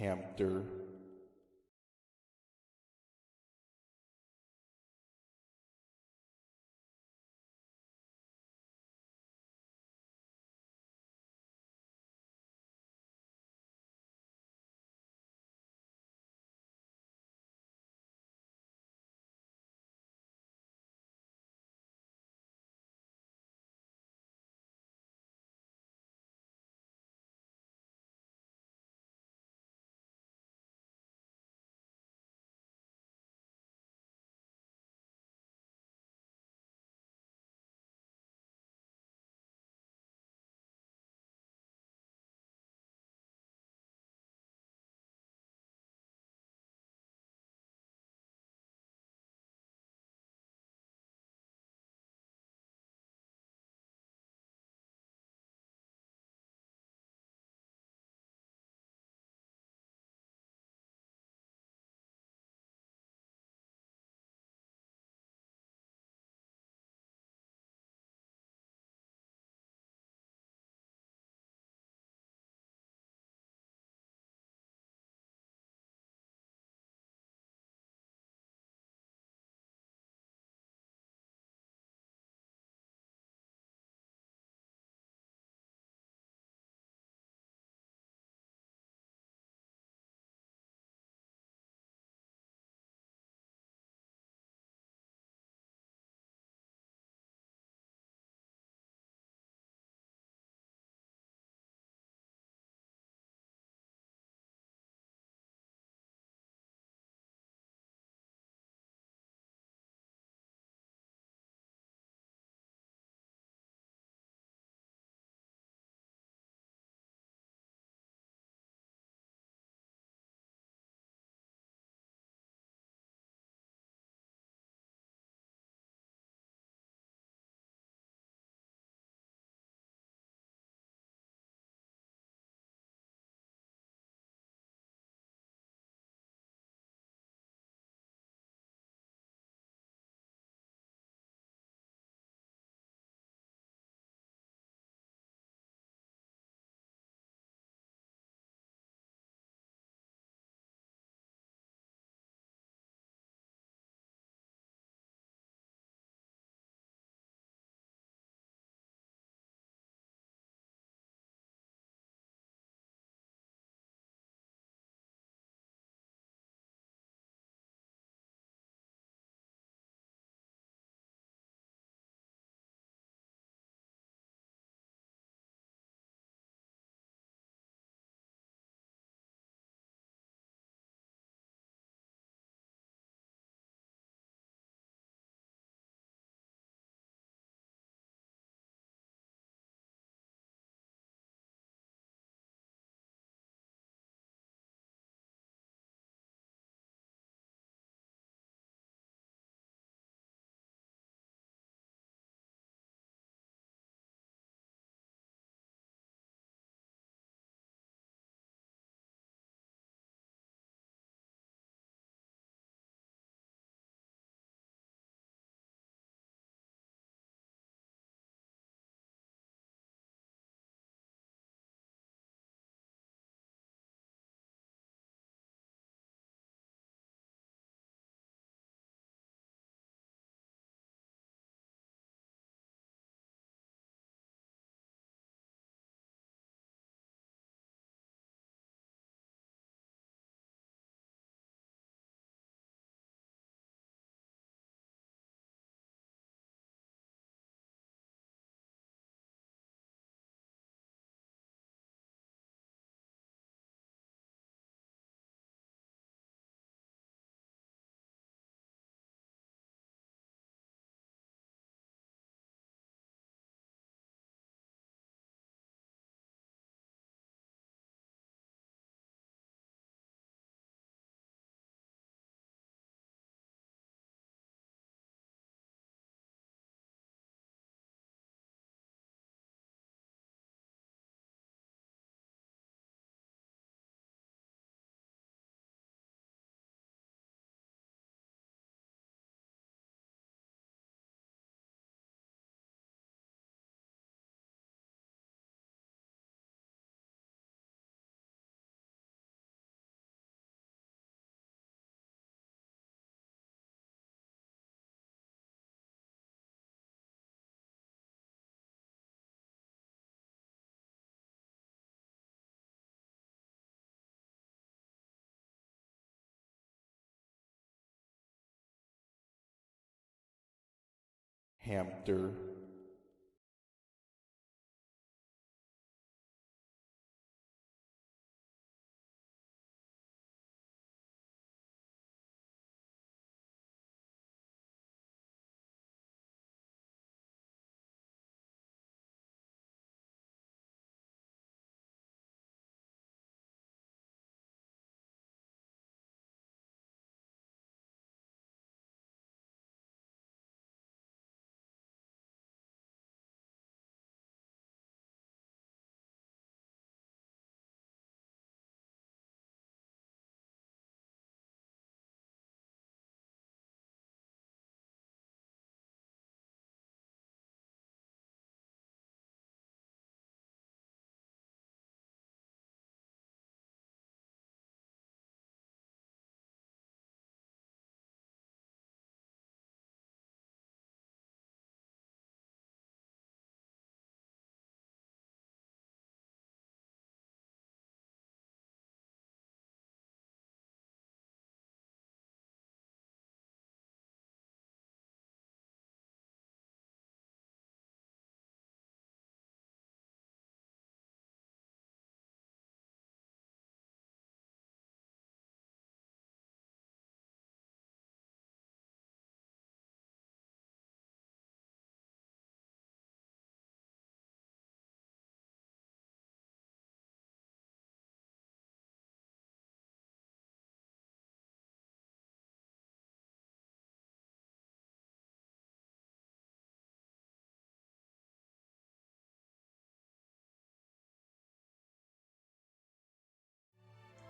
hamster, hamster.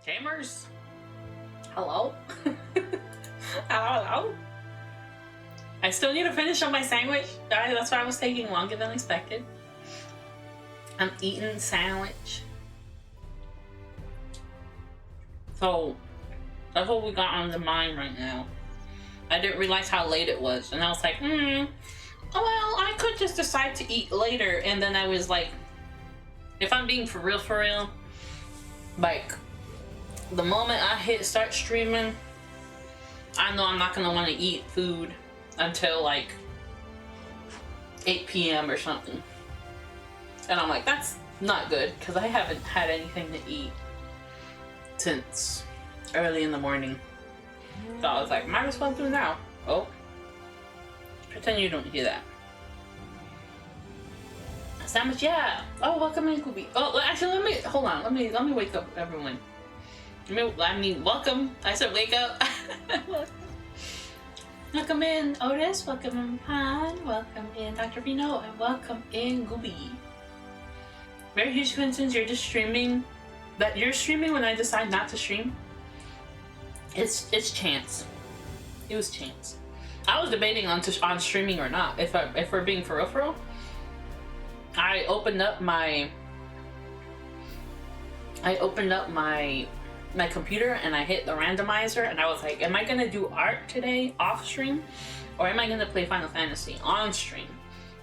Gamers? Hello? Hello? I still need to finish on my sandwich. That's why I was taking longer than expected. I'm eating sandwich. So, that's what we got on the mind right now. I didn't realize how late it was, and I was like, well, I could just decide to eat later, and then I was like, if I'm being for real, like, the moment I hit start streaming, I know I'm not gonna want to eat food until like 8 p.m. or something. And I'm like, that's not good, because I haven't had anything to eat since early in the morning. So I was like, might as well do now. Oh. Pretend you don't hear that. Sandwich, yeah. Oh, welcome in, Kubi. Oh, actually, hold on. Let me wake up everyone. I mean, welcome. I said wake up. Welcome in, Otis. Welcome in, Han. Welcome in, Dr. Vino. And welcome in, Gooby. Very huge coincidence you're just streaming. That you're streaming when I decide not to stream. It's chance. It was chance. I was debating on streaming or not. If we're being for real. I opened up my computer and I hit the randomizer and I was like, am I gonna do art today off stream, or am I gonna play Final Fantasy on stream?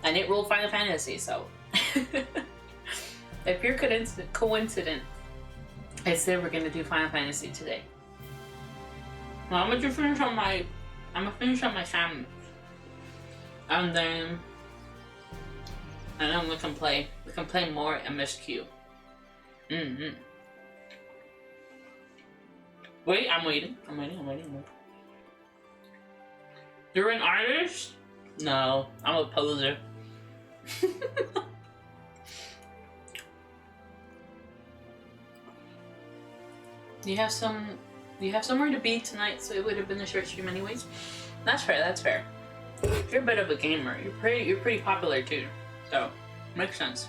And it rolled Final Fantasy, so if you're coincident, I said we're gonna do Final Fantasy today. Well, I'm gonna finish on my sandwich, and then we can play more MSQ. Wait, I'm waiting. You're an artist? No, I'm a poser. You have somewhere to be tonight, so it would have been a short stream anyways. That's fair. You're a bit of a gamer. You're pretty popular too. So, makes sense.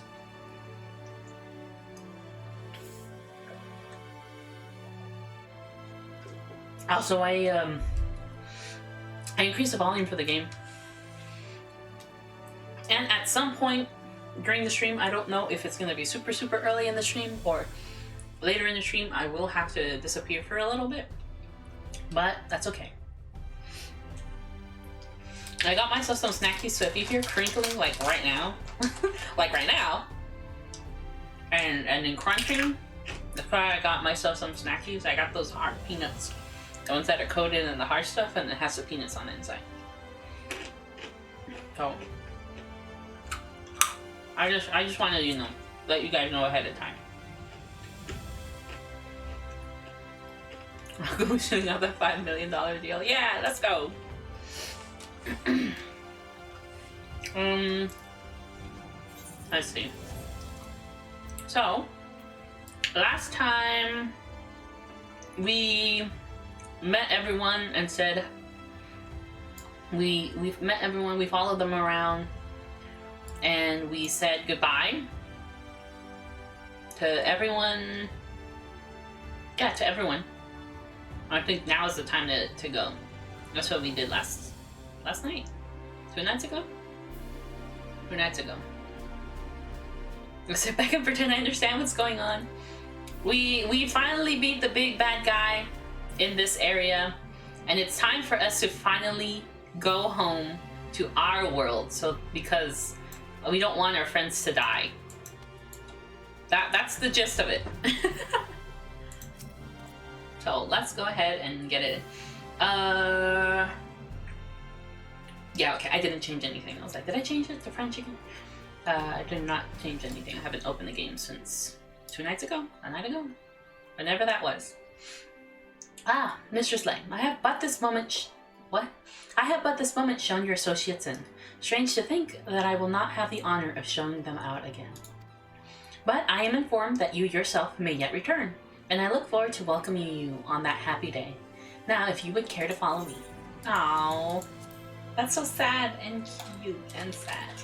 Also, I increased the volume for the game. And at some point during the stream, I don't know if it's going to be super early in the stream or later in the stream, I will have to disappear for a little bit. But that's okay. I got myself some snackies, so if you hear crinkling like right now, and then crunching, that's why I got myself some snackies. I got those hard peanuts. The ones that are coated in the hard stuff and it has the peanuts on the inside. So, I just wanted to, let you guys know ahead of time. We're shooting out that $5 million deal. Yeah, let's go. Let's see. So, last time we met everyone and said we've met everyone, we followed them around, and we said goodbye to everyone. Yeah, to everyone. I think now is the time to go. That's what we did last night. 2 nights ago? 2 nights ago. I sit back and pretend I understand what's going on. We finally beat the big bad guy in this area, and it's time for us to finally go home to our world. So because we don't want our friends to die. That's the gist of it. So let's go ahead and get it. Yeah, okay, I didn't change anything. I was like, did I change it to fried chicken? I did not change anything. I haven't opened the game since 2 nights ago, a night ago, whenever that was. Ah, Mistress Lang, I have but this moment shown your associates in. Strange to think that I will not have the honor of showing them out again. But I am informed that you yourself may yet return, and I look forward to welcoming you on that happy day. Now, if you would care to follow me. Aww, that's so sad and cute and sad.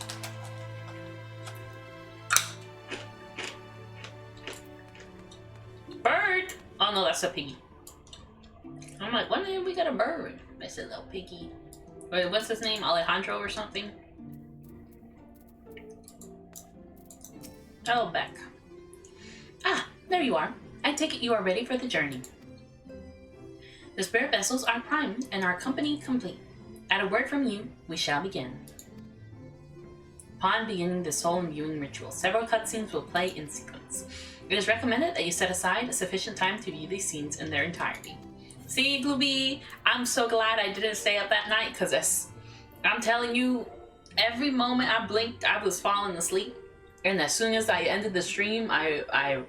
Bird! Oh no, that's a piggy. I'm like, when did we get a bird? That's a little piggy. Wait, what's his name? Alejandro or something? Oh, Beck. Ah, there you are. I take it you are ready for the journey. The spirit vessels are primed and our company complete. At a word from you, we shall begin. Upon beginning the soul imbuing ritual, several cutscenes will play in sequence. It is recommended that you set aside a sufficient time to view these scenes in their entirety. See, Glooby, I'm so glad I didn't stay up that night, because I'm telling you, every moment I blinked, I was falling asleep. And as soon as I ended the stream, I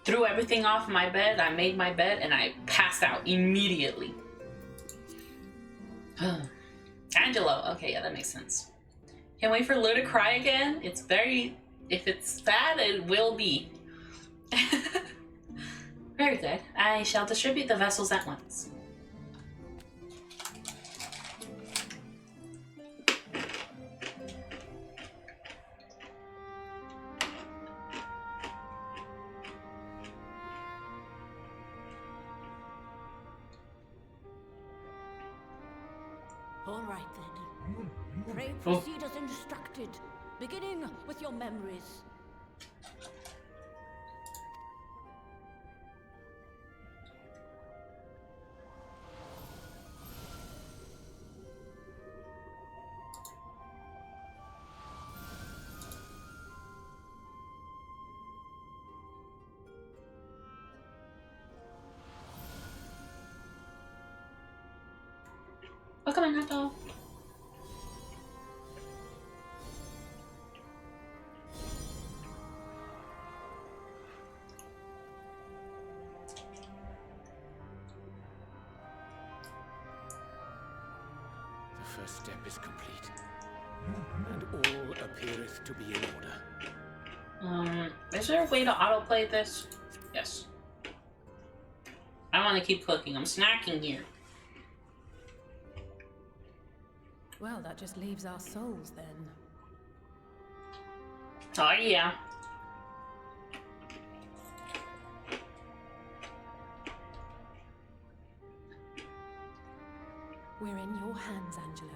threw everything off my bed, I made my bed, and I passed out immediately. Angelo, okay, yeah, that makes sense. Can't wait for Lou to cry again. It's very, if it's sad, it will be. Very good. I shall distribute the vessels at once. All right then. Pray proceed as instructed, beginning with your memories. Welcome in, Nato. The first step is complete, and all appeareth to be in order. Is there a way to autoplay this? Yes. I want to keep cooking. I'm snacking here. Well, that just leaves our souls then. Oh, yeah. We're in your hands, Angelo.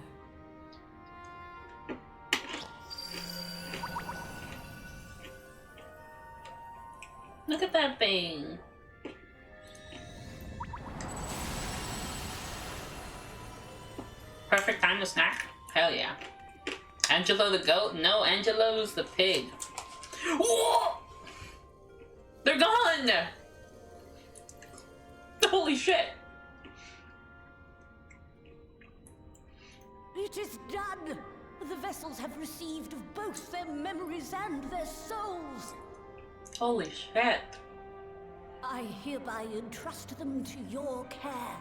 Look at that thing. Perfect time to snack? Hell yeah. Angelo the goat? No, Angelo's the pig. Whoa! They're gone! Holy shit! It is done! The vessels have received of both their memories and their souls. Holy shit. I hereby entrust them to your care.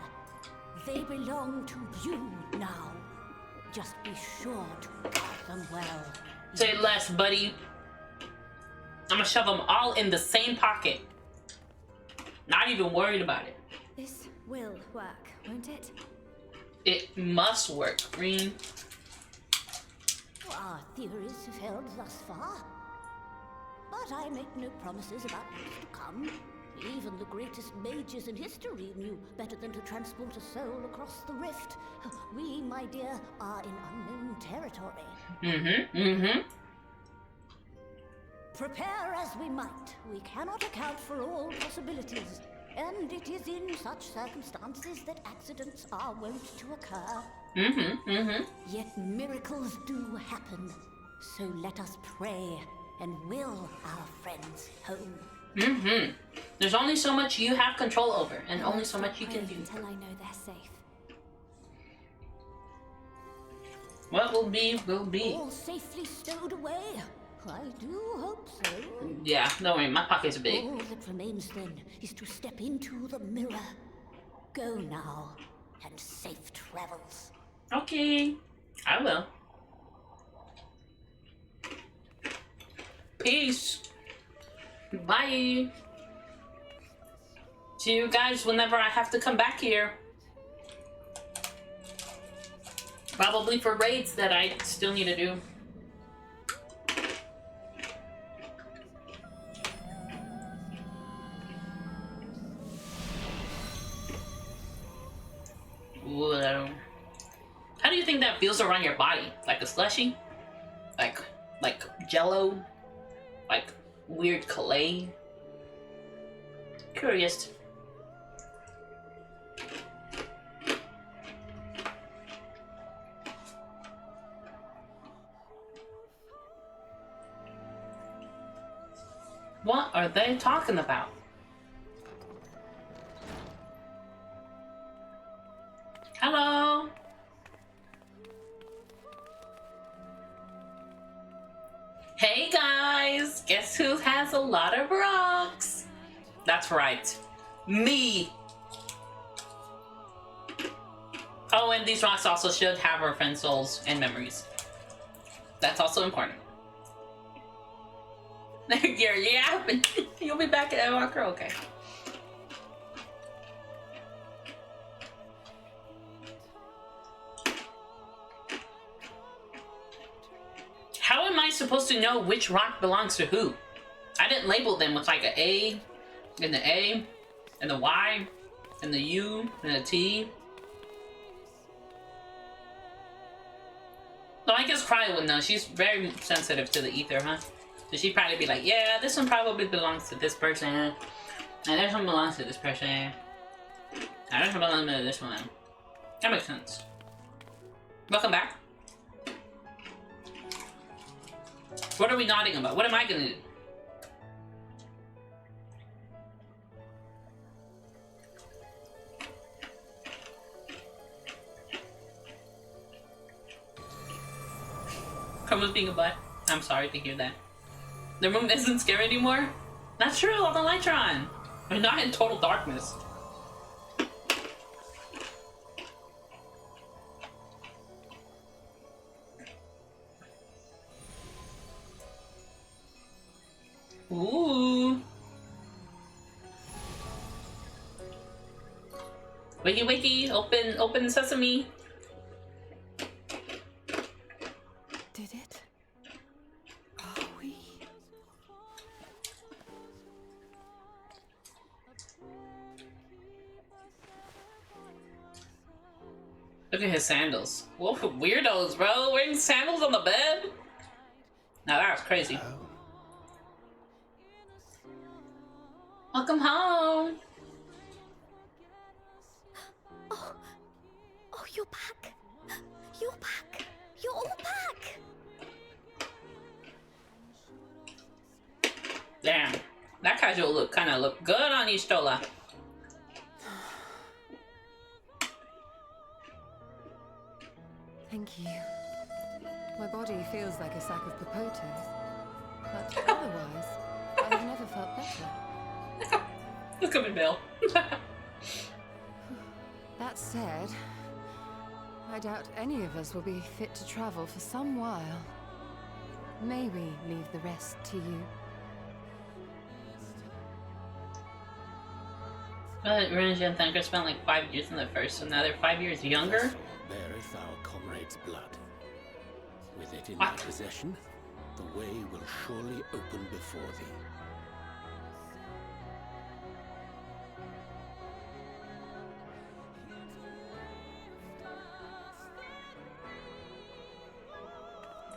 They belong to you now. Just be sure to guard them well. Say less, buddy. I'm gonna shove them all in the same pocket. Not even worried about it. This will work, won't it? It must work, Green. Our theories have held thus far. But I make no promises about what's to come. Even the greatest mages in history knew better than to transport a soul across the rift. We, my dear, are in unknown territory. Prepare as we might, we cannot account for all possibilities. And it is in such circumstances that accidents are wont to occur. Yet miracles do happen. So let us pray and will our friends home. There's only so much you have control over, and only so much you can do. Until I know they're safe. What will be, will be. All safely stowed away. I do hope so. Yeah, don't worry, my pockets are big. All that remains then is to step into the mirror. Go now, and safe travels. Okay, I will. Peace. Bye. See you guys whenever I have to come back here. Probably for raids that I still need to do. Ooh. How do you think that feels around your body? Like a slushie? Like jello? Like weird clay? Curious. What are they talking about? Hello? Hey guys! Guess who has a lot of rocks? That's right. Me! Oh, and these rocks also should have our friend's souls and memories. That's also important. You're yapping. You'll be back at Walker? Okay. How am I supposed to know which rock belongs to who? I didn't label them with like an A, and the A, and the Y, and the U, and the T. So I guess Cry would know. She's very sensitive to the ether, huh? So she'd probably be like, yeah, this one probably belongs to this person. And this one belongs to this person. And this one belongs to this one. That makes sense. Welcome back. What are we nodding about? What am I gonna do? Chroma's being a butt. I'm sorry to hear that. The room isn't scary anymore? That's true, all the lights are on. We're not in total darkness. Ooh. Wakey wakey, open sesame. Did it? Are we? Look at his sandals. Whoa, weirdos, bro. Wearing sandals on the bed? Now that's crazy. Welcome home. Oh, you're back. You're back. You're all back. Damn. That casual look kind of looked good on you, Stola. Thank you. My body feels like a sack of potatoes, but otherwise, I have never felt better. Look at me, Bill. That said, I doubt any of us will be fit to travel for some while. Maybe leave the rest to you. Renji and Thanker spent like 5 years in the first, so now they're 5 years younger? Beareth our comrade's blood. With it in thy possession, the way will surely open before thee.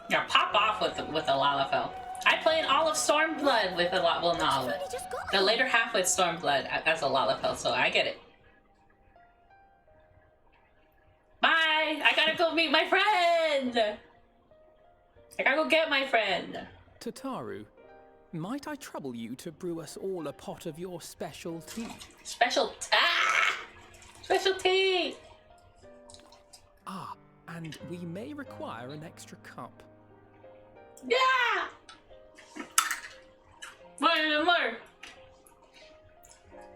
Yeah, pop off with the Lalafell. I played all of Stormblood with a lot. Well, no, the later half with Stormblood as a Lalafell, so I get it. Bye! I gotta go meet my friend! I gotta go get my friend. Tataru, might I trouble you to brew us all a pot of your special tea? Special tea! Ah, and we may require an extra cup. Yeah! More!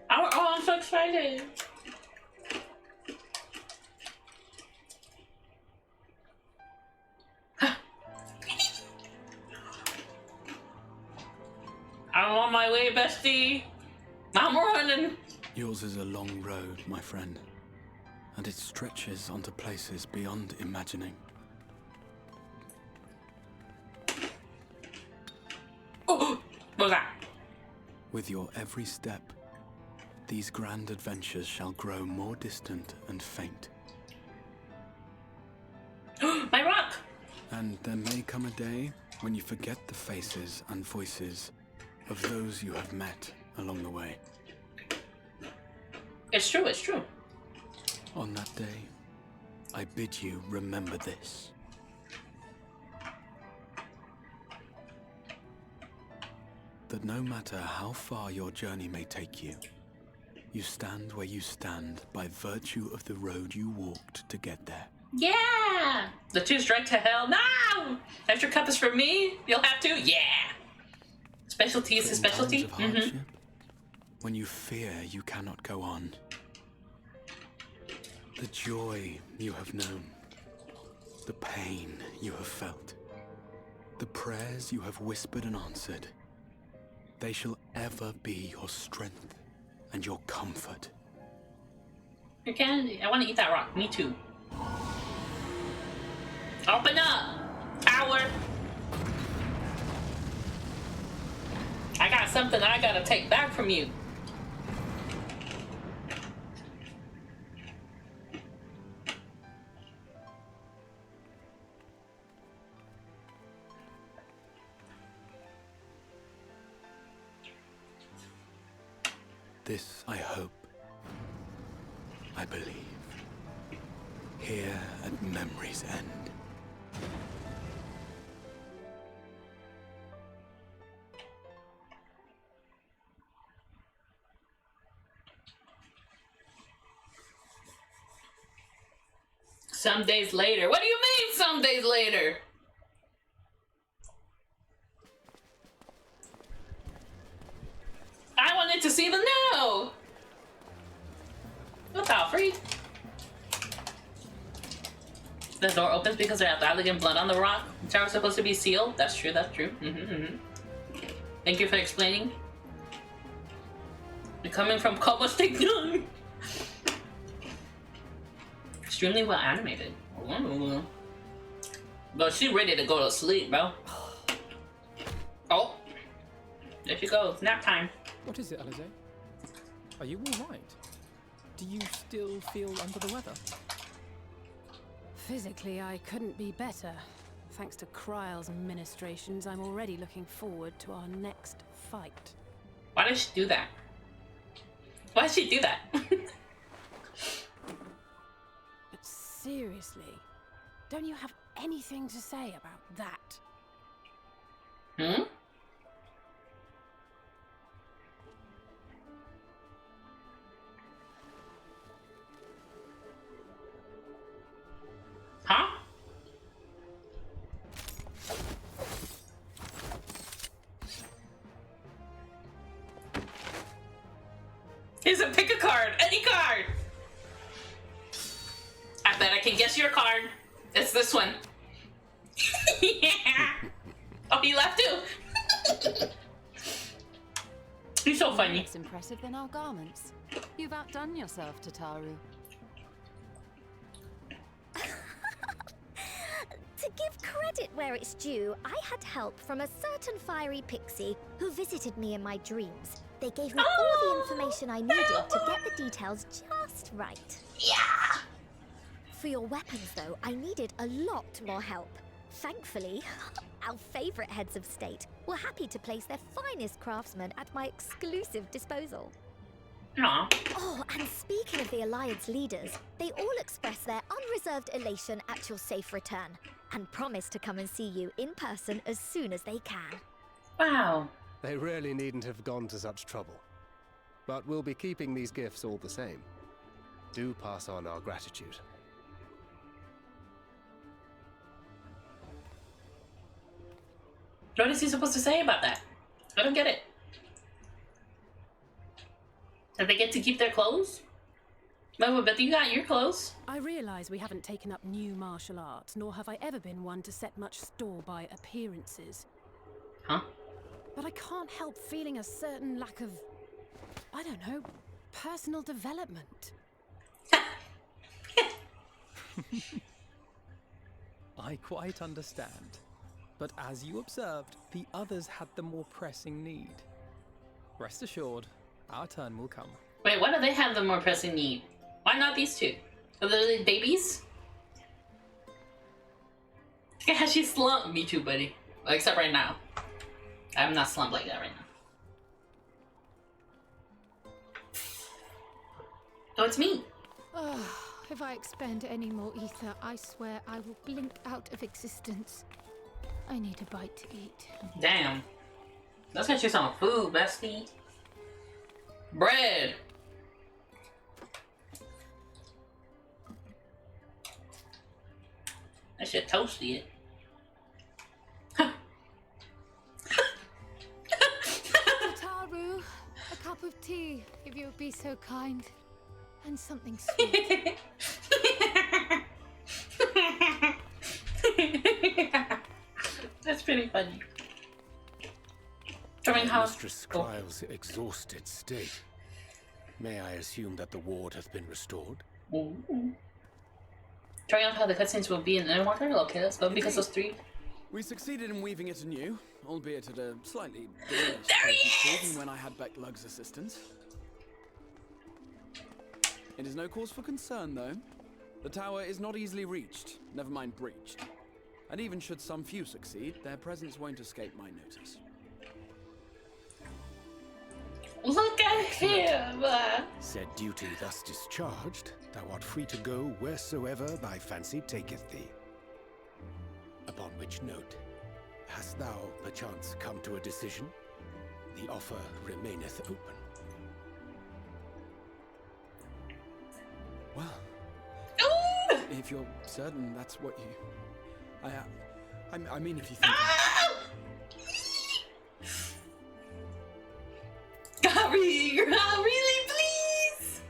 Oh, I'm so excited. I'm on my way, bestie. I'm running. Yours is a long road, my friend, and it stretches onto places beyond imagining. Oh, what was that? With your every step, these grand adventures shall grow more distant and faint. My rock! And there may come a day when you forget the faces and voices of those you have met along the way. It's true, it's true. On that day, I bid you remember this. That no matter how far your journey may take you, you stand where you stand by virtue of the road you walked to get there. Yeah! The two strike to hell. No! Extra cup is for me? You'll have to? Yeah! Specialty is a specialty? In times of hardship, when you fear you cannot go on, the joy you have known, the pain you have felt, the prayers you have whispered and answered, they shall ever be your strength and your comfort. You can. I want to eat that rock. Me too. Open up! Tower! I got something I gotta take back from you. This I hope, I believe, here at memory's end. Some days later. What do you mean, some days later? I wanted to see the no! What's out, free? The door opens because there's elegant blood on the rock. The tower's supposed to be sealed. That's true, that's true. Thank you for explaining. You're coming from Kobo Stick Young. Extremely well animated. Ooh. But she's ready to go to sleep, bro. Oh. There she goes. Nap time. What is it, Alize? Are you all right? Do you still feel under the weather? Physically, I couldn't be better. Thanks to Kryle's ministrations, I'm already looking forward to our next fight. Why did she do that? Why did she do that? But seriously, don't you have anything to say about that? Hmm? Huh? He said, pick a card. Any card. I bet I can guess your card. It's this one. Yeah. Oh, he laughed too. He's so funny. Less impressive than our garments. You've outdone yourself, Tataru. To give credit where it's due, I had help from a certain fiery pixie who visited me in my dreams. They gave me all the information I needed to get the details just right. Yeah. For your weapons, though, I needed a lot more help. Thankfully, our favorite heads of state were happy to place their finest craftsmen at my exclusive disposal. Aw. Oh, and speaking of the Alliance leaders, they all expressed their unreserved elation at your safe return and promised to come and see you in person as soon as they can. Wow. They really needn't have gone to such trouble. But we'll be keeping these gifts all the same. Do pass on our gratitude. What is he supposed to say about that? I don't get it. Did they get to keep their clothes? No, but you got your clothes. I realise we haven't taken up new martial arts, nor have I ever been one to set much store by appearances. Huh? But I can't help feeling a certain lack of, I don't know, personal development. I quite understand. But as you observed, the others had the more pressing need. Rest assured, our turn will come. Wait, why do they have the more pressing need? Why not these two? Are they babies? Yeah, she slumped. Me too, buddy. Well, except right now. I'm not slumped like that right now. Oh, it's me. If I expend any more ether, I swear I will blink out of existence. I need a bite to eat. Damn. Let's get you some food, bestie. Bread. I should toast it. Tataru, a cup of tea, if you would be so kind. And something sweet. That's pretty funny. Showing how Mistress Kryle's exhausted state. May I assume that the ward has been restored? Trying out how the cutscenes will be in Endwalker? Okay, let's go because those three. We succeeded in weaving it anew, albeit at a slightly There he is! than when I had Becklug's assistance. It is no cause for concern, though. The tower is not easily reached, never mind breached. And even should some few succeed, their presence won't escape my notice. Look at him! Said duty thus discharged, thou art free to go wheresoever thy fancy taketh thee. Upon which note, hast thou perchance come to a decision? The offer remaineth open. Well, if you're certain that's what you... I mean, if you think... Gary, really, please?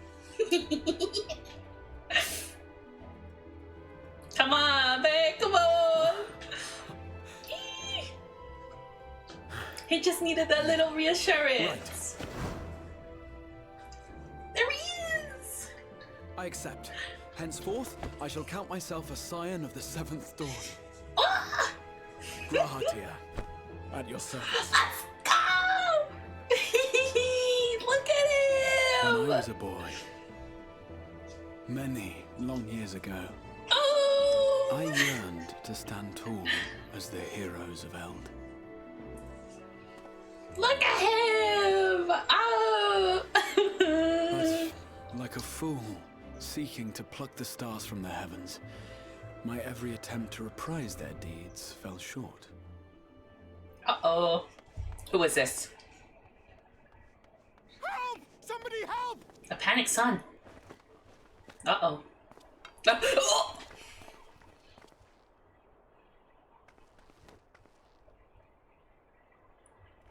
Come on, babe, come on. He just needed that little reassurance. Right. There he is. I accept. Henceforth, I shall count myself a scion of the seventh dawn. Ah! Grahatia, at your service. Let's go! Look at him! When I was a boy, many long years ago, Oh! I yearned to stand tall as the heroes of Eld. Look at him! Oh! But, like a fool, seeking to pluck the stars from the heavens, my every attempt to reprise their deeds fell short. Uh-oh. Who is this? Help! Somebody help! A panicked son. Uh-oh. Oh!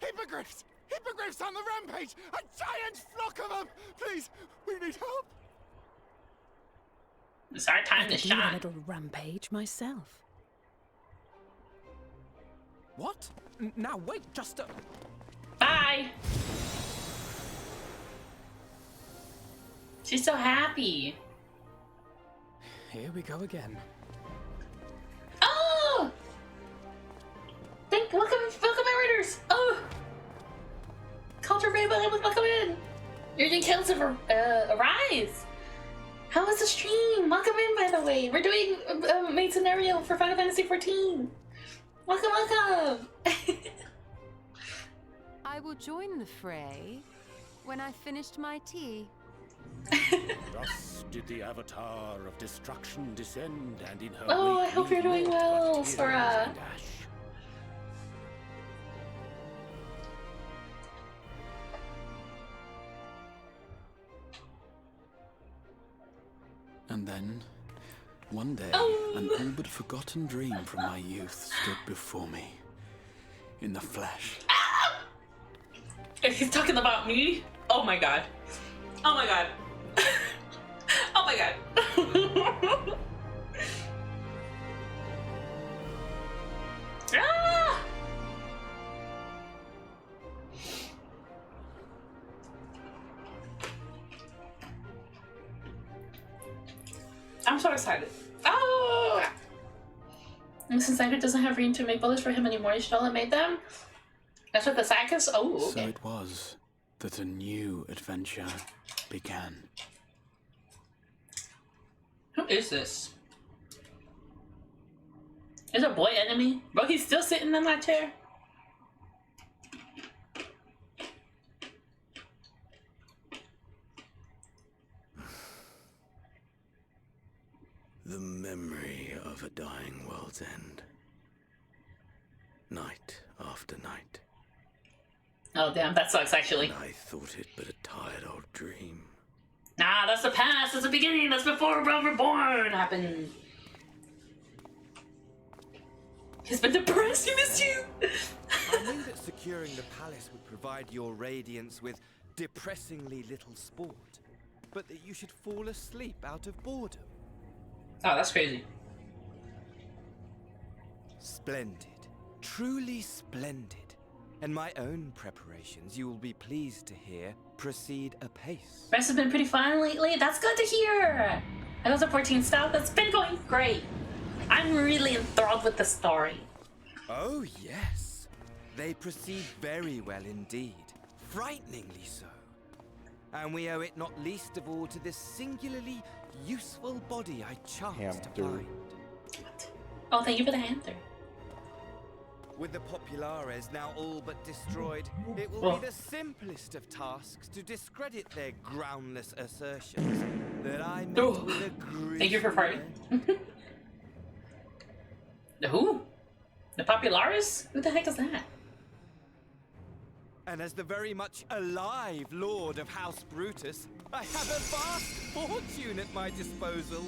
Hippogriffs! Hippogriffs on the rampage! A giant flock of them! Please, we need help! It's our time to I could do a shine. little rampage myself. What? Now wait, just a... Bye. She's so happy. Here we go again. Oh! Welcome in, Raiders! Oh! Culture Rainbow, welcome in! Urgent Council for Arise! How was the stream? Welcome in, by the way. We're doing a main scenario for Final Fantasy XIV. Welcome, welcome! I will join the fray when I finished my tea. Thus did the Avatar of Destruction descend, and in her Oh, I wake hope leave you're doing naught but well, tears Sora. and ash. And then, one day, Oh. an all but forgotten dream from my youth stood before me. In the flesh. If he's talking about me, oh my god. Oh my god. Oh my god. Ah! I'm so excited. Oh! And since Zyder doesn't have room to make bullets for him anymore, Shala made them. That's what the sack is? Oh, okay. So it was that a new adventure began. Who is this? Is a boy enemy? Bro, he's still sitting in that chair? The memory of a dying world's end. Night after night. Oh damn, that sucks actually. And I thought it but a tired old dream. Nah, that's the past, that's the beginning, that's before Realm Reborn happened. He's been depressed, he missed you! I knew that securing the palace would provide your Radiance with depressingly little sport, but that you should fall asleep out of boredom. Oh, that's crazy. Splendid. Truly splendid. And my own preparations, you will be pleased to hear, proceed apace. Rest has been pretty fun lately, that's good to hear! I know the 14 stuff, that's been going great. I'm really enthralled with the story. Oh, yes. They proceed very well indeed. Frighteningly so. And we owe it not least of all to this singularly useful body I chanced to find. What? Oh, thank you for the hamster. With the Populares now all but destroyed, it will be the simplest of tasks to discredit their groundless assertions that I met with a grisly Thank you for fighting. The who? The Populares? Who the heck is that? And as the very much alive Lord of House Brutus, I have a vast fortune at my disposal.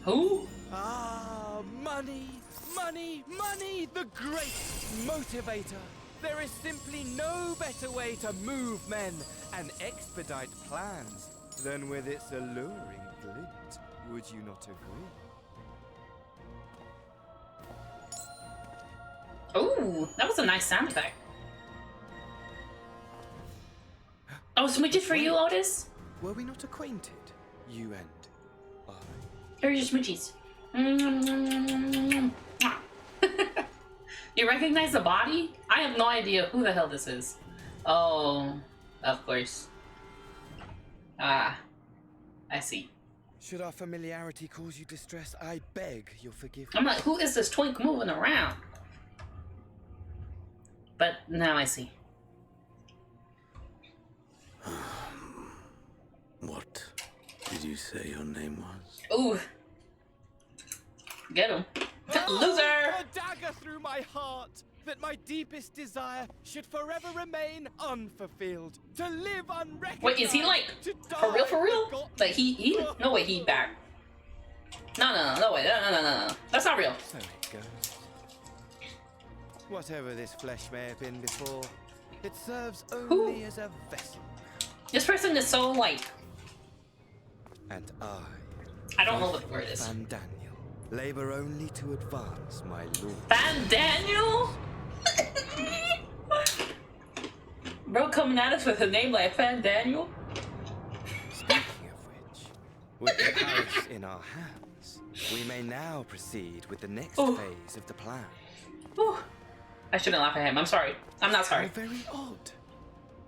Who? Ah, money, money, money, the great motivator. There is simply no better way to move men and expedite plans than with its alluring glint. Would you not agree? Ooh, that was a nice sound effect. Oh, smooches for you, Otis? Were we not acquainted, you and I? Here are your smoochies. You recognize the body? I have no idea who the hell this is. Oh, of course. Ah, I see. Should our familiarity cause you distress, I beg your forgiveness. I'm like, who is this twink moving around? But now I see. What did you say your name was? Ooh. Get him. Loser! A dagger through my heart, that my deepest desire should forever remain unfulfilled. To live unrecognized. Wait, is he like, for real, for real? Like he, no way, he back. No way, no. That's not real. So it goes. Whatever this flesh may have been before, It serves only as a vessel. This person is so like... And I don't know what the word is. Van Daniel, labor only to advance my lord. Van Daniel? Bro coming at us with a name like Van Daniel? Speaking of which, with the palace in our hands, we may now proceed with the next phase of the plan. Ooh. I shouldn't laugh at him. I'm sorry. I'm not sorry. How very odd.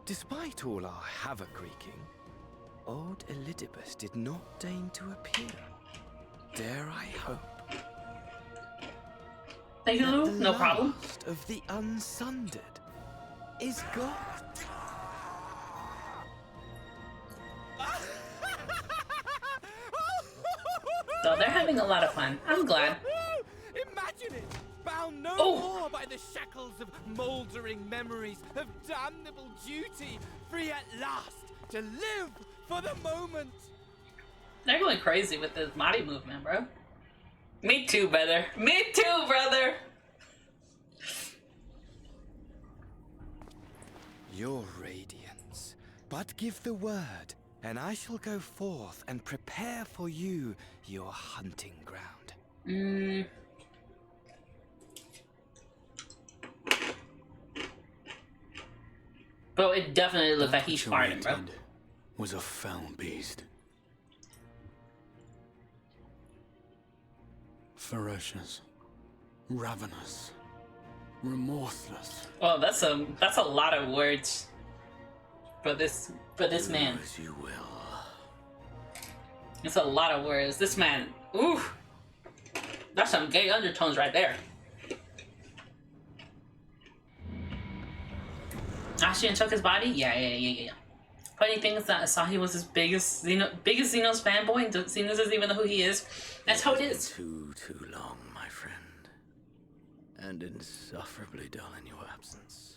Despite all our havoc wreaking, old Elidibus did not deign to appear. Dare I hope? Thank you, Lou. No problem. The last of the unsundered is gone. So they're having a lot of fun. I'm glad. Imagine it! Bound no more by the shackles of mouldering memories of damnable duty, free at last to live for the moment. They're going crazy with this body movement, bro. Me too, brother. Me too, brother. Your radiance, but give the word, and I shall go forth and prepare for you your hunting ground. Bro, it definitely looks like he's farting, bro. Was a foul beast. Ferocious, ravenous, remorseless. Oh, that's a lot of words for this man. As you will. It's a lot of words. This man, ooh, that's some gay undertones right there. Ashian took his body? Yeah. Funny thing is that I saw he was his biggest Xenos fanboy, and Xenos doesn't even know who he is. That's how it is. Too long, my friend. And insufferably dull in your absence.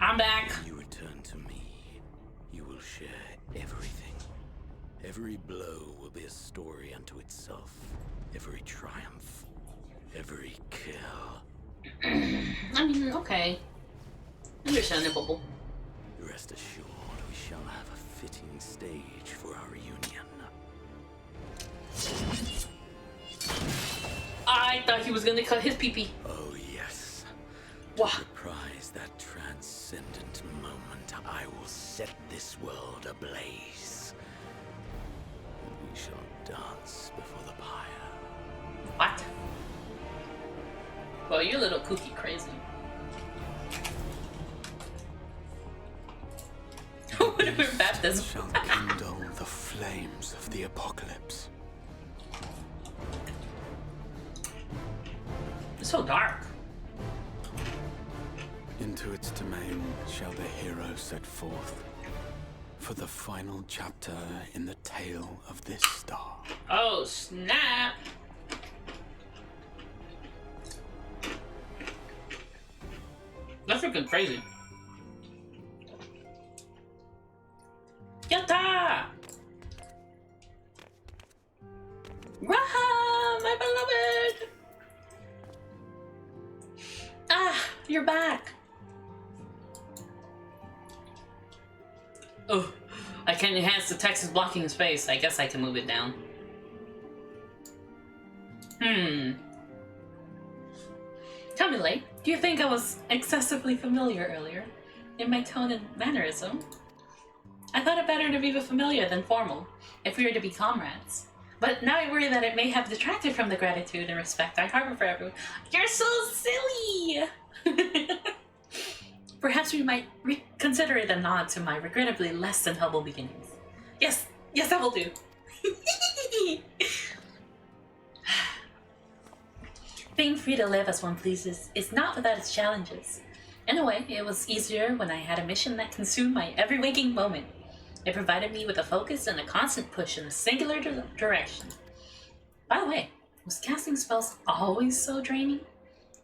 I'm back. When you return to me, you will share everything. Every blow will be a story unto itself. Every triumph. Every kill. I mean, okay. Understandable. Rest assured, we shall have a fitting stage for our reunion. I thought he was gonna cut his pee-pee. Oh yes. Wow. To surprise that transcendent moment, I will set this world ablaze. And we shall dance before the pyre. What? Well, you're a little kooky crazy. Whatever baptism. Shall kindle the flames of the apocalypse. It's so dark. Into its domain shall the hero set forth for the final chapter in the tale of this star. Oh, snap. That's freaking crazy. Yatta! Raha, my beloved! Ah, you're back. Oh, I can enhance the text is blocking his face. I guess I can move it down. Tell me, Lay, do you think I was excessively familiar earlier in my tone and mannerism? I thought it better to be familiar than formal, if we were to be comrades. But now I worry that it may have detracted from the gratitude and respect I harbor for everyone. You're so silly! Perhaps we might reconsider it a nod to my regrettably less than humble beginnings. Yes, that will do. Being free to live as one pleases is not without its challenges. In a way, it was easier when I had a mission that consumed my every waking moment. It provided me with a focus and a constant push in a singular direction. By the way, was casting spells always so draining?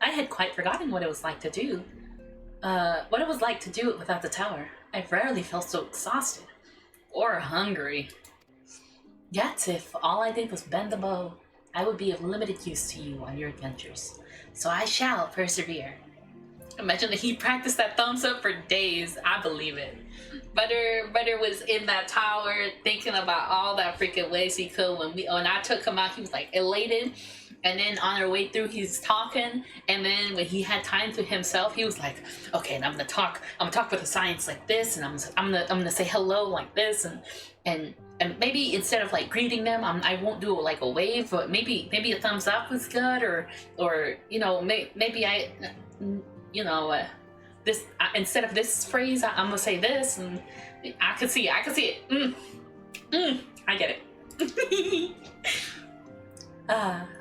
I had quite forgotten what it was like to do. It without the tower. I rarely felt so exhausted. Or hungry. Yet, if all I did was bend the bow, I would be of limited use to you on your adventures. So I shall persevere. Imagine that he practiced that thumbs up for days. I believe it. Butter was in that tower thinking about all that freaking ways he could. When I took him out, he was like elated. And then on our way through, he's talking. And then when he had time to himself, he was like, "Okay, and I'm gonna talk with the science like this, and I'm gonna say hello like this, and maybe instead of like greeting them, I won't do like a wave, but maybe a thumbs up was good, or you know, maybe I, you know, this instead of this phrase, I'm gonna say this, and I could see it. I get it."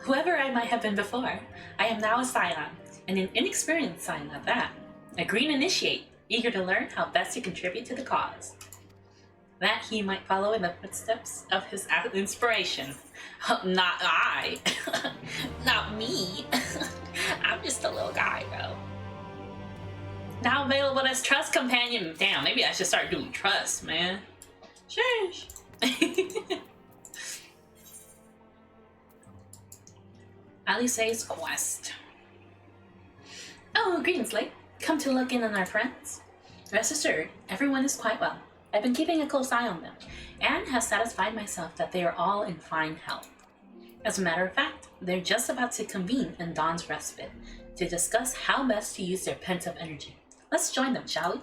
Whoever I might have been before, I am now a scion, and an inexperienced scion at that. A green initiate, eager to learn how best to contribute to the cause. That he might follow in the footsteps of his inspiration. Not I. Not me. I'm just a little guy, bro. Now available as trust companion. Damn, maybe I should start doing trust, man. Sheesh. Alice's quest. Oh, greetings, Lake. Come to look in on our friends. Rest assured, everyone is quite well. I've been keeping a close eye on them, and have satisfied myself that they are all in fine health. As a matter of fact, they're just about to convene in Dawn's Respite to discuss how best to use their pent-up energy. Let's join them, shall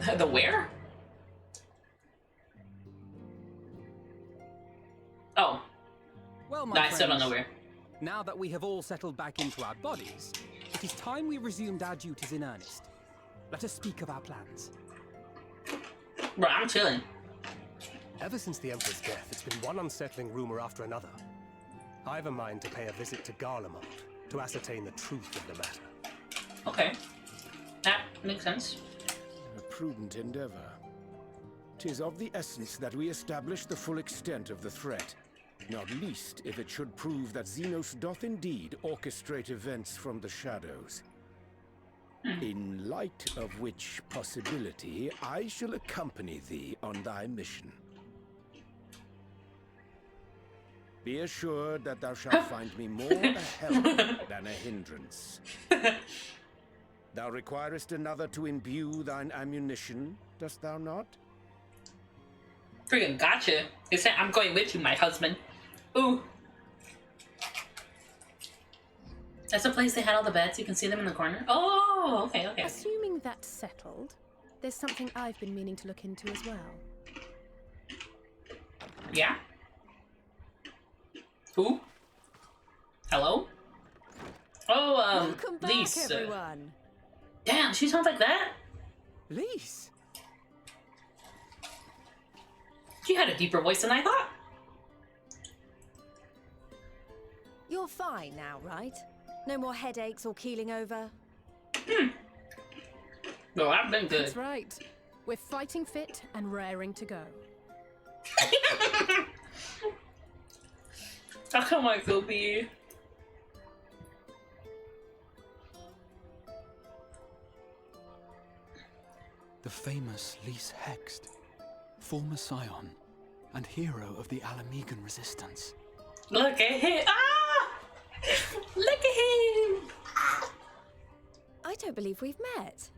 we? The where? Oh. Well, my I friends, still don't know where. Now that we have all settled back into our bodies, it is time we resumed our duties in earnest. Let us speak of our plans. Bro, I'm chilling. Ever since the Emperor's death, it's been one unsettling rumor after another. I have a mind to pay a visit to Garlemald to ascertain the truth of the matter. Okay. That makes sense. A prudent endeavor. 'Tis of the essence that we establish the full extent of the threat, not least if it should prove that Xenos doth indeed orchestrate events from the shadows. In light of which possibility, I shall accompany thee on thy mission. Be assured that thou shalt find me more a help than a hindrance. Thou requirest another to imbue thine ammunition, dost thou not? Freaking gotcha. He said, "I'm going with you, my husband." Ooh. That's the place they had all the beds. You can see them in the corner. Oh, okay. Assuming that's settled, there's something I've been meaning to look into as well. Yeah? Who? Hello? Oh, Welcome back, Lise. everyone. Damn, she sounds like that? Lise? She had a deeper voice than I thought. You're fine now, right? No more headaches or keeling over? No, I've been good. That's right. We're fighting fit and raring to go. How come I could be? The famous Lise Hext, former scion and hero of the Alamegan resistance. Look at him! Ah! Look at him! I don't believe we've met.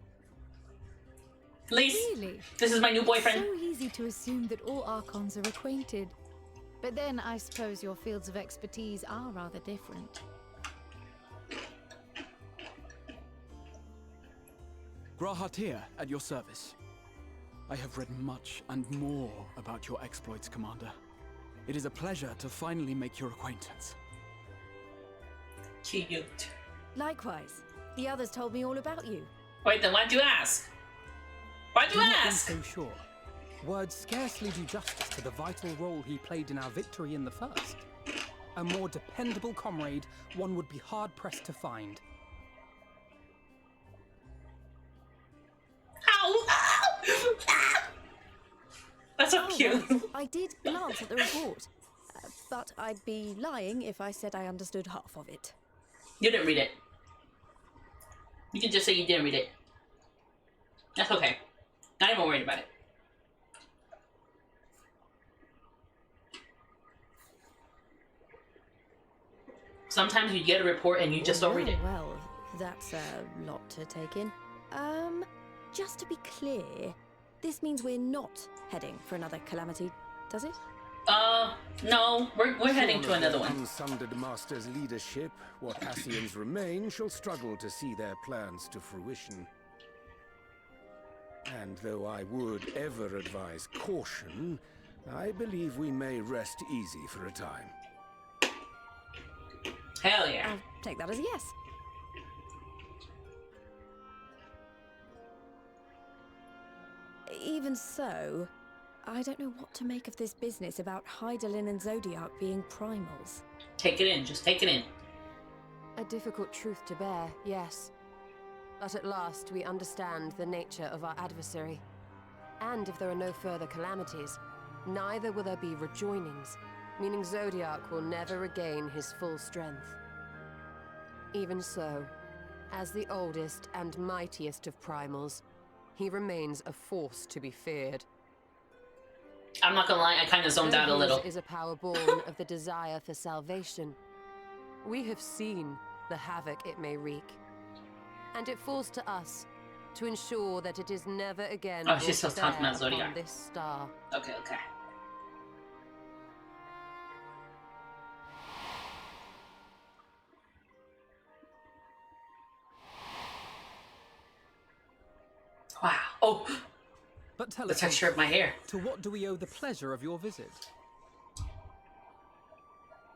Lise, Really? this is my new boyfriend. So easy to assume that all Archons are acquainted. But then I suppose your fields of expertise are rather different. Grahatir, at your service. I have read much and more about your exploits, Commander. It is a pleasure to finally make your acquaintance. Cute. Likewise. The others told me all about you. Wait, then why'd you ask? Why'd you Do not be ask? so sure. Words scarcely do justice to the vital role he played in our victory in the first. A more dependable comrade one would be hard-pressed to find. That's so cute. Right. I did glance at the report, but I'd be lying if I said I understood half of it. You didn't read it. You can just say you didn't read it. That's okay. Not even worried about it. Sometimes you get a report and you just don't read it. Well, that's a lot to take in. Just to be clear, this means we're not heading for another calamity, does it? No, we're heading to another one. Unsundered Master's leadership, what Ascians remain shall struggle to see their plans to fruition. And though I would ever advise caution, I believe we may rest easy for a time. Hell yeah. I'll take that as a yes. Even so, I don't know what to make of this business about Hydaelyn and Zodiac being primals. Take it in, just take it in. A difficult truth to bear, yes. But at last we understand the nature of our adversary. And if there are no further calamities, neither will there be rejoinings, meaning Zodiac will never regain his full strength. Even so, as the oldest and mightiest of primals, he remains a force to be feared. I'm not gonna lie, I kind of zoned out a little. Is a power born of the desire for salvation. We have seen the havoc it may wreak, and it falls to us to ensure that it is never again Oh, she's still talking about upon Zodiac. this star. Okay. Wow. Oh, But tell the us, texture of my hair. to what do we owe the pleasure of your visit?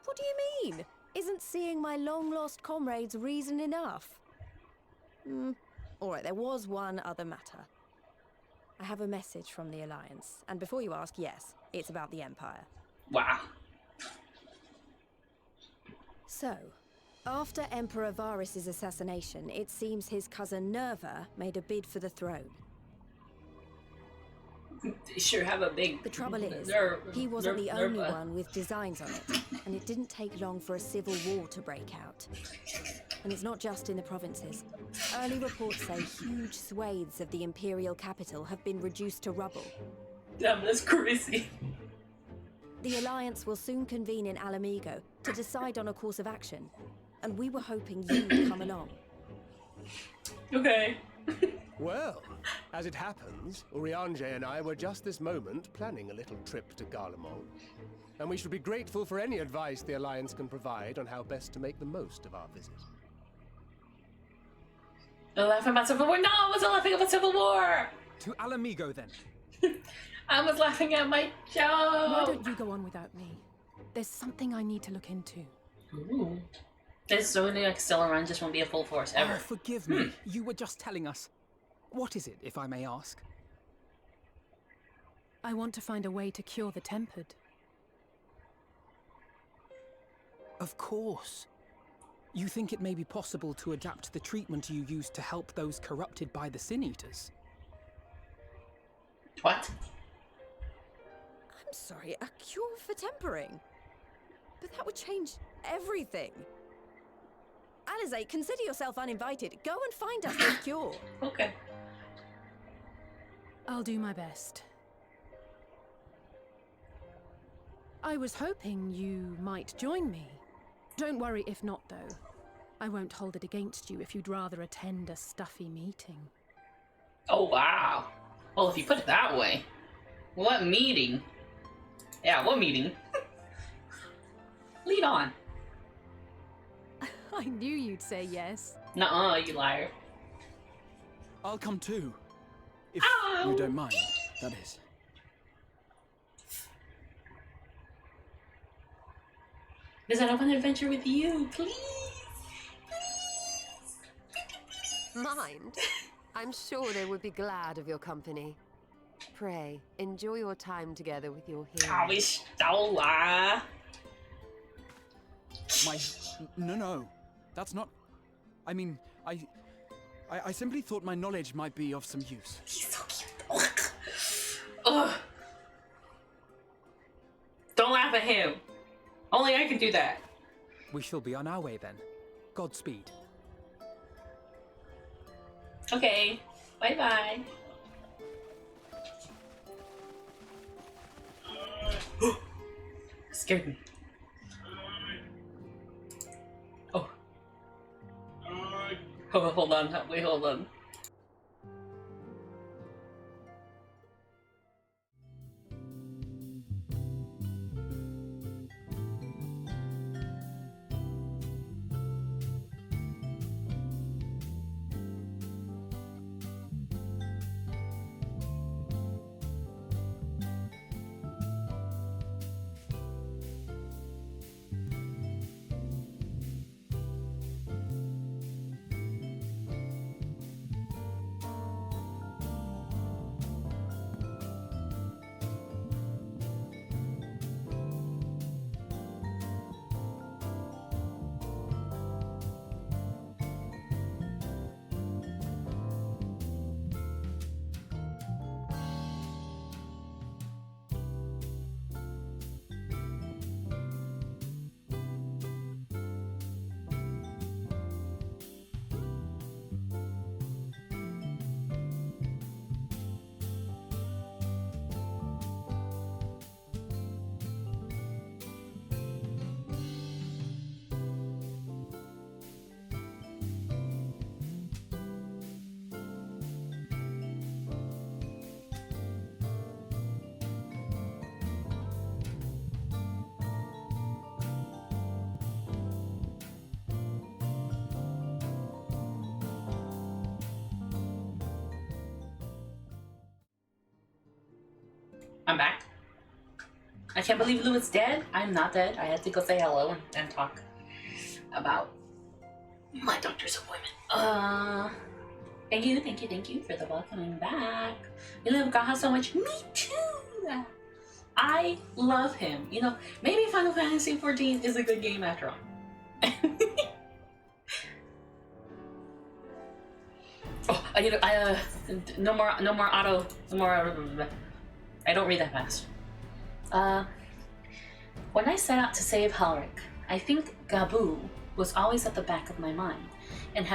What do you mean? Isn't seeing my long-lost comrades reason enough? Alright, there was one other matter. I have a message from the Alliance, and before you ask, yes, it's about the Empire. Wow. So, after Emperor Varys' assassination, it seems his cousin Nerva made a bid for the throne. They sure have a big... The trouble is, he wasn't the only one with designs on it, and it didn't take long for a civil war to break out. And it's not just in the provinces. Early reports say huge swathes of the Imperial capital have been reduced to rubble. Damn, that's crazy. The Alliance will soon convene in Alamigo to decide on a course of action, and we were hoping you'd come along. Okay. Well, as it happens, Urianger and I were just this moment planning a little trip to Garlemald. And we should be grateful for any advice the Alliance can provide on how best to make the most of our visit. You're laughing about Civil War? No, I wasn't laughing about Civil War! To Alamigo, then. I was laughing at my joke! Why don't you go on without me? There's something I need to look into. Ooh. This Zodiac still around just won't be a full force ever. Oh, forgive me. You were just telling us. What is it, if I may ask? I want to find a way to cure the Tempered. Of course. You think it may be possible to adapt the treatment you used to help those corrupted by the Sin Eaters? What? I'm sorry, a cure for tempering? But that would change everything. Alizé, consider yourself uninvited. Go and find us this cure. Okay. I'll do my best. I was hoping you might join me. Don't worry if not, though. I won't hold it against you if you'd rather attend a stuffy meeting. Oh, wow. Well, if you put it that way. What meeting? Yeah, what meeting? Lead on. I knew you'd say yes. Nuh-uh, you liar. I'll come too. If Ow. you don't mind, that is. Because I don't want to adventure with you, please. Mind? I'm sure they would be glad of your company. Pray, enjoy your time together with your Oh, heroes. Stola. No. That's not... I mean, I simply thought my knowledge might be of some use. He's so cute. Ugh. Don't laugh at him. Only I can do that. We shall be on our way then. Godspeed. Okay. Bye-bye. Scared me. Oh, hold on. Wait, hold on. I'm back. I can't believe Lou is dead. I'm not dead. I had to go say hello and talk about my doctor's appointment. Thank you for the welcoming back. You love God so much. Me too. I love him. You know, maybe Final Fantasy 14 is a good game after all. Oh, no more auto. I don't read that fast. When I set out to save Halric, I think Gabu was always at the back of my mind, and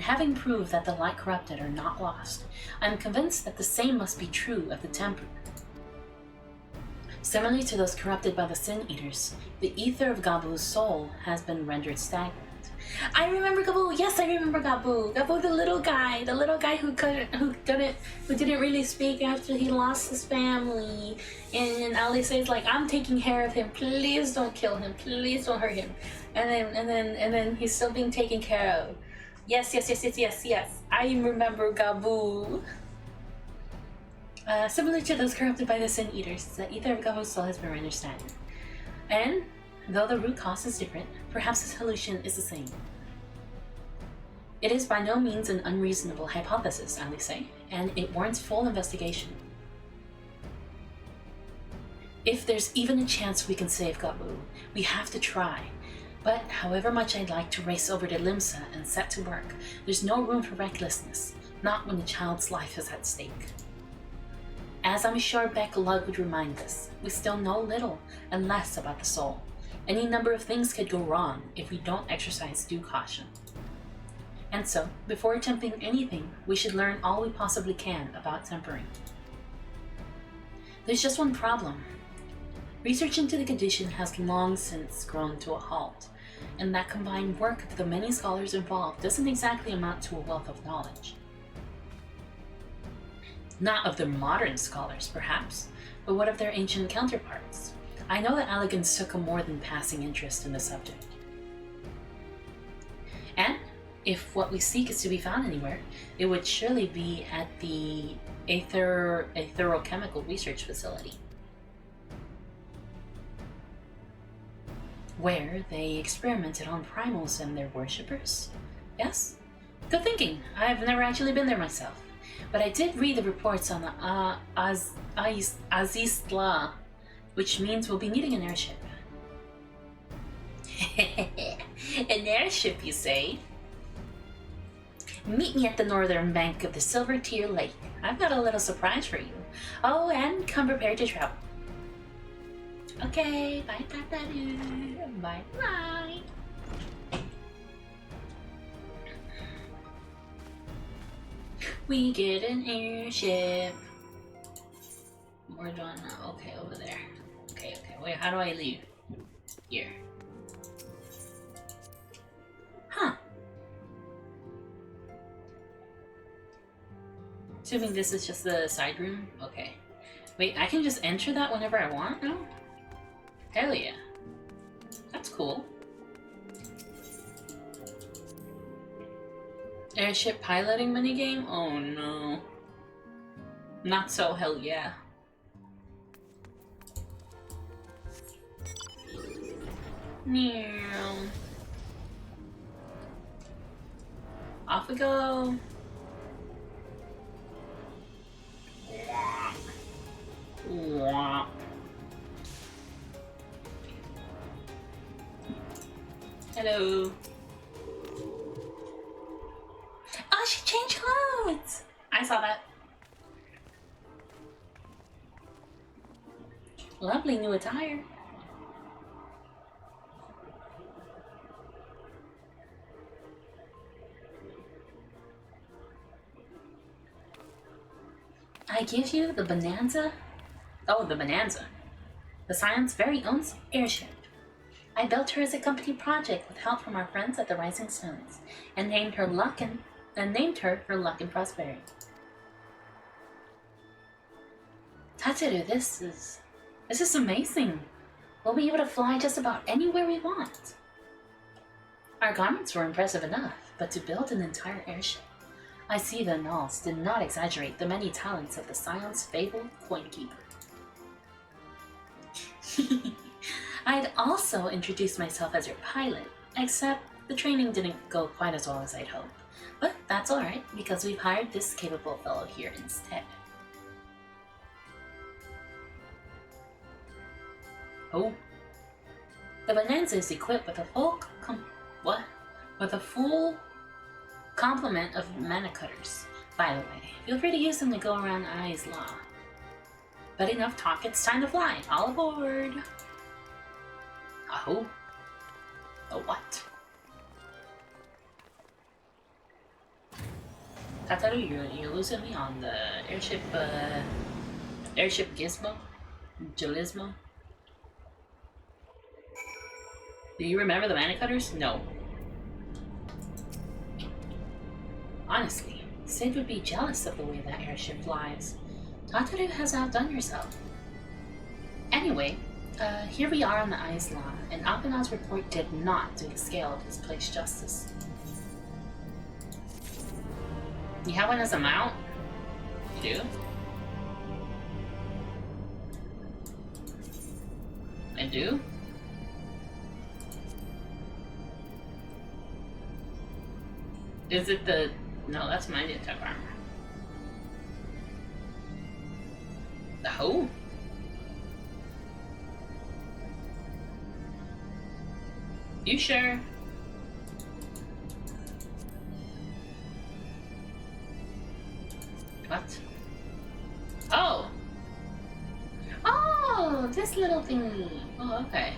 having proved that the light corrupted are not lost, I'm convinced that the same must be true of the Temple. Similarly to those corrupted by the Sin Eaters, the ether of Gabu's soul has been rendered stagnant. I remember Gabu. Yes, I remember Gabu. Gabu, the little guy who didn't really speak after he lost his family. And Ali says like, "I'm taking care of him. Please don't kill him. Please don't hurt him." And then he's still being taken care of. Yes. I remember Gabu. Similar to those corrupted by the Sin Eaters, the ether of Gabu's soul has been rendered stagnant. And though the root cause is different, perhaps the solution is the same. It is by no means an unreasonable hypothesis, I say, and it warrants full investigation. If there's even a chance we can save Gabu, we have to try. But however much I'd like to race over to Limsa and set to work, there's no room for recklessness, not when the child's life is at stake. As I'm sure Beck Lug would remind us, we still know little and less about the soul. Any number of things could go wrong if we don't exercise due caution. And so, before attempting anything, we should learn all we possibly can about tempering. There's just one problem. Research into the condition has long since grown to a halt, and that combined work of the many scholars involved doesn't exactly amount to a wealth of knowledge. Not of the modern scholars, perhaps, but what of their ancient counterparts? I know that Alligans took a more than passing interest in the subject. And if what we seek is to be found anywhere, it would surely be at the Aetherochemical Research Facility, where they experimented on primals and their worshippers. Yes? Good thinking. I've never actually been there myself, but I did read the reports on the Aziztla, which means we'll be needing an airship. An airship, you say? Meet me at the northern bank of the Silver Tear Lake. I've got a little surprise for you. Oh, and come prepared to travel. Okay, bye, bye. We get an airship. Where do I know? Okay, over there. Okay. Wait, how do I leave? Here. Huh. Assuming this is just the side room? Okay. Wait, I can just enter that whenever I want now? Hell yeah. That's cool. Airship piloting minigame? Oh no. Not so hell yeah. Meow. Off we go. Wah. Hello. Oh, she changed clothes! I saw that. Lovely new attire. I give you the Bonanza? Oh, the Bonanza. The Scion's very own airship. I built her as a company project with help from our friends at the Rising Suns, and named her for luck and prosperity. Tateru, this is amazing. We'll be able to fly just about anywhere we want. Our garments were impressive enough, but to build an entire airship, I see the Nulls did not exaggerate the many talents of the Scion's fabled coinkeeper. I'd also introduced myself as your pilot, except the training didn't go quite as well as I'd hoped. But that's alright, because we've hired this capable fellow here instead. Oh. The Bonanza is equipped with a full complement of mana cutters. By the way, feel free to use them to go around Ai's Law. But enough talk, it's time to fly. All aboard! Oh. A what? Tataru, you're losing me on the airship gizmo? Gelismo? Do you remember the mana cutters? No. Honestly, Sid would be jealous of the way that airship flies. Tataru has outdone yourself. Anyway, here we are on the Ai's Law, and Akana's report did not do the scale of his place justice. You have one as a mount? You do? I do? Is it the... No, that's my new type armor. The hoe? You sure? What? Oh! Oh, this little thing. Oh, okay.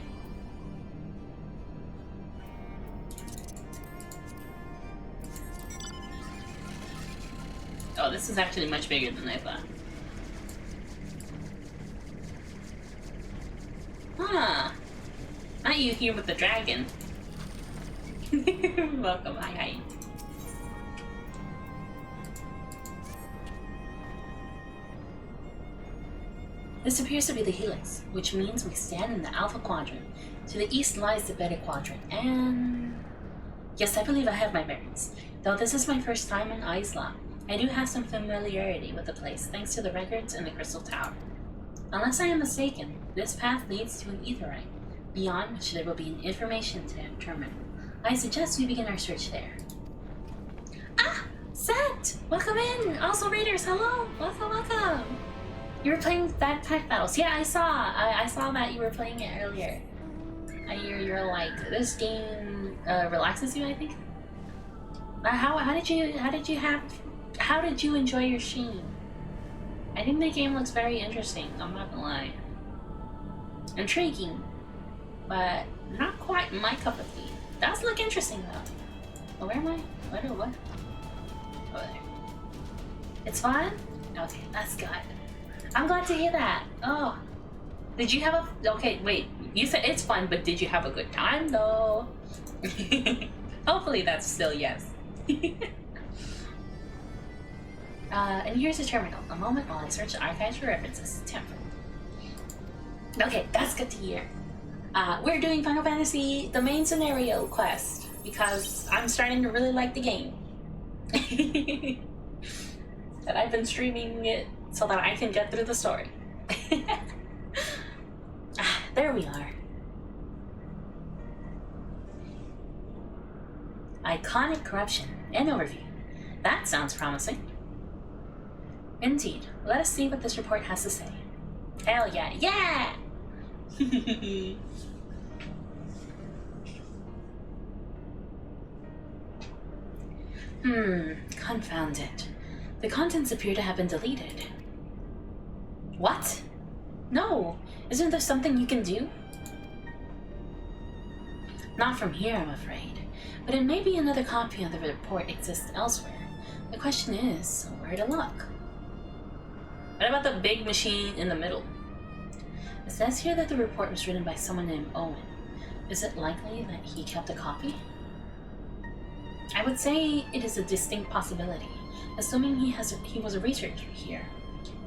Oh, this is actually much bigger than I thought. Huh. Not you here with the dragon. Welcome, hi. This appears to be the Helix, which means we stand in the Alpha Quadrant. To the east lies the Beta Quadrant, and... Yes, I believe I have my bearings. Though this is my first time in Ai's Law, I do have some familiarity with the place, thanks to the records in the Crystal Tower. Unless I am mistaken, this path leads to an aetherite, beyond which there will be an information terminal. I suggest we begin our search there. Ah! Set! Welcome in! Also Raiders, hello! Welcome! You were playing Backpack Battles. Yeah, I saw that you were playing it earlier. You're like, this game relaxes you, I think? How did you enjoy your stream? I think the game looks very interesting, I'm not gonna lie. Intriguing, but not quite my cup of tea. Does look interesting though. Oh, where am I? What? Over there. It's fun? Okay, that's good. I'm glad to hear that. Oh. Did you have a... Okay, wait. You said it's fun, but did you have a good time though? Hopefully that's still yes. And here's the terminal. A moment while I search the archives for references. Temper. Okay, that's good to hear. We're doing Final Fantasy, the main scenario quest, because I'm starting to really like the game. And I've been streaming it so that I can get through the story. There we are. Iconic corruption and overview. That sounds promising. Indeed. Let us see what this report has to say. Hell yeah. Yeah! Confound it. The contents appear to have been deleted. What? No! Isn't there something you can do? Not from here, I'm afraid. But it may be another copy of the report exists elsewhere. The question is, where to look? What about the big machine in the middle? It says here that the report was written by someone named Owen. Is it likely that he kept a copy? I would say it is a distinct possibility, assuming he was a researcher here.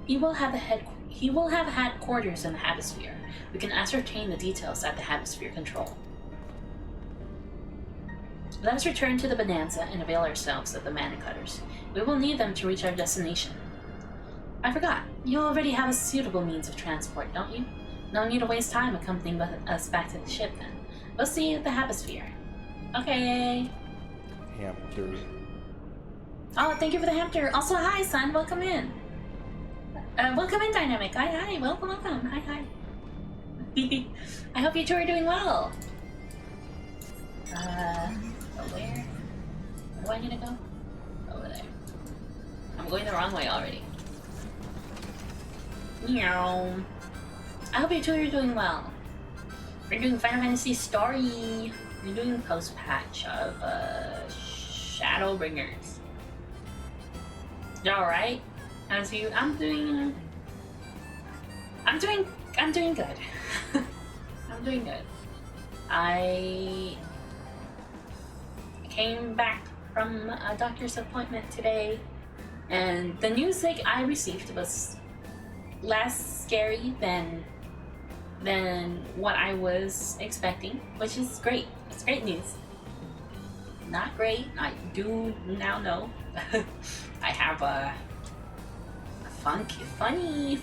He will have had quarters in the Hemisphere. We can ascertain the details at the Hemisphere Control. Let us return to the Bonanza and avail ourselves of the Mana Cutters. We will need them to reach our destination. I forgot, you already have a suitable means of transport, don't you? No need to waste time accompanying us back to the ship then. We'll see you at the Hemisphere. Okay. Hamster. Oh, thank you for the hamster. Also, hi, son. Welcome in. Welcome in, Dynamic. Hi. Welcome. Hi. I hope you two are doing well. Where? Where do I need to go? Over there. I'm going the wrong way already. Meow. I hope you two are doing well. We're doing Final Fantasy Story. We're doing post-patch of Shadowbringers. You alright? As you, I'm doing good. I'm doing good. I came back from a doctor's appointment today, and the news that I received was less scary than what I was expecting, which is great. It's great news. Not great, I do now know. I have a funny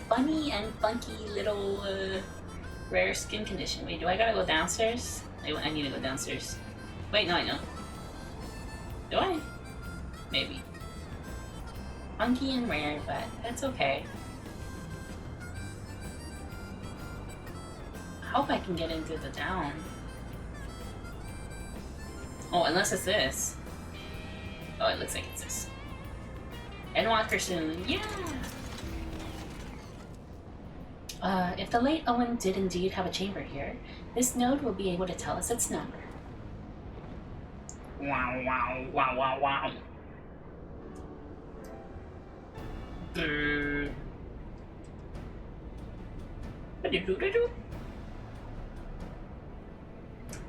and funky little rare skin condition. Wait, do I gotta go downstairs? I need to go downstairs. Wait, no, I know. Do I? Maybe. Funky and rare, but that's okay. I hope I can get into the down. Oh, unless it's this. Oh, it looks like it's this. Endwalker soon, yeah! If the late Owen did indeed have a chamber here, this node will be able to tell us its number. Wow.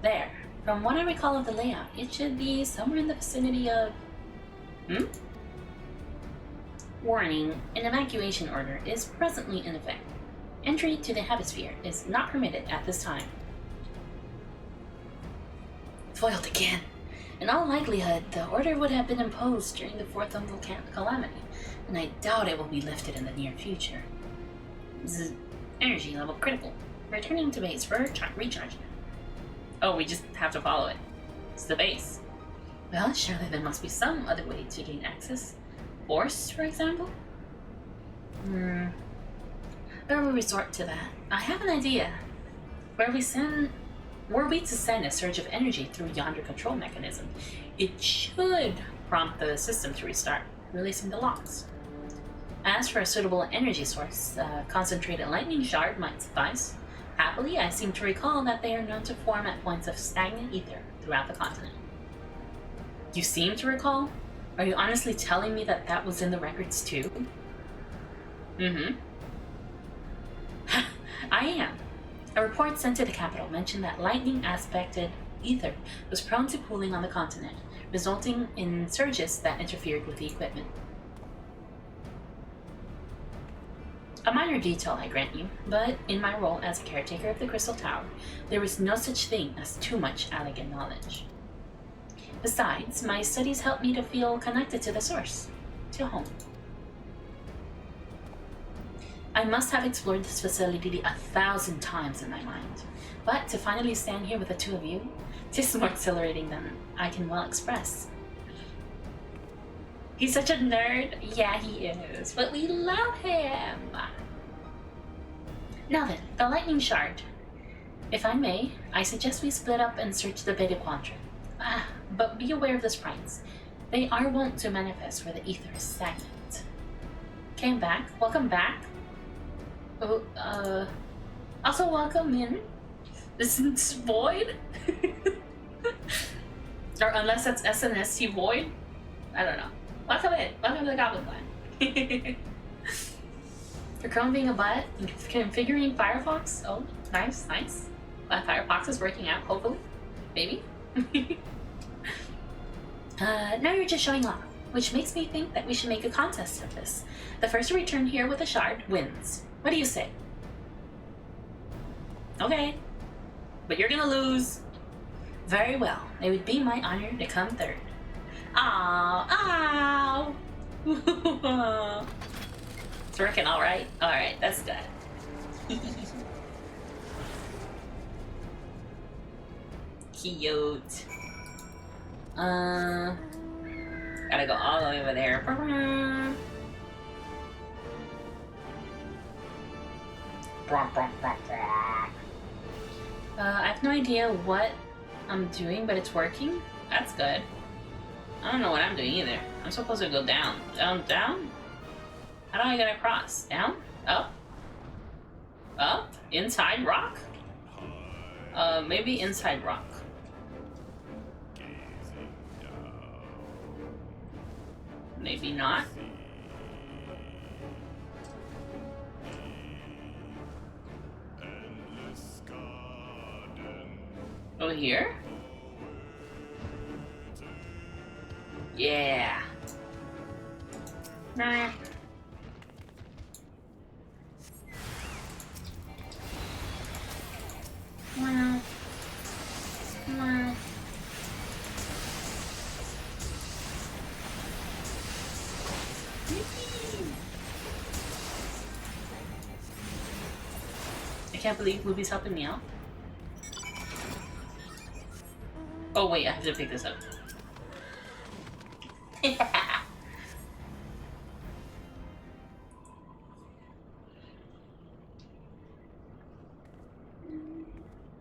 There. From what I recall of the layout, it should be somewhere in the vicinity of... Warning, an evacuation order is presently in effect. Entry to the Hemisphere is not permitted at this time. Foiled again. In all likelihood, the order would have been imposed during the Fourth Calamity, and I doubt it will be lifted in the near future. Energy level critical. Returning to base for recharging. Oh, we just have to follow it. It's the base. Well, surely there must be some other way to gain access. Force, for example? Where will we resort to that? I have an idea. Were we to send a surge of energy through yonder control mechanism, it should prompt the system to restart, releasing the locks. As for a suitable energy source, a concentrated lightning shard might suffice. Happily, I seem to recall that they are known to form at points of stagnant ether throughout the continent. You seem to recall? Are you honestly telling me that that was in the records too? I am. A report sent to the capital mentioned that lightning-aspected ether was prone to pooling on the continent, resulting in surges that interfered with the equipment. minor detail, I grant you, but in my role as a caretaker of the Crystal Tower, there is no such thing as too much elegant knowledge. Besides, my studies help me to feel connected to the source, to home. I must have explored this facility 1,000 times in my mind, but to finally stand here with the two of you, 'tis more exhilarating than I can well express. He's such a nerd. Yeah, he is, but we love him. Now then, the lightning shard. If I may, I suggest we split up and search the Beta Quadrant. But be aware of the sprites. They are wont to manifest where the ether is stagnant. Came back. Welcome back. Oh, also welcome in. This is Void. Or unless that's SNSD Void. I don't know. Welcome in. Welcome to the Goblin Clan. For Chrome being a butt, configuring Firefox. Oh, nice, nice. Firefox is working out, hopefully. Maybe. Now you're just showing off, which makes me think that we should make a contest of this. The first to return here with a shard wins. What do you say? Okay. But you're gonna lose. Very well. It would be my honor to come third. Ow! Ow! It's working alright? Alright, that's good. Cute. Gotta go all the way over there. I have no idea what I'm doing, but it's working. That's good. I don't know what I'm doing either. I'm supposed to go down. Down, down? How do I get across? Down? Up? Up? Inside rock? Maybe inside rock. Maybe not. Over here? Yeah. Nah. Wow. Wow. I can't believe Ruby's helping me out. Oh wait, I have to pick this up.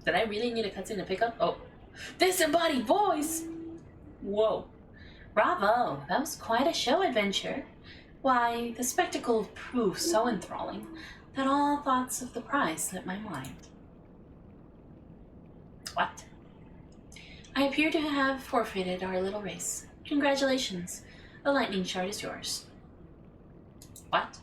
Did I really need a cutscene to pick up? Oh. Disembodied voice! Whoa. Bravo, that was quite a show adventure. Why, the spectacle proved so enthralling that all thoughts of the prize slipped my mind. What? I appear to have forfeited our little race. Congratulations. The lightning shard is yours. What?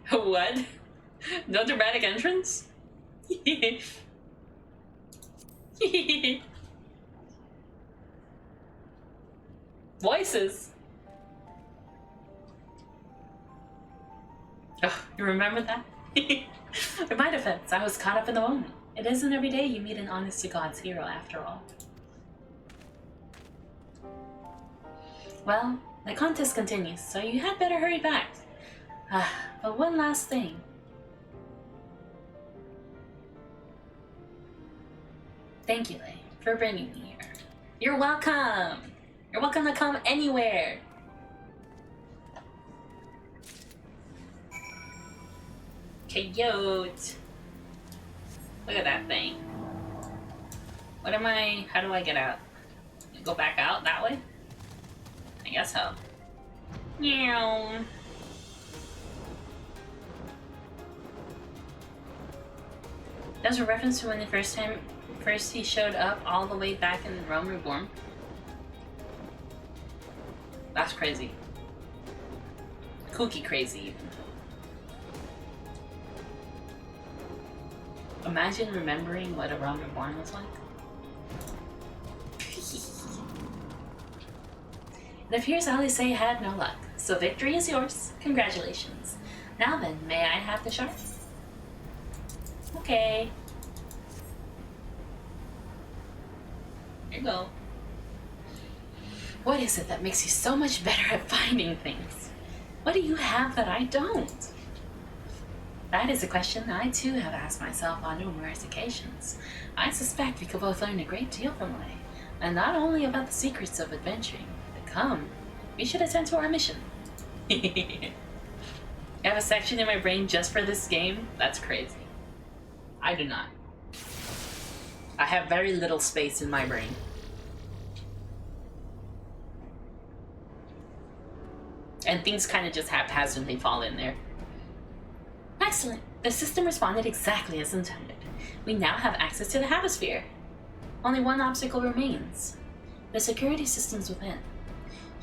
What? No dramatic entrance? Voices. Oh, you remember that? In my defense, I was caught up in the moment. It isn't every day you meet an honest-to-God's hero, after all. Well, the contest continues, so you had better hurry back. But one last thing. Thank you, Lei, for bringing me here. You're welcome! You're welcome to come anywhere! Cute! Look at that thing. What am I... How do I get out? Go back out that way? I guess so. Meow. That's a reference to when the first he showed up all the way back in Rome Reborn. That's crazy. Kooky crazy even. Imagine remembering what a Rome Reborn was like. It appears Alice had no luck, so victory is yours. Congratulations. Now then, may I have the shard? Okay. Here you go. What is it that makes you so much better at finding things? What do you have that I don't? That is a question I too have asked myself on numerous occasions. I suspect we could both learn a great deal from Lay, and not only about the secrets of adventuring, but come, we should attend to our mission. I have a section in my brain just for this game? That's crazy. I do not. I have very little space in my brain. And things kind of just haphazardly fall in there. Excellent. The system responded exactly as intended. We now have access to the Havosphere. Only one obstacle remains. The security systems within.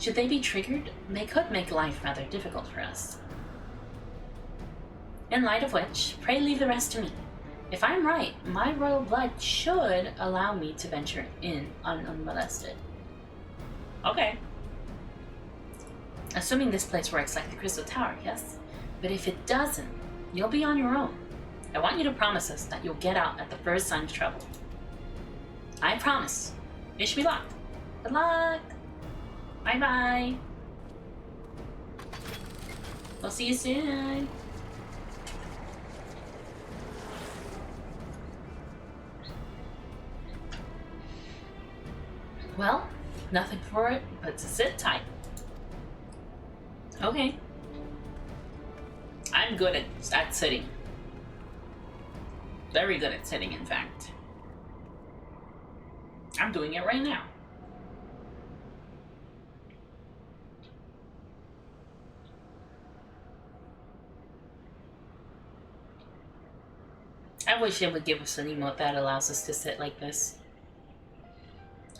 Should they be triggered, they could make life rather difficult for us. In light of which, pray leave the rest to me. If I'm right, my royal blood should allow me to venture in unmolested. Okay. Assuming this place works like the Crystal Tower, yes? But if it doesn't, you'll be on your own. I want you to promise us that you'll get out at the first sign of trouble. I promise. Wish me luck. Good luck. Bye-bye. We'll see you soon. Well, nothing for it but to sit tight. Okay. I'm good at sitting. Very good at sitting, in fact. I'm doing it right now. I wish it would give us an emote that allows us to sit like this.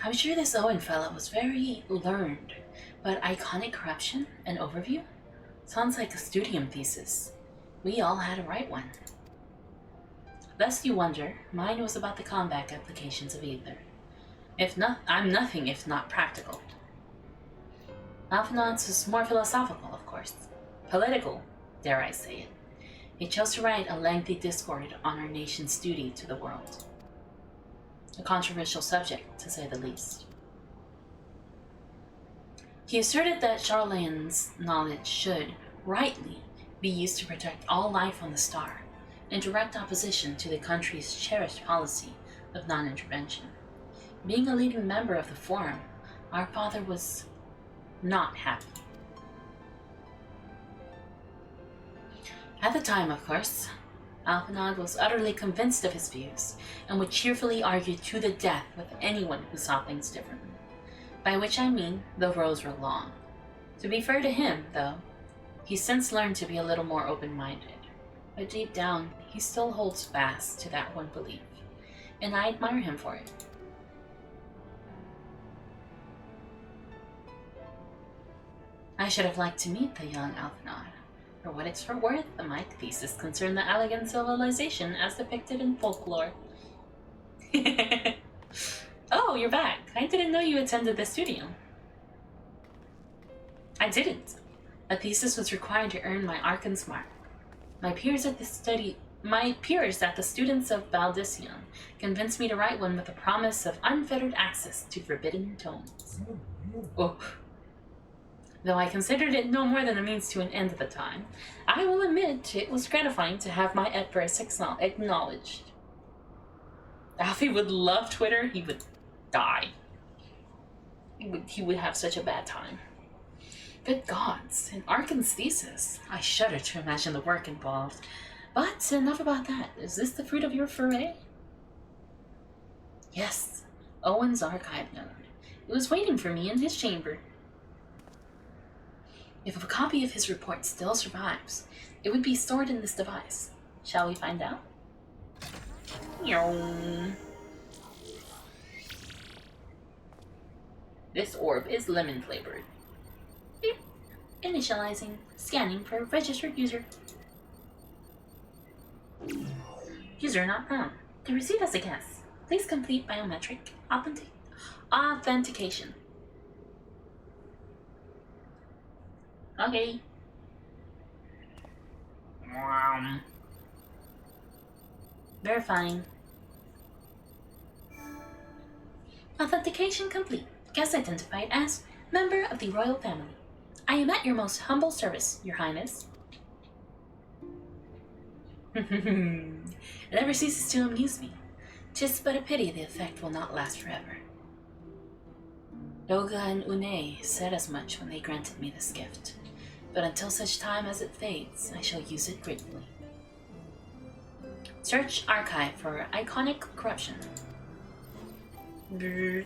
I'm sure this Owen fella was very learned, but iconic corruption and overview? Sounds like a studium thesis. We all had to write one. Lest you wonder, mine was about the combat applications of either. I'm nothing if not practical. Alphinaud's was more philosophical, of course. Political, dare I say it. He chose to write a lengthy discourse on our nation's duty to the world. A controversial subject, to say the least. He asserted that Charlayan's knowledge should, rightly, be used to protect all life on the star, in direct opposition to the country's cherished policy of non-intervention. Being a leading member of the Forum, our father was not happy. At the time, of course, Alphinaud was utterly convinced of his views and would cheerfully argue to the death with anyone who saw things differently. By which I mean the rows were long. To be fair to him, though, he's since learned to be a little more open-minded. But deep down, he still holds fast to that one belief, and I admire him for it. I should have liked to meet the young Alphinaud. For what it's worth, my thesis concerned the elegant civilization as depicted in folklore. Oh, you're back. I didn't know you attended the studio. I didn't. A thesis was required to earn my Arcan Smart. My peers at the students of Baldision convinced me to write one with the promise of unfettered access to forbidden tomes. Oh. Though I considered it no more than a means to an end at the time, I will admit it was gratifying to have my efforts acknowledged. Alfie would love Twitter, he would die. He would have such a bad time. Good gods, an Arcan's thesis. I shudder to imagine the work involved. But enough about that. Is this the fruit of your foray? Yes, Owen's archive node. It was waiting for me in his chamber. If a copy of his report still survives, it would be stored in this device. Shall we find out? This orb is lemon flavored. Beep. Initializing. Scanning for registered user. User not found. To receive as a guest, please complete biometric authentication. Okay. Verifying. Authentication complete. Guest identified as member of the royal family. I am at your most humble service, Your Highness. It never ceases to amuse me. 'Tis but a pity the effect will not last forever. Doga and Une said as much when they granted me this gift, but until such time as it fades, I shall use it gratefully. Search archive for iconic corruption.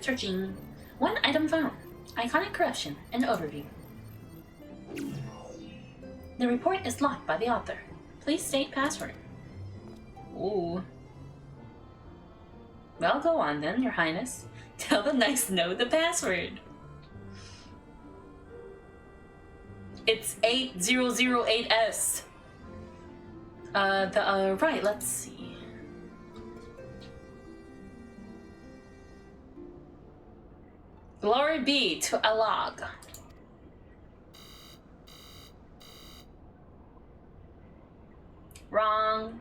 Searching. One item found. Iconic corruption and overview. The report is locked by the author. Please state password. Ooh. Well, go on then, Your Highness. Tell the knights to know the password. It's 8008S. Right, let's see. Glory be to Alag. Wrong.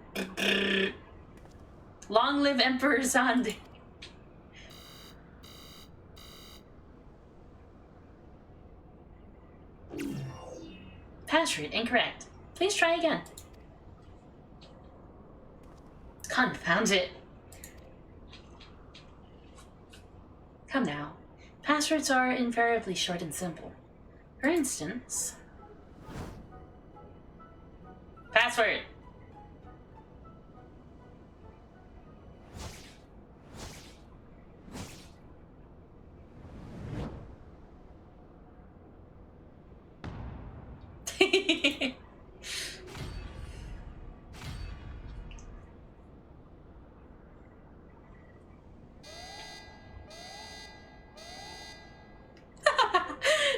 Long live Emperor Zandi. Password incorrect. Please try again. Confound it. Come now. Passwords are invariably short and simple. For instance... Password!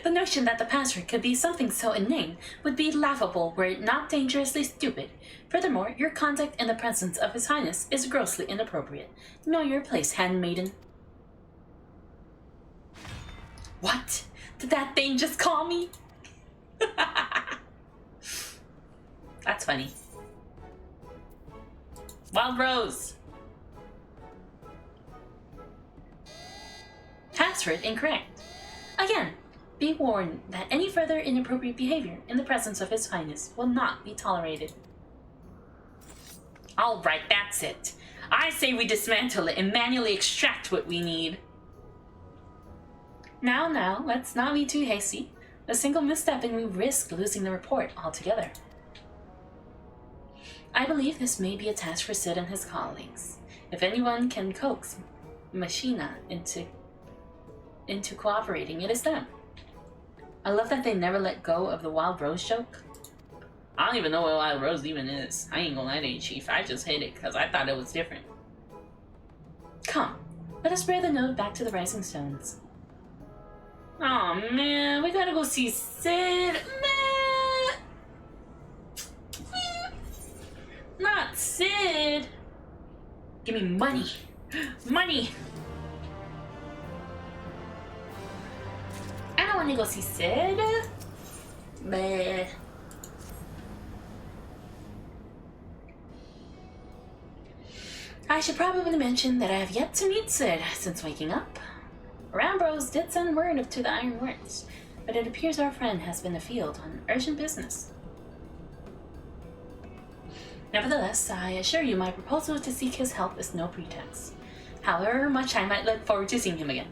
The notion that the password could be something so inane would be laughable were it not dangerously stupid. Furthermore, your conduct in the presence of His Highness is grossly inappropriate. Know your place, handmaiden. What? Did that thing just call me? That's funny. Wild Rose. Password incorrect. Again, be warned that any further inappropriate behavior in the presence of His Highness will not be tolerated. Alright, that's it. I say we dismantle it and manually extract what we need. Now, let's not be too hasty. A single misstep and we risk losing the report altogether. I believe this may be a task for Sid and his colleagues. If anyone can coax Machina into cooperating, it is them. I love that they never let go of the Wild Rose joke. I don't even know what Wild Rose even is. I ain't gonna lie to you, Chief. I just hate it because I thought it was different. Come, let us bear the node back to the Rising Stones. Aw, man, we gotta go see Sid. Man. Not Sid. Give me money. Money. I don't want to go see Sid. Bleh. I should probably mention that I have yet to meet Sid since waking up. Rambros did send word to the Iron Works, but it appears our friend has been afield on urgent business. Nevertheless, I assure you my proposal to seek his help is no pretext. However much I might look forward to seeing him again.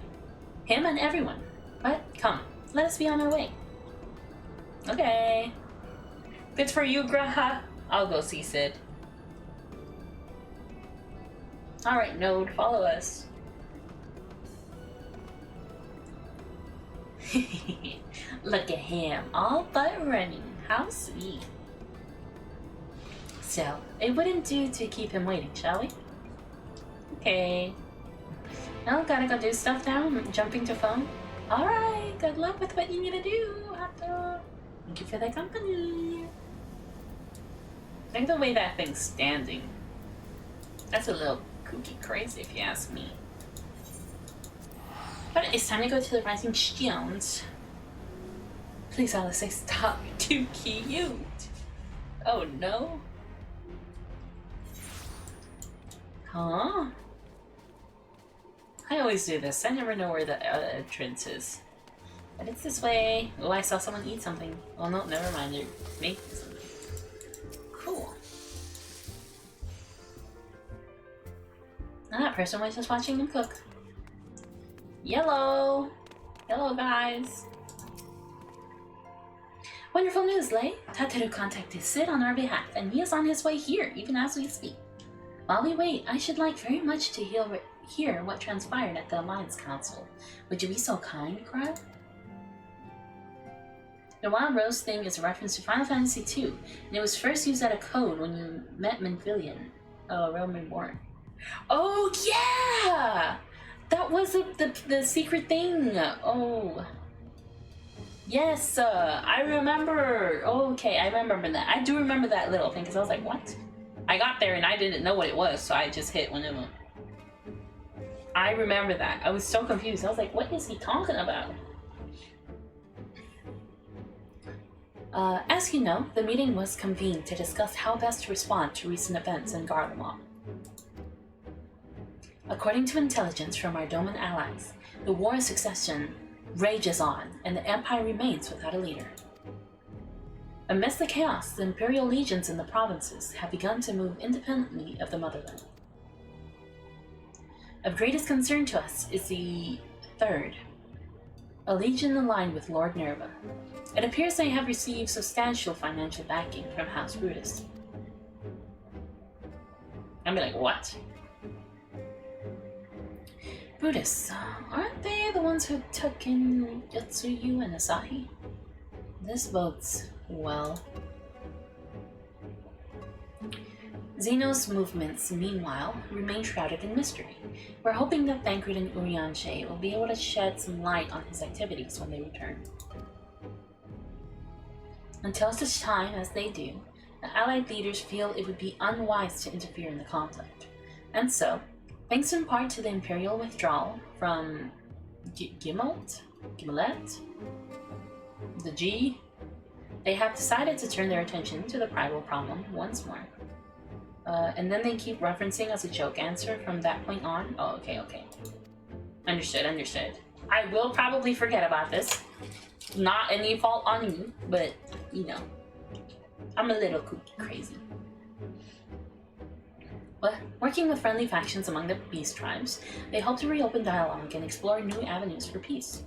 Him and everyone. But come, let us be on our way. Okay. Good for you, Graha. I'll go see Sid. Alright, Node, follow us. Look at him, all but running. How sweet. So, it wouldn't do to keep him waiting, shall we? Okay. Well, gotta go do stuff now. Jumping to phone. Alright, good luck with what you need to do, Hato. Thank you for the company. I think the way that thing's standing, that's a little kooky crazy if you ask me. But it's time to go to the Rising Stones. Please, Alice, say stop. You're too cute. Oh no. Huh? I always do this. I never know where the entrance is. But it's this way. Oh, I saw someone eat something. Oh no, never mind. They're making something. Cool. And that person was just watching them cook. Yellow! Hello, guys. Wonderful news, Lei. Tateru contacted Sid on our behalf, and he is on his way here, even as we speak. While we wait, I should like very much to hear what transpired at the Alliance Council. Would you be so kind, Crab? The Wild Rose thing is a reference to Final Fantasy II, and it was first used as a code when you met Menphilion, Realm Reborn. Oh, yeah! That was the secret thing! Oh. Yes, I remember. Oh, okay, I remember that. I do remember that little thing, because I was like, what? I got there and I didn't know what it was, so I just hit one of them. I remember that. I was so confused. I was like, what is he talking about? As you know, the meeting was convened to discuss how best to respond to recent events in Garlemald. According to intelligence from our Doman allies, the War of Succession rages on, and the Empire remains without a leader. Amidst the chaos, the Imperial legions in the provinces have begun to move independently of the motherland. Of greatest concern to us is the Third, a legion aligned with Lord Nerva. It appears they have received substantial financial backing from House Brutus. I'd be like, what? Brutus, aren't they the ones who took in Yotsuyu and Asahi? This bodes well. Xeno's movements, meanwhile, remain shrouded in mystery. We're hoping that Thancred and Urianger will be able to shed some light on his activities when they return. Until such time as they do, the Allied leaders feel it would be unwise to interfere in the conflict. And so, thanks in part to the Imperial withdrawal from Gimelet, the G, they have decided to turn their attention to the primal problem once more. And then they keep referencing as a joke answer from that point on. Oh, okay. Understood. I will probably forget about this. Not any fault on me, but, you know, I'm a little crazy. But working with friendly factions among the Beast tribes, they hope to reopen dialogue and explore new avenues for peace.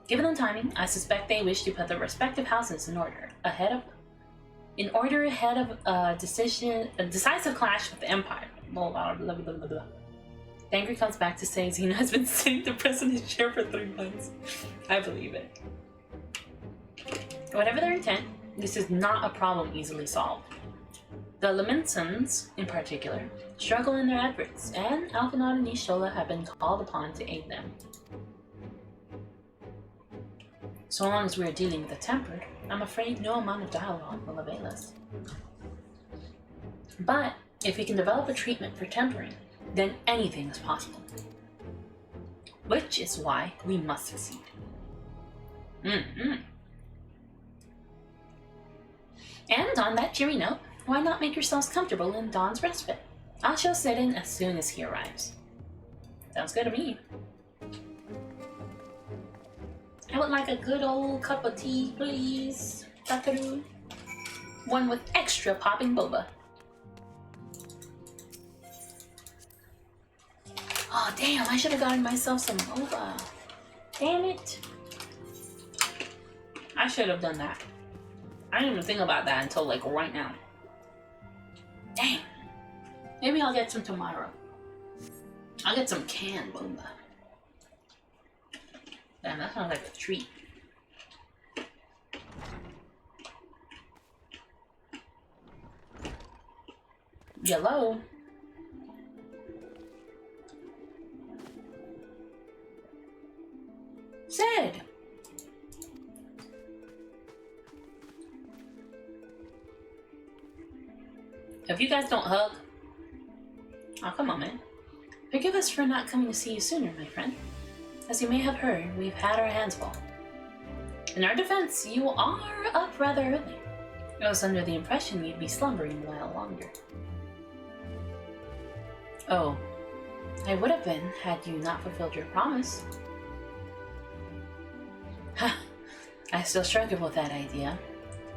Given the timing, I suspect they wish to put their respective houses in order ahead of a decisive clash with the Empire. Blah, blah, blah, blah, blah, blah. Thancred comes back to say Xeno has been sitting depressed in his chair for 3 months. I believe it. Whatever their intent, this is not a problem easily solved. The Lamensons, in particular, struggle in their efforts, and Alphinaud and Ishola have been called upon to aid them. So long as we are dealing with the Tempered, I'm afraid no amount of dialogue will avail us. But if we can develop a treatment for tempering, then anything is possible. Which is why we must succeed. And on that cheery note, why not make yourselves comfortable in Dawn's respite? I shall sit in as soon as he arrives. Sounds good to me. I would like a good old cup of tea, please. Takeru. One with extra popping boba. Oh, damn, I should have gotten myself some boba. Damn it. I should have done that. I didn't even think about that until, like, right now. Dang. Maybe I'll get some tomorrow. I'll get some canned boba. Damn, that sounds like a treat. Hello? Sid! If you guys don't hug... Oh, come on, man. Forgive us for not coming to see you sooner, my friend. As you may have heard, we've had our hands full. In our defense, you are up rather early. I was under the impression you'd be slumbering a while longer. Oh, I would have been had you not fulfilled your promise. Ha! I still struggle with that idea.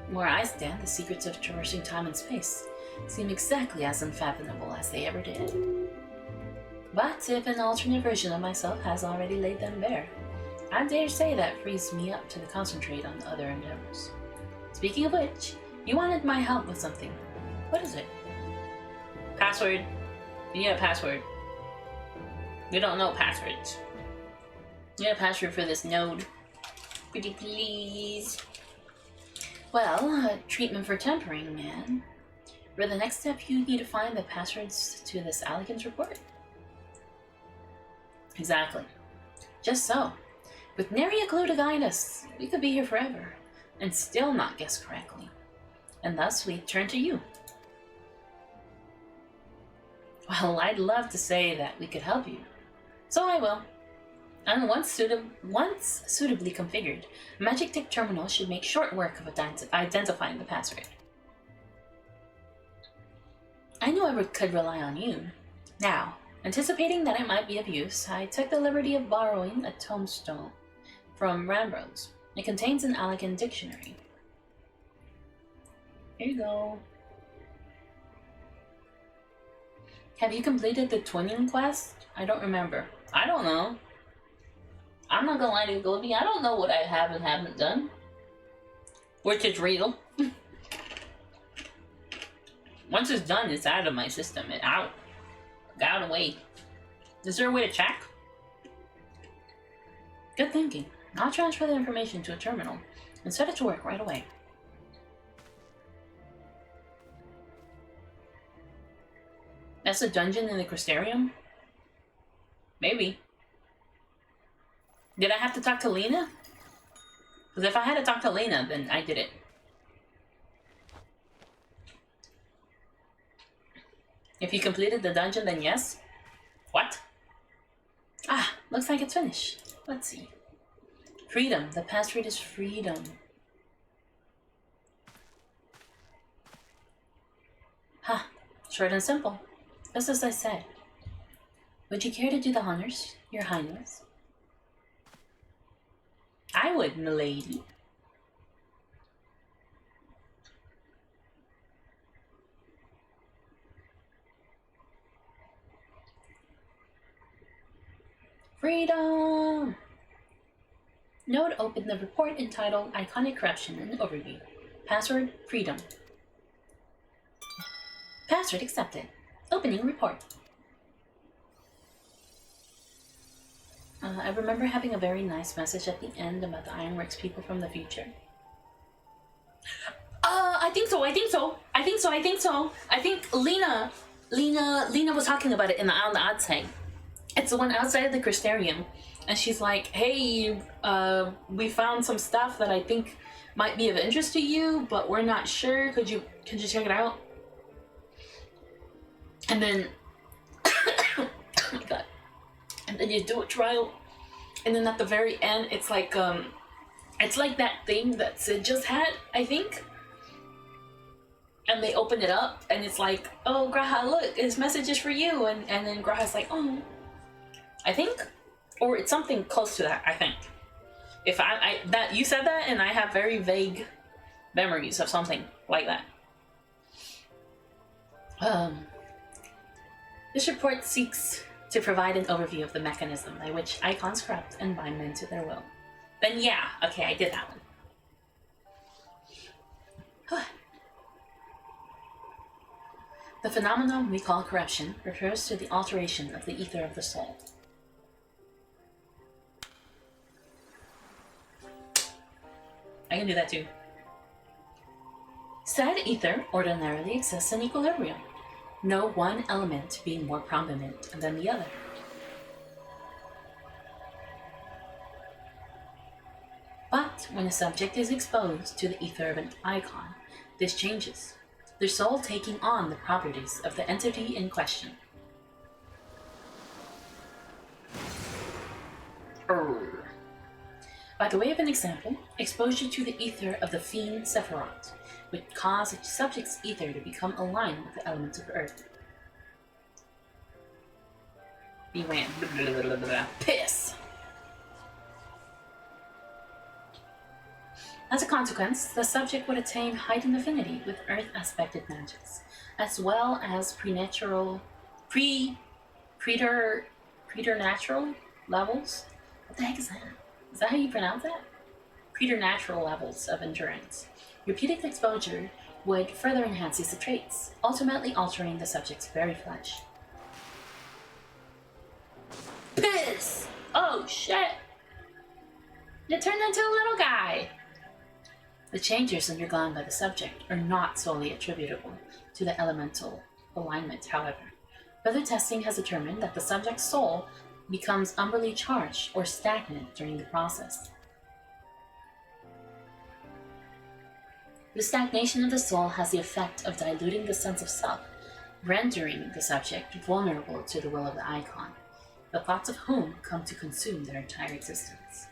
Where I stand, the secrets of traversing time and space seem exactly as unfathomable as they ever did. But if an alternate version of myself has already laid them bare, I dare say that frees me up to concentrate on other endeavors. Speaking of which, you wanted my help with something. What is it? Password. You need a password. We don't know passwords. You need a password for this node. Pretty please. Well, treatment for tempering, man. For the next step, you need to find the passwords to this Alligan's report. Exactly. Just so. With nary a clue to guide us, we could be here forever, and still not guess correctly. And thus we turn to you. Well, I'd love to say that we could help you. So I will. And once suitably configured, a Magic Tech terminal should make short work of identifying the password. I knew I could rely on you. Now, anticipating that it might be of use, I took the liberty of borrowing a tombstone from Rambrose. It contains an Alligan dictionary. Here you go. Have you completed the twinning quest? I don't remember. I don't know. I'm not gonna lie to you, Goldie. I don't know what I have and haven't done. Which is real. Once it's done, it's out of my system. It out. Got away. Is there a way to check? Good thinking. I'll transfer the information to a terminal and set it to work right away. That's a dungeon in the Crystarium? Maybe. Did I have to talk to Lena? Because if I had to talk to Lena, then I did it. If you completed the dungeon, then yes. What? Ah, looks like it's finished. Let's see. Freedom. The password is freedom. Huh. Short and simple. Just as I said. Would you care to do the honors, Your Highness? I would, milady. Freedom! Node opened the report entitled Iconic Corruption and Overview. Password, freedom. Password accepted. Opening report. I remember having a very nice message at the end about the Ironworks people from the future. I think so. I think Lena was talking about it on the outside. It's the one outside of the Crystarium. And she's like, hey, we found some stuff that I think might be of interest to you, but we're not sure. Could you check it out? And then, oh my god. And then you do a trial, and then at the very end, it's like that thing that Sid just had, I think. And they open it up, and it's like, oh, Graha, look, this message is for you. And then Graha's like, oh, I think, or it's something close to that, I think. If that you said that, and I have very vague memories of something like that. This report seeks to provide an overview of the mechanism by which icons corrupt and bind men to their will. Then yeah, okay, I did that one. The phenomenon we call corruption refers to the alteration of the ether of the soul. I can do that too. Said ether ordinarily exists in equilibrium, no one element being more prominent than the other. But when a subject is exposed to the ether of an icon, this changes, their soul taking on the properties of the entity in question. By the way of an example, exposure to the ether of the fiend Sephiroth would cause a subject's ether to become aligned with the elements of Earth. He went piss. As a consequence, the subject would attain heightened affinity with Earth-aspected magics, as well as preternatural levels. What the heck is that? Is that how you pronounce that? Preternatural levels of endurance. Repeated exposure would further enhance these traits, ultimately altering the subject's very flesh. Piss! Oh shit! It turned into a little guy! The changes undergone by the subject are not solely attributable to the elemental alignment, however. Further testing has determined that the subject's soul becomes umbrally charged or stagnant during the process. The stagnation of the soul has the effect of diluting the sense of self, rendering the subject vulnerable to the will of the icon, the thoughts of whom come to consume their entire existence.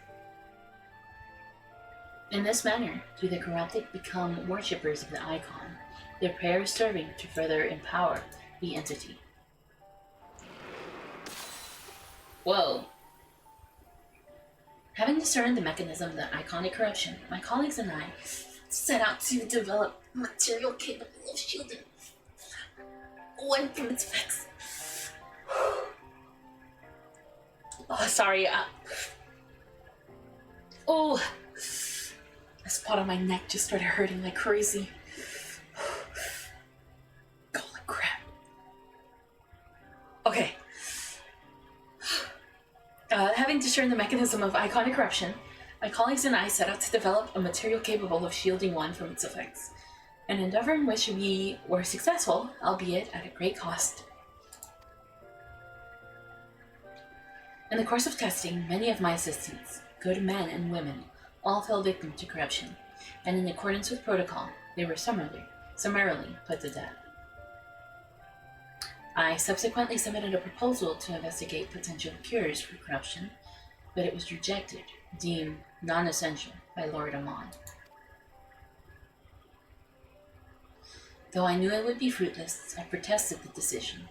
In this manner, do the corrupted become worshippers of the icon, their prayers serving to further empower the entity. Whoa. Having discerned the mechanism of the iconic corruption, my colleagues and I set out to develop material capable of shielding one from its effects. Oh, sorry. Oh, the spot on my neck just started hurting like crazy. Holy crap. Okay. Having discerned the mechanism of iconic corruption, my colleagues and I set out to develop a material capable of shielding one from its effects, an endeavor in which we were successful, albeit at a great cost. In the course of testing, many of my assistants, good men and women, all fell victim to corruption, and in accordance with protocol, they were summarily put to death. I subsequently submitted a proposal to investigate potential cures for corruption, but it was rejected, deemed non-essential by Lord Amon. Though I knew it would be fruitless, I protested the decision,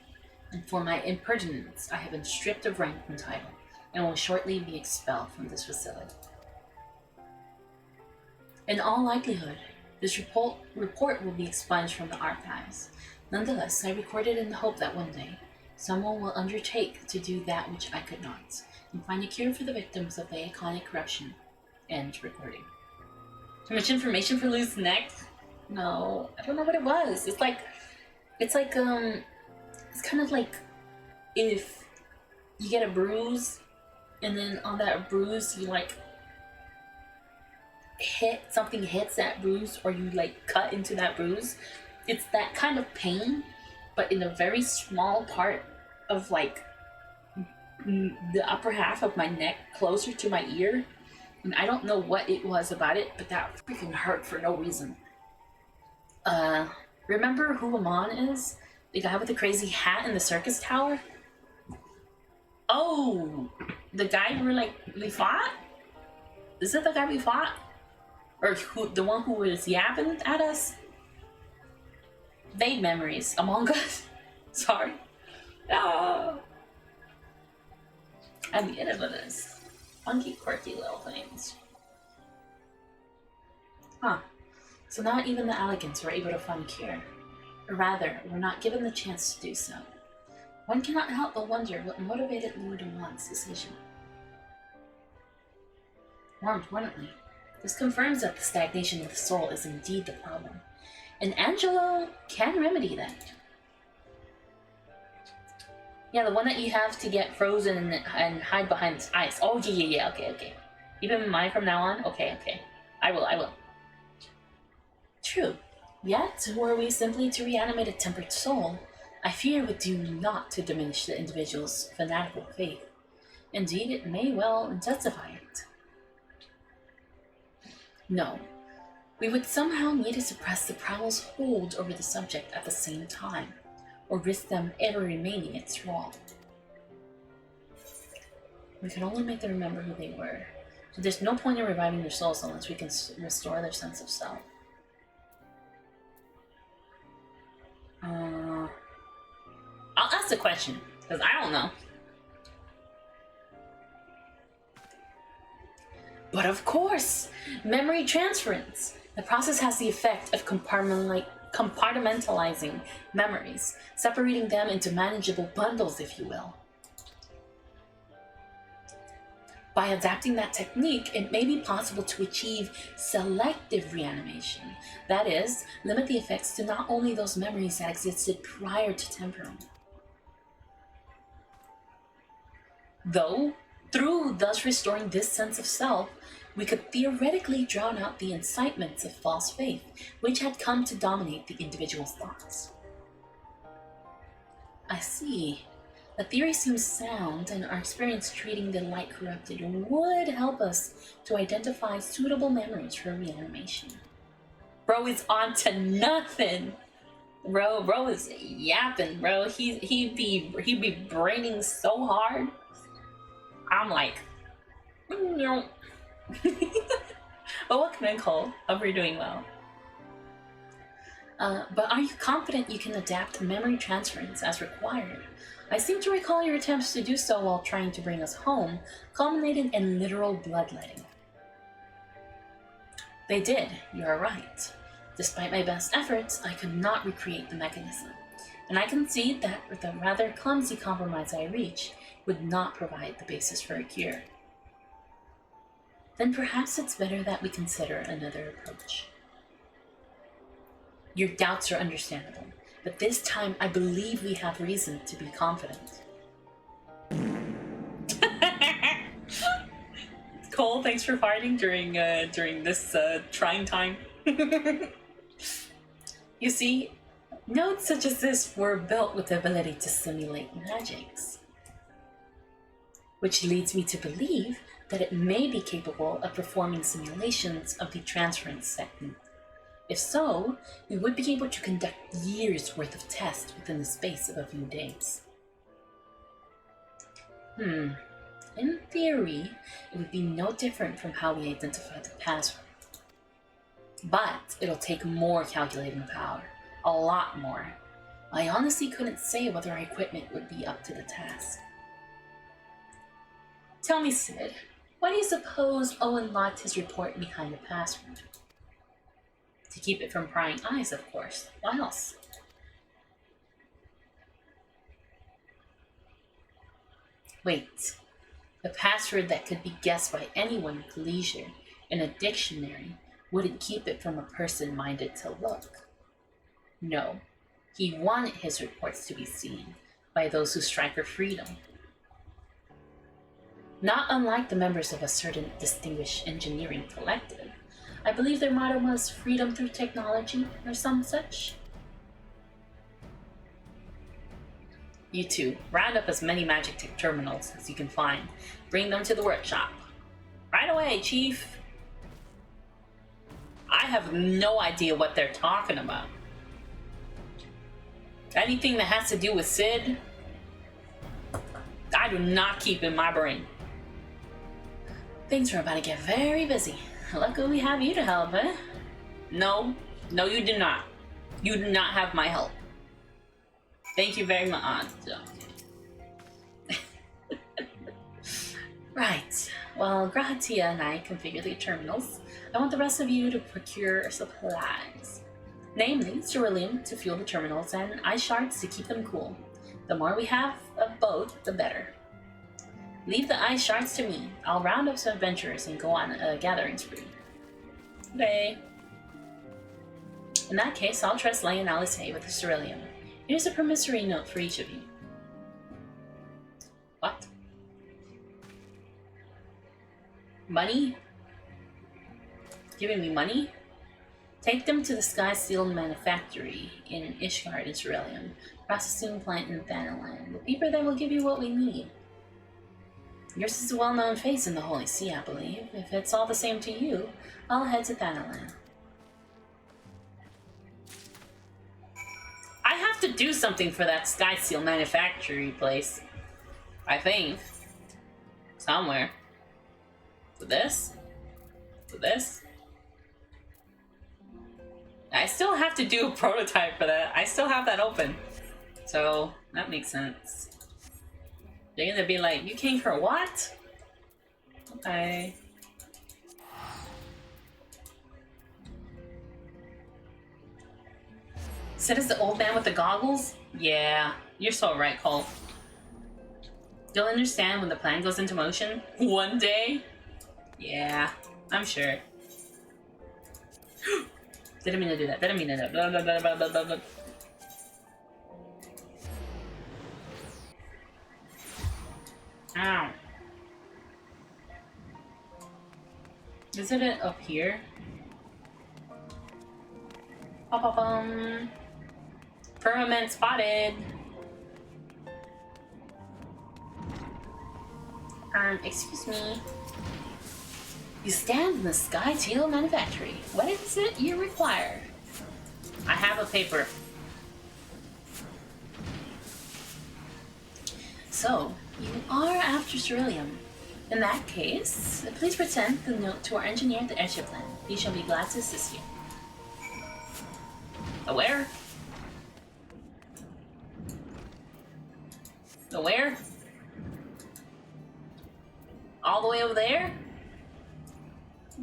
and for my impertinence I have been stripped of rank and title, and will shortly be expelled from this facility. In all likelihood, this report will be expunged from the archives. Nonetheless, I recorded in the hope that one day, someone will undertake to do that which I could not, and find a cure for the victims of the iconic corruption. End recording. Too much information for loose neck? No, I don't know what it was. It's kind of like if you get a bruise, and then on that bruise you like something hits that bruise, or you like cut into that bruise. It's that kind of pain, but in a very small part of like the upper half of my neck, closer to my ear. And I don't know what it was about it, but that freaking hurt for no reason. Remember who Amon is? The guy with the crazy hat in the circus tower? Oh, the guy we fought? Is it the guy we fought? Or the one who was yapping at us? Vague memories. Among Us? Sorry. Oh. I'm the end of this. Funky, quirky little things. Huh. So not even the elegants were able to find a cure. Or rather, were not given the chance to do so. One cannot help but wonder what motivated Lord Amon's decision. More importantly, this confirms that the stagnation of the soul is indeed the problem, and Angelo can remedy that. Yeah, the one that you have to get frozen and hide behind this ice. Oh, yeah, okay. Even mine from now on? Okay. I will. True. Yet, were we simply to reanimate a tempered soul, I fear would do naught to diminish the individual's fanatical faith. Indeed, it may well intensify it. No. We would somehow need to suppress the prowl's hold over the subject at the same time, or risk them ever remaining its thrall. We could only make them remember who they were, There's no point in reviving their souls unless we can restore their sense of self. I'll ask the question, because I don't know. But of course, memory transference. The process has the effect of compartmentalizing memories, separating them into manageable bundles, if you will. By adapting that technique, it may be possible to achieve selective reanimation. That is, limit the effects to not only those memories that existed prior to temperament. Though, through thus restoring this sense of self, we could theoretically drown out the incitements of false faith, which had come to dominate the individual's thoughts. I see. The theory seems sound, and our experience treating the light corrupted would help us to identify suitable memories for reanimation. Bro is on to nothing. Bro is yapping, bro. He'd be braining so hard. I'm like, no. But what can I call? Hope you're doing well. But are you confident you can adapt memory transference as required? I seem to recall your attempts to do so while trying to bring us home culminated in literal bloodletting. They did, you are right. Despite my best efforts, I could not recreate the mechanism, and I concede that with the rather clumsy compromise I reached, would not provide the basis for a cure. Then perhaps it's better that we consider another approach. Your doubts are understandable, but this time I believe we have reason to be confident. Cole, thanks for farting during this trying time. You see, nodes such as this were built with the ability to simulate magics, which leads me to believe that it may be capable of performing simulations of the transference technique. If so, we would be able to conduct years' worth of tests within the space of a few days. In theory, it would be no different from how we identify the password. But it'll take more calculating power. A lot more. I honestly couldn't say whether our equipment would be up to the task. Tell me, Sid, why do you suppose Owen locked his report behind the password? To keep it from prying eyes, of course. Why else? Wait. The password that could be guessed by anyone with leisure in a dictionary wouldn't keep it from a person minded to look. No. He wanted his reports to be seen by those who strive for freedom. Not unlike the members of a certain distinguished engineering collective. I believe their motto was freedom through technology, or some such. You two, round up as many magic terminals as you can find. Bring them to the workshop. Right away, Chief. I have no idea what they're talking about. Anything that has to do with Sid, I do not keep in my brain. Things are about to get very busy. Luckily we have you to help, eh? No, you do not. You do not have my help. Thank you very much. Right. While Grahatia and I configure the terminals, I want the rest of you to procure supplies. Namely, ceruleum to fuel the terminals and ice shards to keep them cool. The more we have of both, the better. Leave the ice shards to me. I'll round up some adventurers and go on a gathering spree. Okay. In that case, I'll trust Leigh and Alice with the ceruleum. Here's a promissory note for each of you. What? Money? Giving me money? Take them to the Sky Seal Manufactory in Ishgard and Ceruleum, processing plant in Thanalan. The people there will give you what we need. Yours is a well-known face in the Holy See, I believe. If it's all the same to you, I'll head to Thanalan. I have to do something for that Sky Seal Manufactory place. I think. Somewhere. With this? With this? I still have to do a prototype for that. I still have that open. So, that makes sense. They're gonna be like, you came for what? Okay. Said it's the old man with the goggles? Yeah, you're so right, Cole. You'll understand when the plan goes into motion? One day? Yeah, I'm sure. Didn't mean to do that. Didn't mean to do that. Blah, blah, blah, blah, blah, blah, blah. Ow. Isn't it up here? Firmament spotted. Excuse me. You stand in the Sky Teal Manufactory. What is it you require? I have a paper. So, you are after ceruleum. In that case, please present the note to our engineer at the airship plant. He shall be glad to assist you. Where? Where? All the way over there?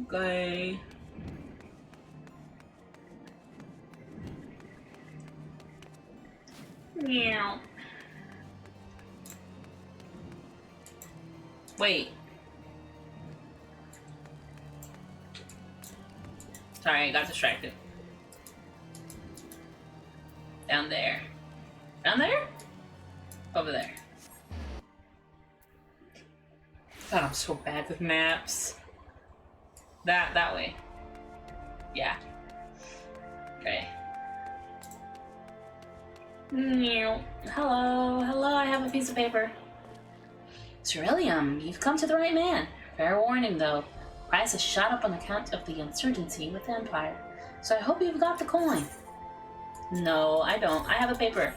Okay. Meow. Wait. Sorry, I got distracted. Down there. Down there? Over there. God, I'm so bad with maps. That way. Yeah. Okay. Hello, I have a piece of paper. Ceruleum, you've come to the right man. Fair warning, though. Price has shot up on account of the uncertainty with the Empire. So I hope you've got the coin. No, I don't. I have a paper.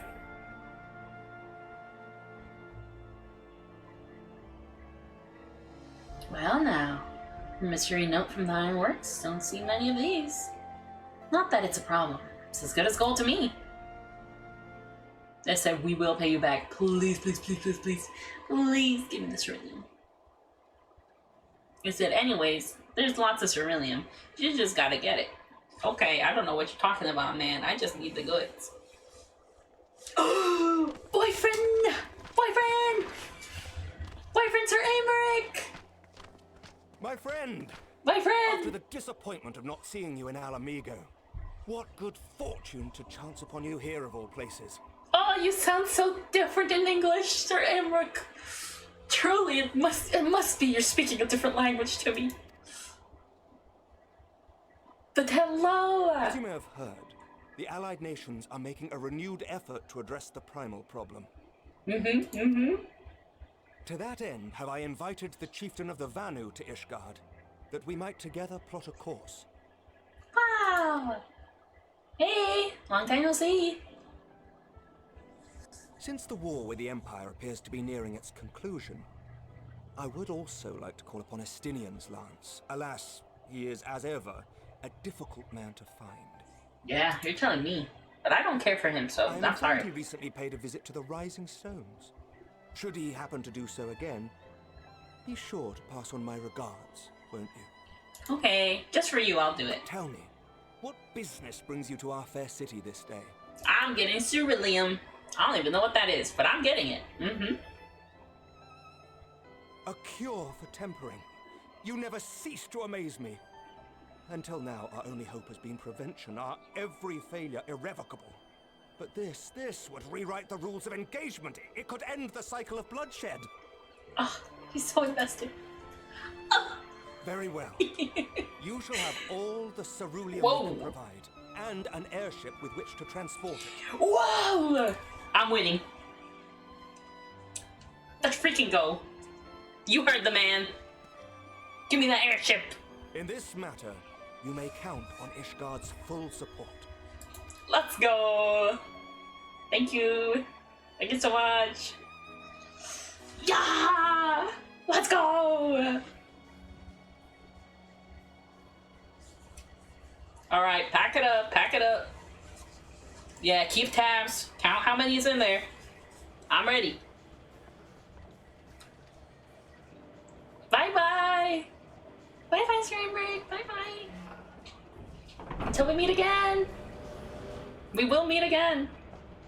Well now, a mystery note from the Ironworks. Don't see many of these. Not that it's a problem. It's as good as gold to me. They said, we will pay you back. Please, please, please, please, please. Please give me the ceruleum. They said, anyways, there's lots of ceruleum. You just gotta get it. Okay, I don't know what you're talking about, man. I just need the goods. Oh, boyfriend! Boyfriend! Boyfriend, Sir Amric! My friend! My friend! After the disappointment of not seeing you in Alamigo, what good fortune to chance upon you here of all places. Oh, you sound so different in English, Sir Amric. Truly, it must be you're speaking a different language to me. But hello! As you may have heard, the Allied nations are making a renewed effort to address the primal problem. To that end, have I invited the chieftain of the Vanu to Ishgard, that we might together plot a course. Wow! Hey, long time no see. Since the war with the Empire appears to be nearing its conclusion, I would also like to call upon Estinian's lance. Alas, he is, as ever, a difficult man to find. Yeah, you're telling me. But I don't care for him, so I'm sorry. He recently paid a visit to the Rising Stones. Should he happen to do so again, be sure to pass on my regards, won't you? Okay, just for you, I'll do it. Tell me, what business brings you to our fair city this day? I'm getting ceruleum. I don't even know what that is, but I'm getting it. A cure for tempering. You never cease to amaze me. Until now, our only hope has been prevention, our every failure irrevocable. But this would rewrite the rules of engagement. It could end the cycle of bloodshed. Oh, he's so invested. Very well. You shall have all the ceruleum we can provide, and an airship with which to transport it. Whoa! I'm winning. Let's freaking go. You heard the man. Give me that airship. In this matter, you may count on Ishgard's full support. Let's go. Thank you. Thank you so much. Yeah! Let's go! All right, pack it up, pack it up. Yeah, keep tabs. Count how many is in there. I'm ready. Bye-bye. Bye-bye, Sternberg. Bye-bye. Until we meet again. We will meet again.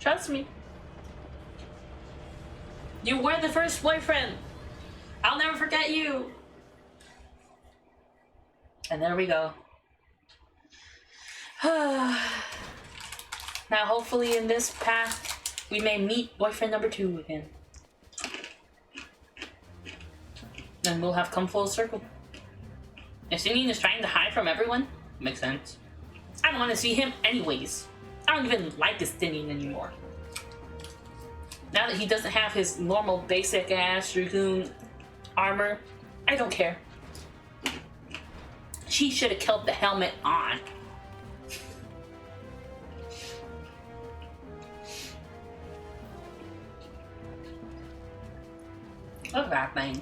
Trust me. You were the first boyfriend. I'll never forget you. And there we go. Now, hopefully in this path, we may meet boyfriend number 2 again. And we'll have come full circle. Justinian is trying to hide from everyone? Makes sense. I don't want to see him anyways. I don't even like Justinian anymore. Now that he doesn't have his normal basic ass Dragoon armor, I don't care. She should have kept the helmet on. Look at that thing.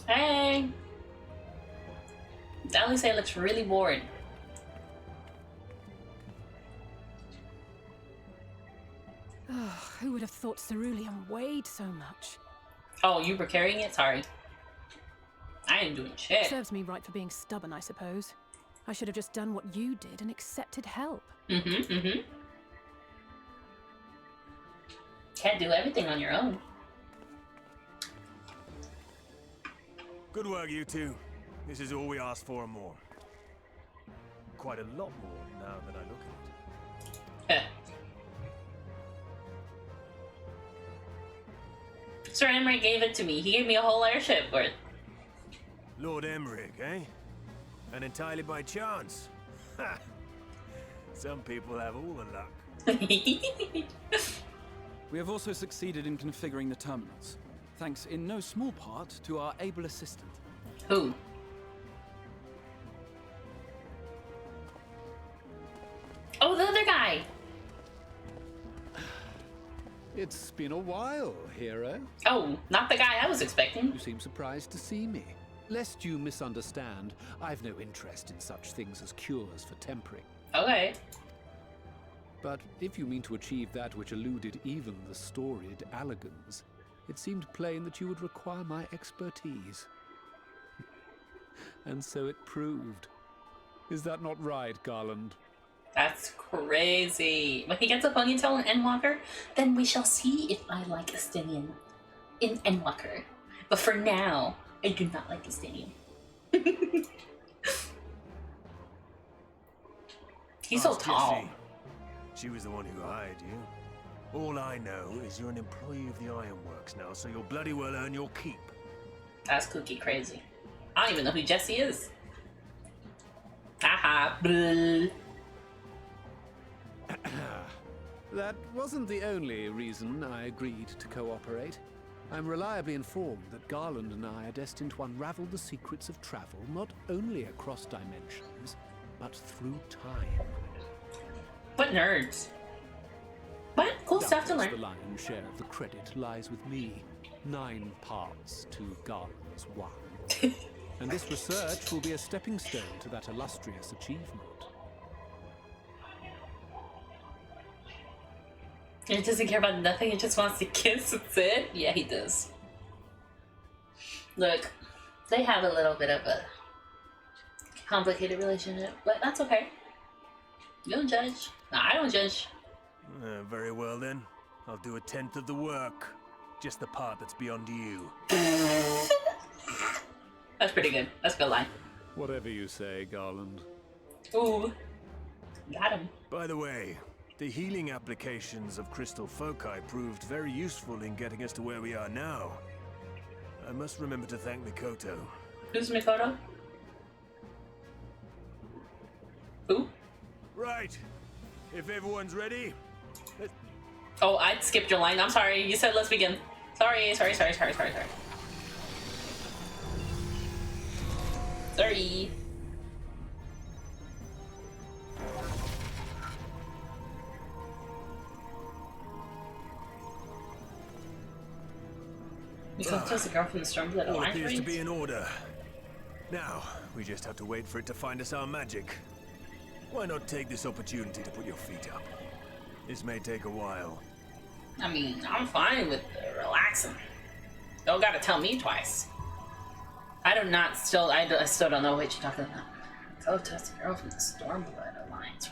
Hey! Alisaie looks really bored. Oh, who would have thought cerulean weighed so much? Oh, you were carrying it? Sorry. I ain't doing shit. Serves me right for being stubborn, I suppose. I should have just done what you did and accepted help. Can't do everything on your own. Good work, you two. This is all we asked for and more. Quite a lot more now that I look at it. Sir Emmerich gave it to me. He gave me a whole airship worth. Lord Emmerich, eh? And entirely by chance. Ha! Some people have all the luck. We have also succeeded in configuring the terminals, thanks in no small part to our able assistant. Who? Oh, the other guy! It's been a while, hero. Oh, not the guy I was expecting. You seem surprised to see me. Lest you misunderstand, I've no interest in such things as cures for tempering. Okay. But if you mean to achieve that which eluded even the storied Allagans, it seemed plain that you would require my expertise. And so it proved. Is that not right, Garland? That's crazy. When he gets a ponytail in Endwalker, then we shall see if I like Justinian in Endwalker. But for now, I do not like Justinian. He's so tall. Jessie. She was the one who hired you. All I know is you're an employee of the Ironworks now, so you'll bloody well earn your keep. That's cookie crazy. I don't even know who Jesse is. Haha. Blah. That wasn't the only reason I agreed to cooperate. I'm reliably informed that Garland and I are destined to unravel the secrets of travel not only across dimensions, but through time. What nerds? What? Cool stuff to learn. The lion's share of the credit lies with me. 9 parts to Garland's 1. And this research will be a stepping stone to that illustrious achievement. He doesn't care about nothing, he just wants to kiss, that's it? Yeah, he does. Look, they have a little bit of a complicated relationship, but that's okay. You don't judge. No, I don't judge. Very well then. I'll do 1/10 of the work. Just the part that's beyond you. That's pretty good. That's a good line. Whatever you say, Garland. Ooh. Got him. By the way, the healing applications of crystal foci proved very useful in getting us to where we are now. I must remember to thank Mikoto. Who's Mikoto? Who? Right. If everyone's ready, let's... Oh, I skipped your line. I'm sorry. You said let's begin. Sorry. Sorry. Mikoto's the girl from the Stormblood All Alliance. appears to be in order. Now, we just have to wait for it to find us our magic. Why not take this opportunity to put your feet up? This may take a while. I mean, I'm fine with relaxing. Don't gotta tell me twice. I still don't know what you're talking about. Mikoto's the girl from the Stormblood Alliance.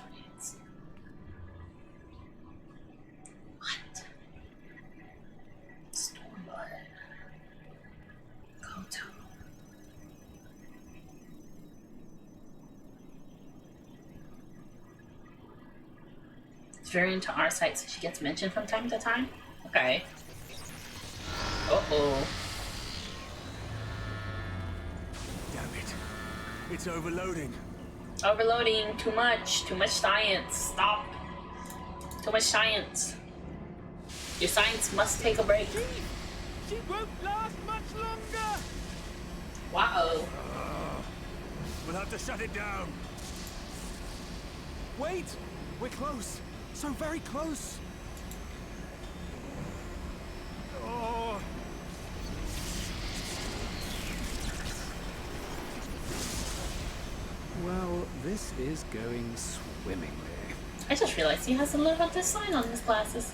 What? Stormblood. Mikoto. It's very into our site, so she gets mentioned from time to time? Okay. Uh-oh. Damn it. It's overloading. Overloading. Too much science. Stop. Too much science. Your science must take a break. She won't last much longer! Wow. We'll have to shut it down. Wait! We're close. So very close. Oh. Well, this is going swimmingly. I just realized he has to live up this sign on his glasses.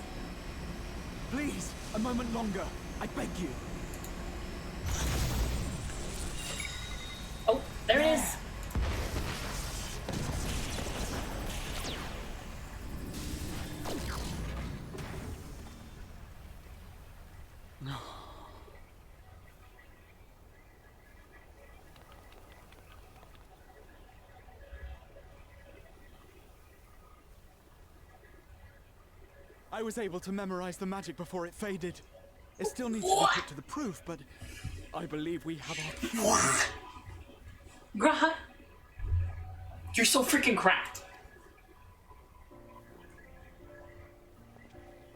Please, a moment longer. I beg you. Oh, there it is. I was able to memorize the magic before it faded. It still needs to be put to the proof, but I believe we have our cure. Bruh. You're so freaking cracked.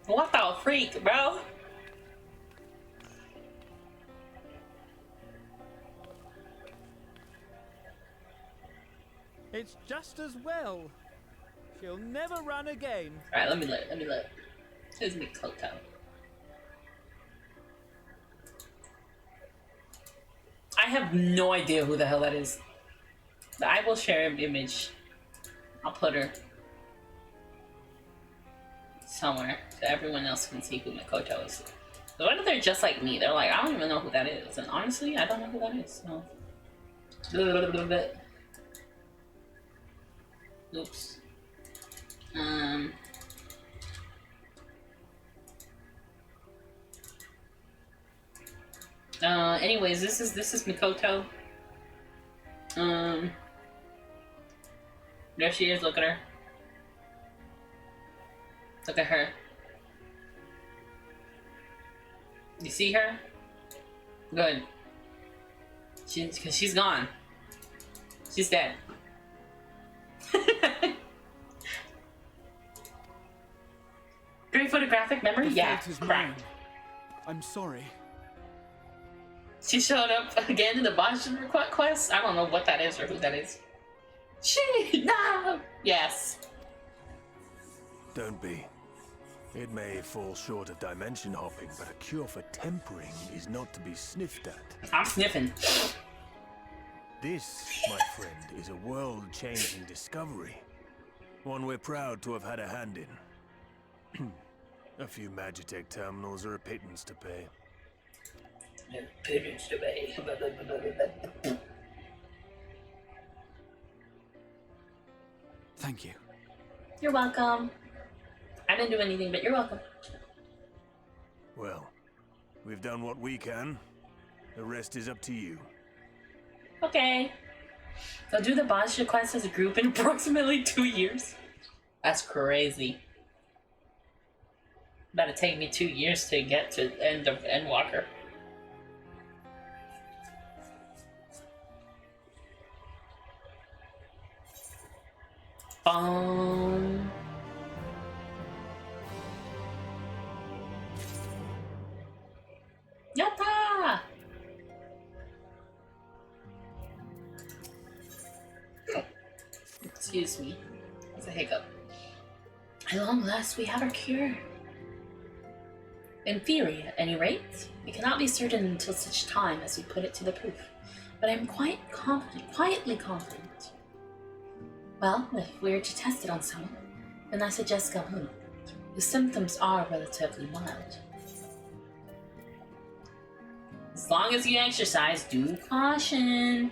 What the freak, bro? It's just as well. She'll never run again. Alright, let me look. Here's Mikoto. I have no idea who the hell that is. But I will share an image. I'll put her somewhere so everyone else can see who Mikoto is. But what if they're just like me? They're like, I don't even know who that is. And honestly, I don't know who that is. So. Oops. Anyways, this is Mikoto. There she is, look at her. Look at her. You see her? Good. Cause she's gone. She's dead. Great photographic memory? Yeah, crap. I'm sorry. She showed up again in the Boston quest. I don't know what that is or who that is. No! Yes. Don't be. It may fall short of dimension hopping, but a cure for tempering is not to be sniffed at. I'm sniffing. This, my friend, is a world-changing discovery. One we're proud to have had a hand in. A few Magitech terminals are a pittance to pay. Pittance to pay. Thank you. You're welcome. I didn't do anything, but you're welcome. Well, we've done what we can. The rest is up to you. Okay. They'll do the boss quest as a group in approximately 2 years. That's crazy. That'll take me 2 years to get to the end of Endwalker. Yatta! Excuse me. That's a hiccup. At long last, we have our cure. In theory, at any rate. We cannot be certain until such time as we put it to the proof. But I am quite confident, quietly confident. Well, if we are to test it on someone, then I suggest Gabu, whose symptoms are relatively mild. As long as you exercise, do caution.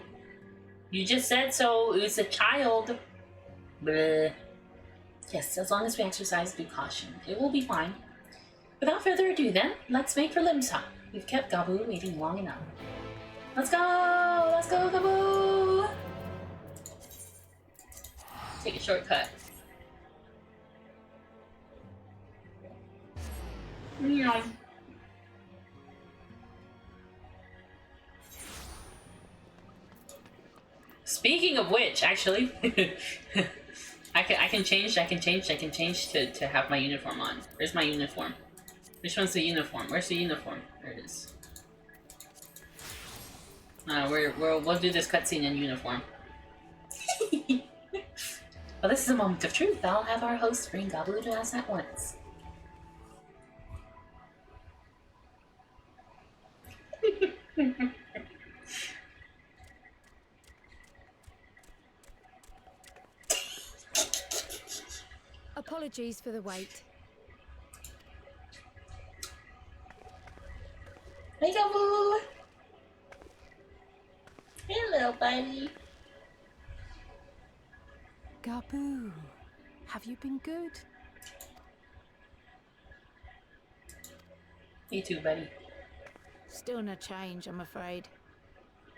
You just said so, it was a child. Bleh. Yes, as long as we exercise, do caution. It will be fine. Without further ado then, let's make for Limsa. We've kept Gabu waiting long enough. Let's go! Let's go, Gabu! Take a shortcut. Meow. Speaking of which, actually, I can change to have my uniform on. Where's my uniform? Which one's the uniform? Where's the uniform? There it is. We'll do this cutscene in uniform. Well, this is a moment of truth. I'll have our host bring Gabu to us at once. Apologies for the wait. Hey, Gabu! Hello, buddy. Gabu, have you been good? You too, buddy. Still no change, I'm afraid.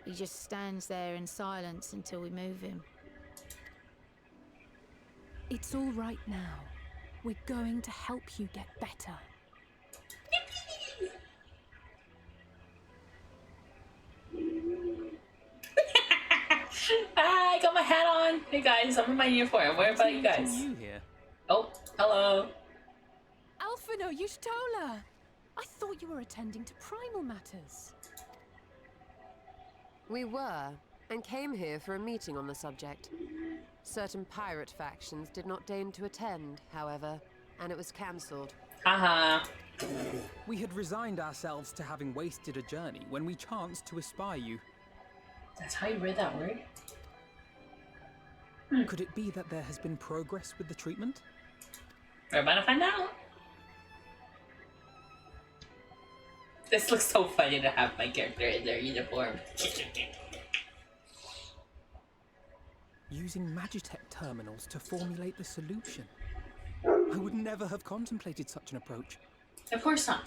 He just stands there in silence until we move him. It's all right now. We're going to help you get better. I got my hat on. Hey guys, I'm in my uniform. Where about you guys? You here? Oh, hello. Alphino, Yushtola! I thought you were attending to primal matters. We were, and came here for a meeting on the subject. Certain pirate factions did not deign to attend, however, and it was cancelled. Haha. We had resigned ourselves to having wasted a journey when we chanced to espy you. That's how you read that word? Could it be that there has been progress with the treatment? We're about to find out. This looks so funny to have my character in their uniform. Using Magitech terminals to formulate the solution. I would never have contemplated such an approach. Of course not.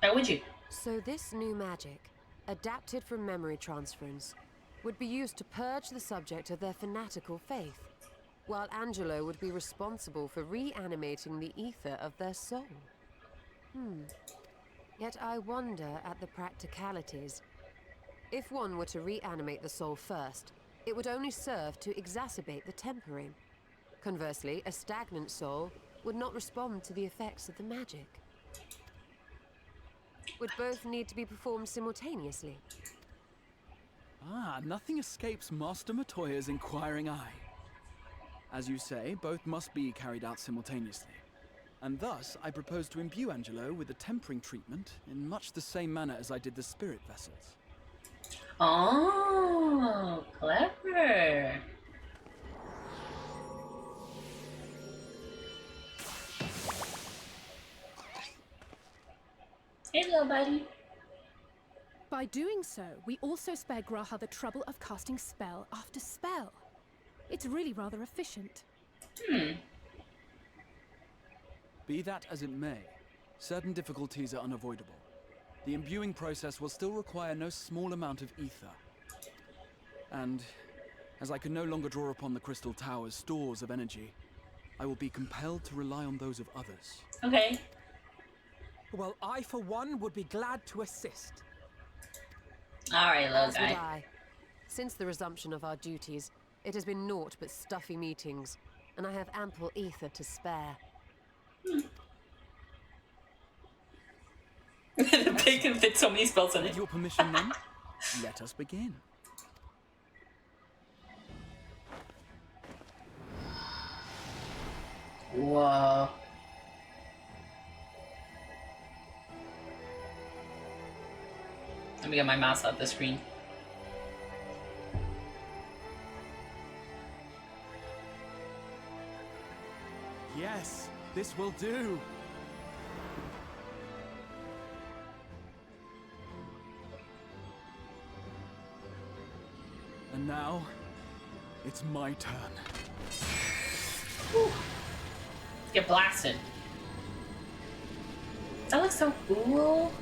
Why would you? So this new magic, adapted from memory transference, would be used to purge the subject of their fanatical faith, while Angelo would be responsible for reanimating the ether of their soul. Yet I wonder at the practicalities. If one were to reanimate the soul first, it would only serve to exacerbate the tempering. Conversely, a stagnant soul would not respond to the effects of the magic. Would both need to be performed simultaneously? Nothing escapes Master Matoya's inquiring eye. As you say, both must be carried out simultaneously. And thus, I propose to imbue Angelo with the tempering treatment in much the same manner as I did the spirit vessels. Oh, clever. Hello, buddy. By doing so, we also spare Graha the trouble of casting spell after spell. It's really rather efficient. Be that as it may, certain difficulties are unavoidable. The imbuing process will still require no small amount of ether. And, as I can no longer draw upon the Crystal Tower's stores of energy, I will be compelled to rely on those of others. Okay. Well, I, for one, would be glad to assist. Alright, little As would guy. I. Since the resumption of our duties, it has been naught but stuffy meetings, and I have ample ether to spare. The pig can fit so many spells in With it. your permission, then, let us begin. Whoa. Let me get my mouse off the screen. Yes, this will do. And now, it's my turn. Whew. Get blasted. That looks so cool.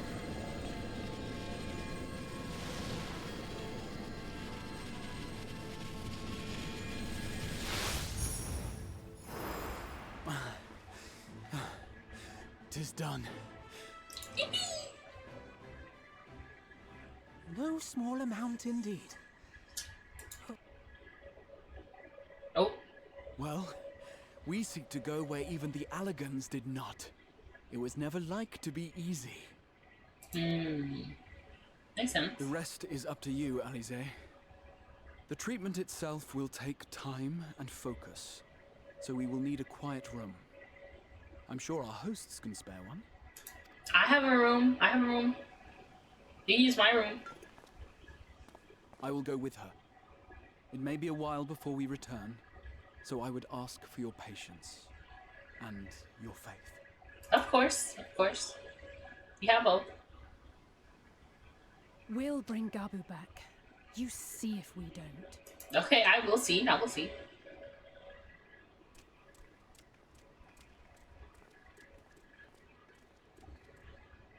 Tis done. No small amount indeed. Oh. Well, we seek to go where even the Allegans did not. It was never like to be easy. Makes sense. The rest is up to you, Alize. The treatment itself will take time and focus, so we will need a quiet room. I'm sure our hosts can spare one. I have a room. You can use my room. I will go with her. It may be a while before we return, so I would ask for your patience and your faith. Of course. You have both. We'll bring Gabu back. You see if we don't. Okay, I will see.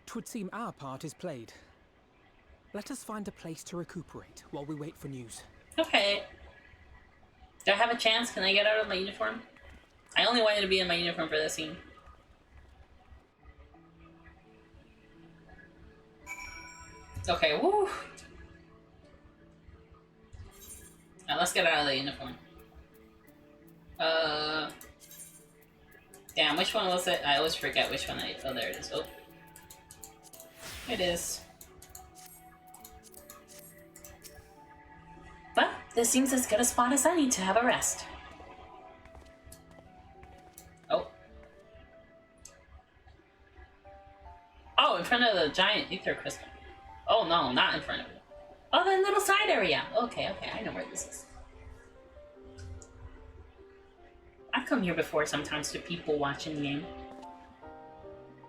Twould seem our part is played. Let us find a place to recuperate while we wait for news. Okay. Do I have a chance? Can I get out of my uniform? I only wanted to be in my uniform for this scene. Okay, woo! Now let's get out of the uniform. Damn, which one was it? I always forget which one oh, there it is. Oh. It is. Well, this seems as good a spot as any to have a rest. Oh. Oh, in front of the giant ether crystal. Oh no, not in front of it. Oh, the little side area. Okay, I know where this is. I've come here before sometimes to people watching the game.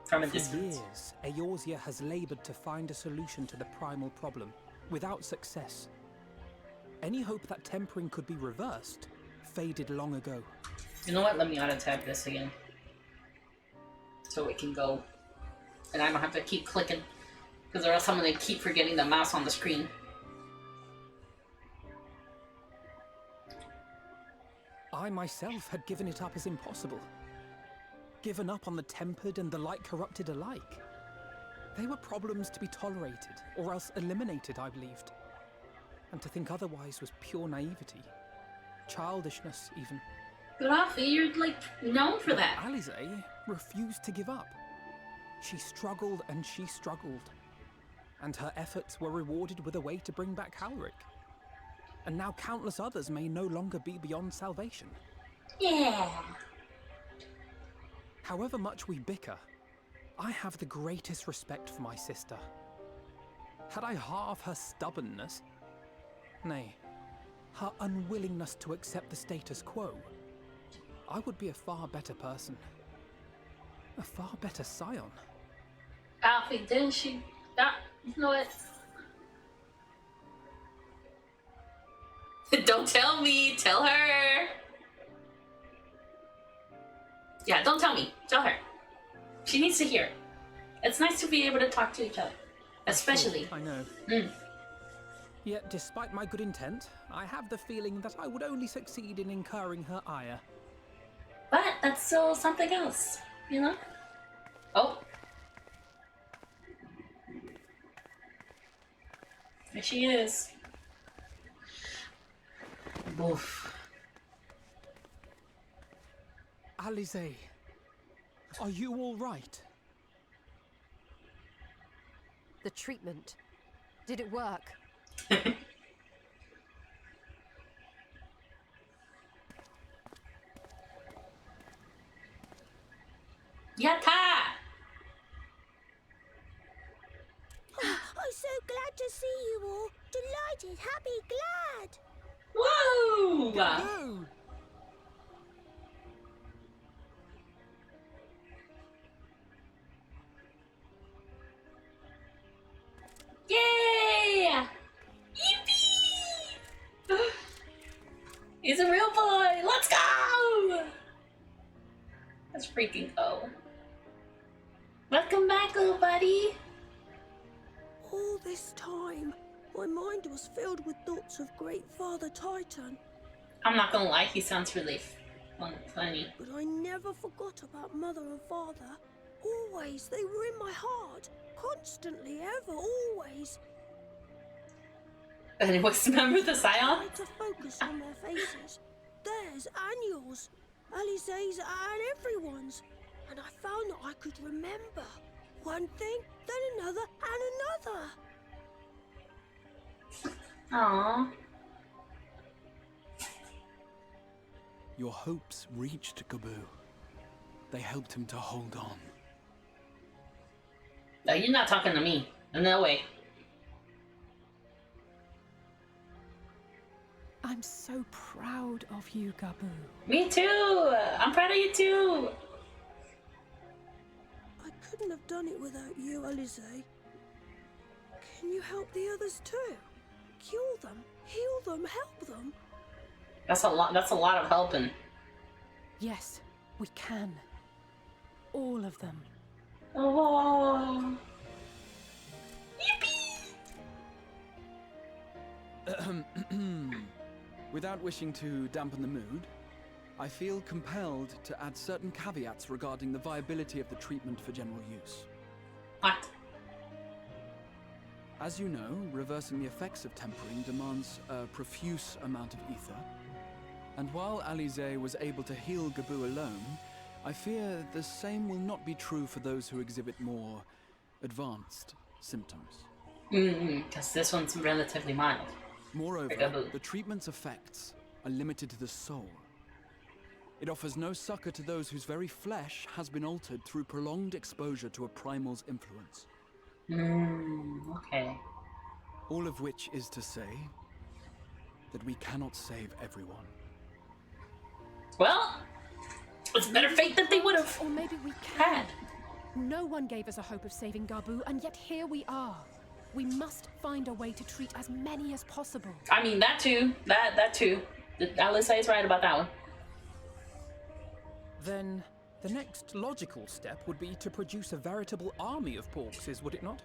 From a distance. For years, Eorzea has labored to find a solution to the primal problem, without success. Any hope that tempering could be reversed faded long ago. You know what? Let me auto-tab this again. So it can go. And I don't have to keep clicking. Because or else I'm going to keep forgetting the mouse on the screen. I myself had given it up as impossible. Given up on the tempered and the light corrupted alike. They were problems to be tolerated, or else eliminated, I believed. And to think otherwise was pure naivety. Childishness, even. But Afi, you're, like, known for that. Alize refused to give up. She struggled and she struggled. And her efforts were rewarded with a way to bring back Halric. And now countless others may no longer be beyond salvation. Yeah. However much we bicker, I have the greatest respect for my sister. Had I half her stubbornness, nay, her unwillingness to accept the status quo, I would be a far better person. A far better scion. Alfie, didn't she? You know what? Don't tell me, tell her. Yeah, don't tell me, tell her. She needs to hear it. It's nice to be able to talk to each other. Especially. I know. Yet, despite my good intent, I have the feeling that I would only succeed in incurring her ire. But that's still something else, you know? Oh. There she is. Oof. Alize, are you all right? The treatment. Did it work? I'm so glad to Wow. Gaboo! Yay! Yippee! He's a real boy! Let's go! Let's freaking go. Welcome back, little buddy. All this time, my mind was filled with thoughts of Great Father Titan. I'm not gonna lie, he sounds really funny. But I never forgot about Mother and Father. Always, they were in my heart. Constantly, ever, always. Anyways, remember the I Scion? tried to focus on their faces. Theirs and yours. Alize's and everyone's. And I found that I could remember. One thing, then another, and another. Aww. Your hopes reached Gaboo. They helped him to hold on. No, you're not talking to me. No way. I'm so proud of you, Gaboo. Me too! I'm proud of you too! I couldn't have done it without you, Alize. Can you help the others too? Cure them, heal them, help them. That's a lot of helping. Yes, we can. All of them. Oh. Without wishing to dampen the mood, I feel compelled to add certain caveats regarding the viability of the treatment for general use. What? As you know, reversing the effects of tempering demands a profuse amount of ether. And while Alize was able to heal Gaboo alone, I fear the same will not be true for those who exhibit more advanced symptoms. Because this one's relatively mild. Moreover, the treatment's effects are limited to the soul. It offers no succor to those whose very flesh has been altered through prolonged exposure to a primal's influence. Okay. All of which is to say that we cannot save everyone. Well, it's better fate than they would have. Or maybe we can. No one gave us a hope of saving Gaboo, and yet here we are. We must find a way to treat as many as possible. I mean, that too. That too. Alice is right about that one. Then the next logical step would be to produce a veritable army of Porkses, would it not?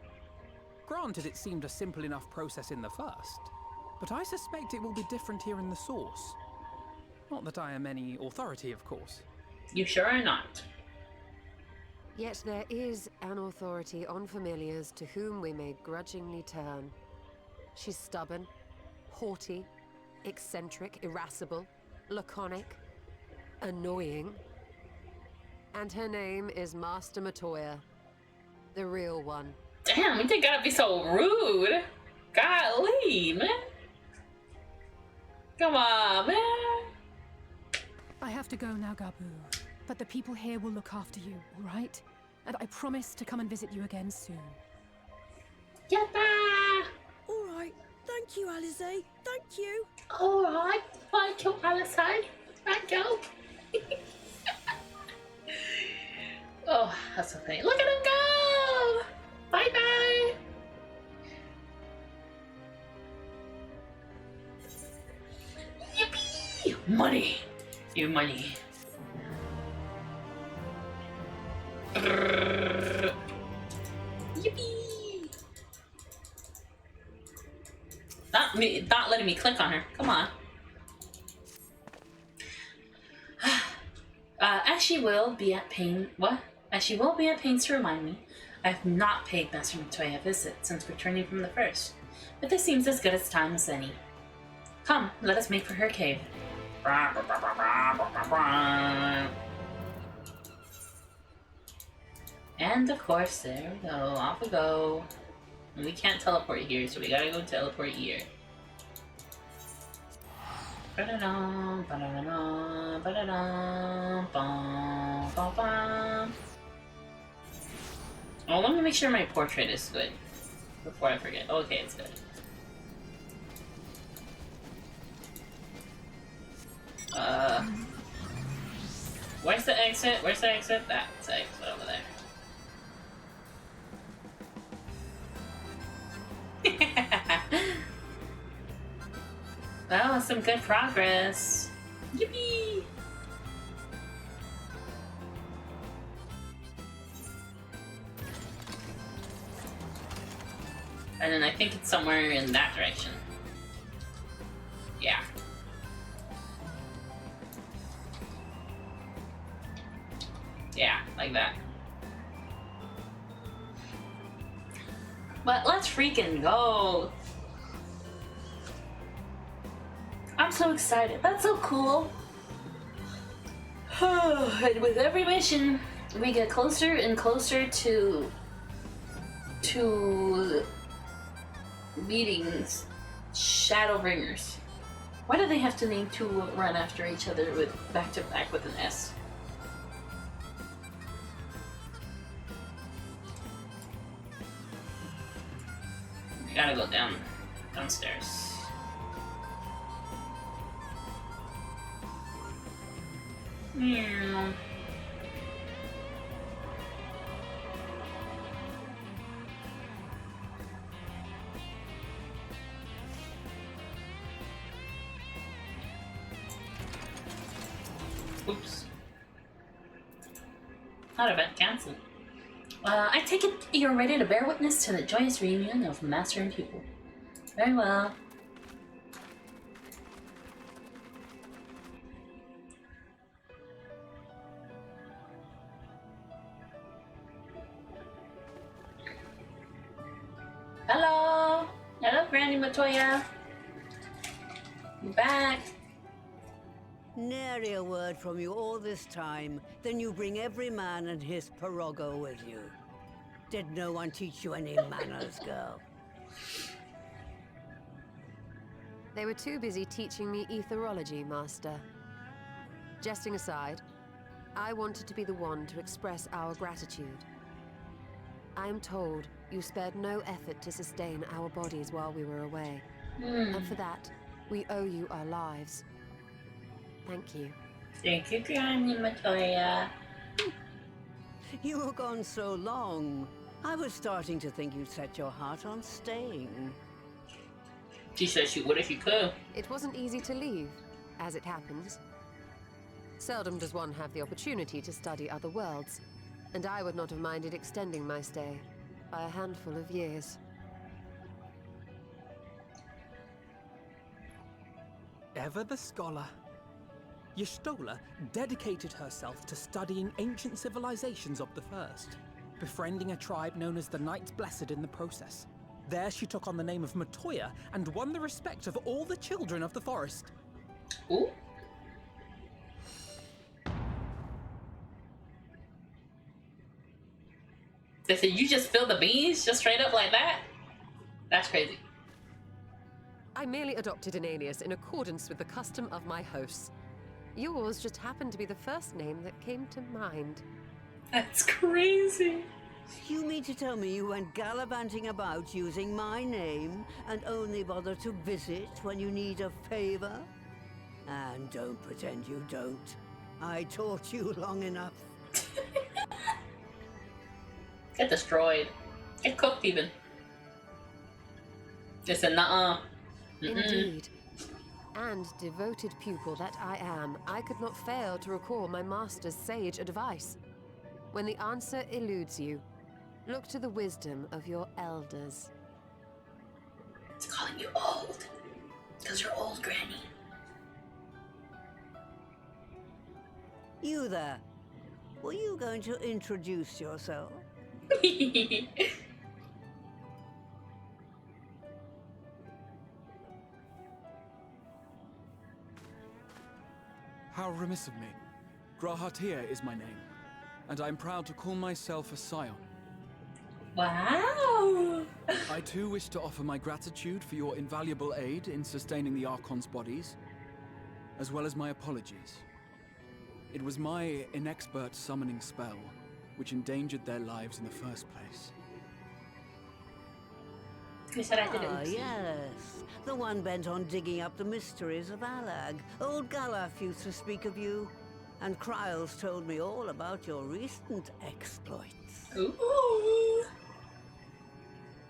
Granted, it seemed a simple enough process in the first, but I suspect it will be different here in the source. Not that I am any authority, of course. You sure are not. Yet there is an authority on familiars to whom we may grudgingly turn. She's stubborn, haughty, eccentric, irascible, laconic, annoying. And her name is Master Matoya, the real one. Damn, you gotta be so rude. Golly, man. Come on, man. I have to go now, Gaboo. But the people here will look after you, all right? And I promise to come and visit you again soon. Yatta! All right. Thank you, Alize. Thank you. All right. Thank you, Alice. Thank you. Oh, that's so funny. Look at him go! Bye-bye! Yippee! Money! Your money. Yippee! Not letting me click on her. Come on. As she will be at pains to remind me, I have not paid Master Matoya a visit since returning from the first, but this seems as good a time as any. Come, let us make for her cave. And of course, there we go, off we go. We can't teleport here, so we gotta go teleport here. Ba-da-dum, ba-da-da-dum, ba-da-dum, bum, bum, bum. Oh, let me make sure my portrait is good before I forget. Okay, it's good. Where's the exit? Where's the exit? That's the exit over there. Well, some good progress. Yippee! And then I think it's somewhere in that direction. Yeah. Yeah, like that. But let's freaking go! I'm so excited. That's so cool. And with every mission, we get closer and closer to meeting Shadowbringers. Why do they have to name two run after each other with back to back with an S? I gotta go downstairs. Meow. Oops. Not a bad cancel. I take it you're ready to bear witness to the joyous reunion of master and pupil. Very well. Hello! Hello, Granny Matoya. I'm back. Nary a word from you all this time. Then you bring every man and his pirogo with you. Did no one teach you any manners, girl? They were too busy teaching me etherology, Master. Jesting aside, I wanted to be the one to express our gratitude. I am told you spared no effort to sustain our bodies while we were away. And for that, we owe you our lives. Thank you. Thank you, Granny Matoya. You were gone so long. I was starting to think you'd set your heart on staying. She said she would if she could. It wasn't easy to leave, as it happens. Seldom does one have the opportunity to study other worlds, and I would not have minded extending my stay by a handful of years. Ever the scholar. Y'shtola dedicated herself to studying ancient civilizations of the First, befriending a tribe known as the Knights Blessed in the process. There she took on the name of Matoya and won the respect of all the children of the forest. Ooh. They said you just spill the beans just straight up like that? That's crazy. I merely adopted an alias in accordance with the custom of my hosts. Yours just happened to be the first name that came to mind. That's crazy. You mean to tell me you went gallivanting about using my name and only bother to visit when you need a favor? And don't pretend you don't. I taught you long enough. Get destroyed. Get cooked even. Just a nuh-uh. Indeed. And devoted pupil that I am, I could not fail to recall my master's sage advice. When the answer eludes you, look to the wisdom of your elders. It's calling you old. Because you're old, Granny. You there. Were you going to introduce yourself? How remiss of me. Grahatia is my name, and I'm proud to call myself a scion. Wow! I too wish to offer my gratitude for your invaluable aid in sustaining the Archon's bodies, as well as my apologies. It was my inexpert summoning spell which endangered their lives in the first place. You said I didn't. Ah, yes. The one bent on digging up the mysteries of Alag. Old Galaf used to speak of you. And Kryles told me all about your recent exploits. Ooh.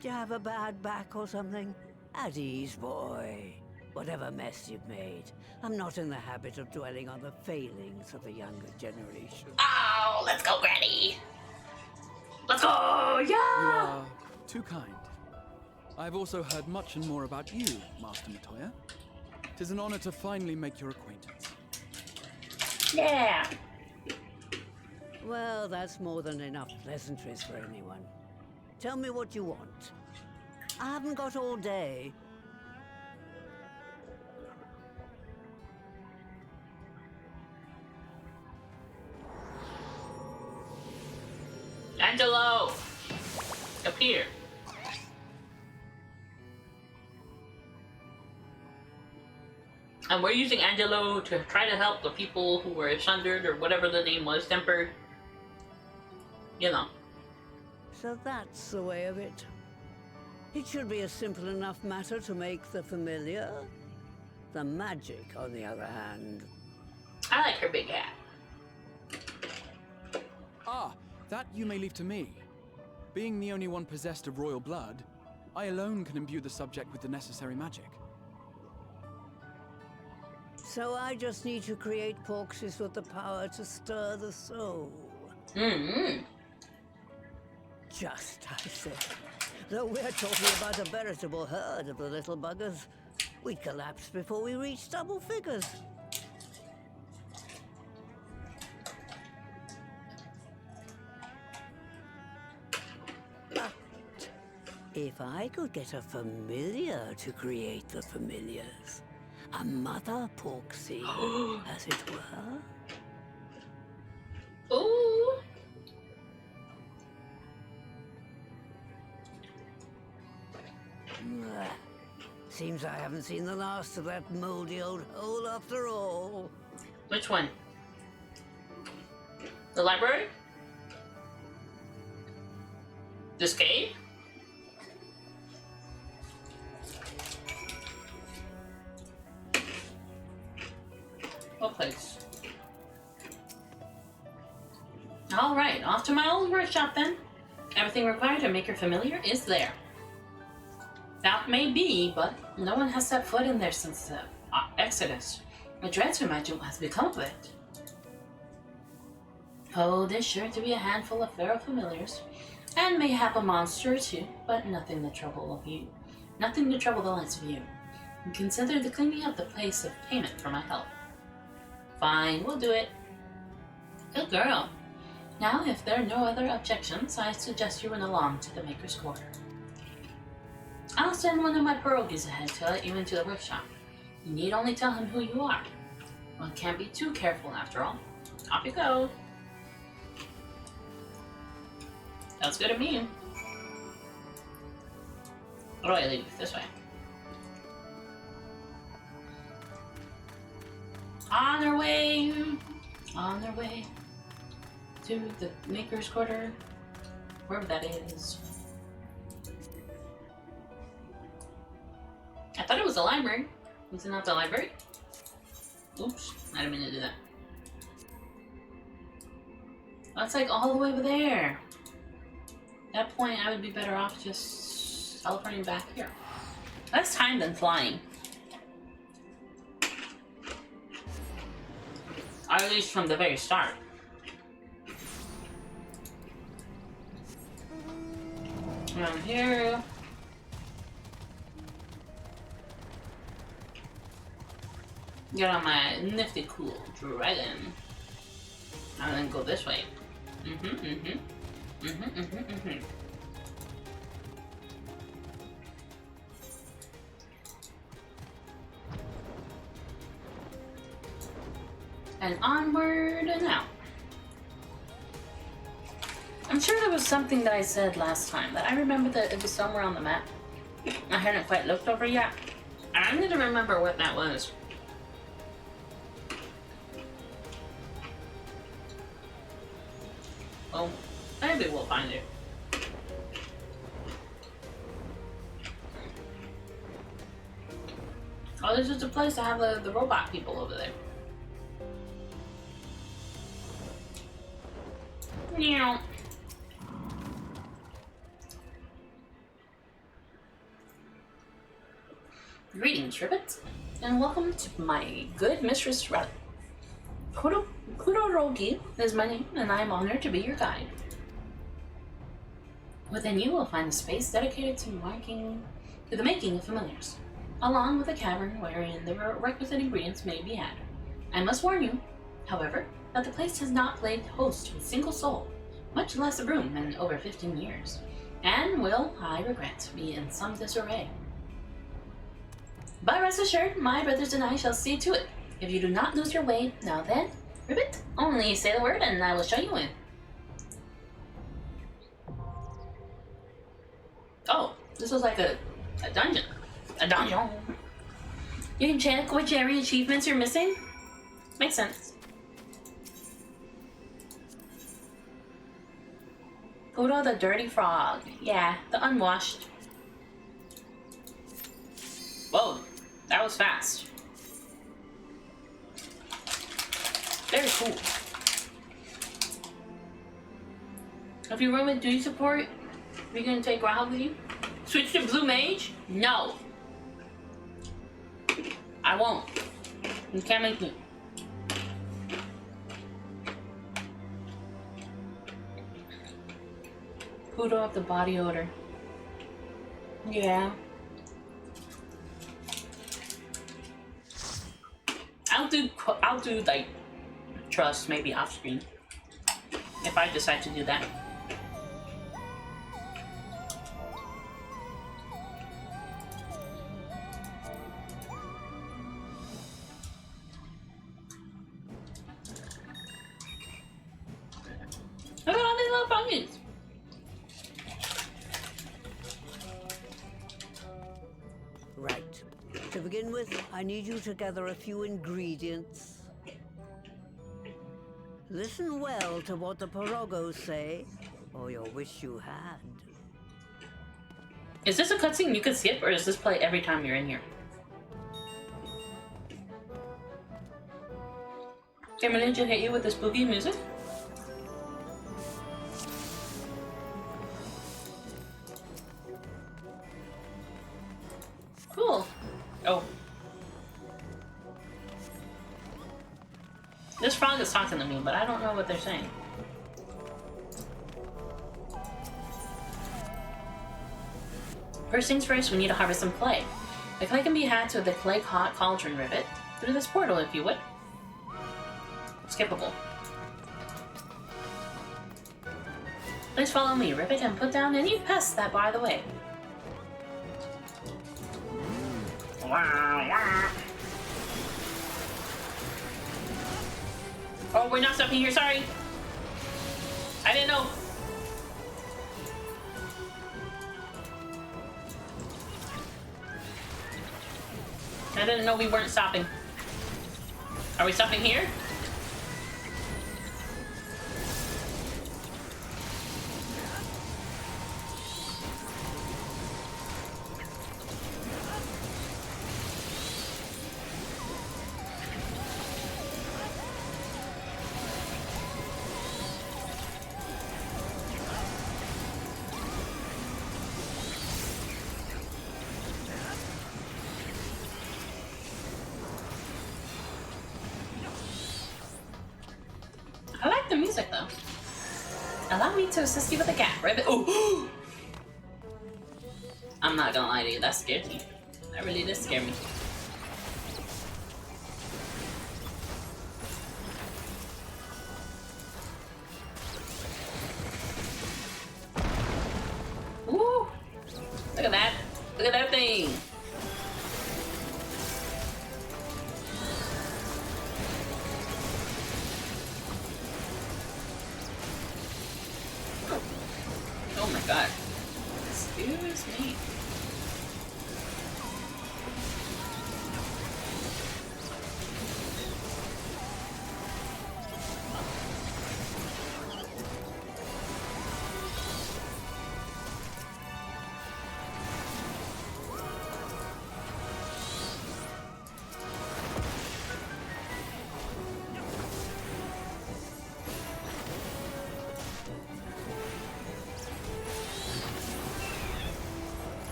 Do you have a bad back or something? At ease, boy. Whatever mess you've made, I'm not in the habit of dwelling on the failings of the younger generation. Oh, let's go, Granny! Let's go! Yeah! You are too kind. I've also heard much and more about you, Master Matoya. 'Tis an honor to finally make your acquaintance. Yeah! Well, that's more than enough pleasantries for anyone. Tell me what you want. I haven't got all day. Angelo! Appear. And we're using Angelo to try to help the people who were sundered, or whatever the name was, tempered. You know. So that's the way of it. It should be a simple enough matter to make the familiar. The magic, on the other hand. I like her big hat. Ah, that you may leave to me. Being the only one possessed of royal blood, I alone can imbue the subject with the necessary magic. So I just need to create porxes with the power to stir the soul. Mm-hmm. Just, I said. Though we're talking about a veritable herd of the little buggers, we'd collapse before we reached double figures. But if I could get a familiar to create the familiars, a mother porxie, as it were. Ooh! Seems I haven't seen the last of that moldy old hole after all. Which one? The library? This cave? What place? Alright, off to my old workshop then. Everything required to make her familiar is there. That may be, but no one has set foot in there since the Exodus. I dread to imagine what has become of it. Oh, there's sure to be a handful of feral familiars, and mayhap a monster or two, but nothing to trouble you. Nothing to trouble the likes of you. And consider the cleaning up the place of payment for my help. Fine, we'll do it. Good girl. Now, if there are no other objections, I suggest you run along to the Maker's Quarter. I'll send one of my pierogies ahead to let you into the workshop. You need only tell him who you are. One can't be too careful after all. Off you go. Sounds good to me. What do I leave? This way. On their way to the Maker's Quarter, wherever that is. I thought it was a library. Was it not the library? Oops, I didn't mean to do that. That's like all the way over there. At that point, I would be better off just teleporting back here. Less time than flying. Or at least from the very start. Around here. Get on my nifty cool dragon. And then go this way. And onward and out. I'm sure there was something that I said last time, but I remember that it was somewhere on the map. I hadn't quite looked over yet. And I need to remember what that was. Well, maybe we'll find it. Oh, this is the place to have the robot people over there. Meow. Greetings, Ribbit, and welcome to my good mistress, Rabbit. Kudorogi is my name, and I am honored to be your guide. Within you will find a space dedicated to the making of familiars, along with a cavern wherein the requisite ingredients may be had. I must warn you, however, that the place has not played host to a single soul, much less a broom, in over 15 years, and will, I regret, be in some disarray. But rest assured, my brothers and I shall see to it. If you do not lose your way, now then, Ribbit, only say the word and I will show you in. Oh, this was like a dungeon. A dungeon. You can check which area achievements you're missing. Makes sense. Udo the dirty frog. Yeah, the unwashed. Whoa, that was fast. Very cool. If you room with duty support, are you gonna take Rahul with you? Switch to Blue Mage? No. I won't. You can't make me. Poodle up the body odor. Yeah. I'll do like trust maybe off screen if I decide to do that. Look at all these little pumpkins. Right. To begin with, I need you to gather a few ingredients. Listen well to what the Porogos say, or you'll wish you had. Is this a cutscene you can skip, or does this play every time you're in here? Can Ninja hit you with the spooky music? Cool. Oh. This frog is talking to me, but I don't know what they're saying. First things first, we need to harvest some clay. The clay can be had to the clay cauldron rivet through this portal, if you would. Skippable. Please follow me, Rivet, and put down any pests that bar the way. Oh, we're not stopping here, sorry. I didn't know. I didn't know we weren't stopping. Are we stopping here? I like the music though. Allow me to assist you with a gap, Ribbit. Oh! I'm not gonna lie to you, that scared me. That really did scare me. Woo! Look at that! Look at that thing! Oh my god. Excuse me.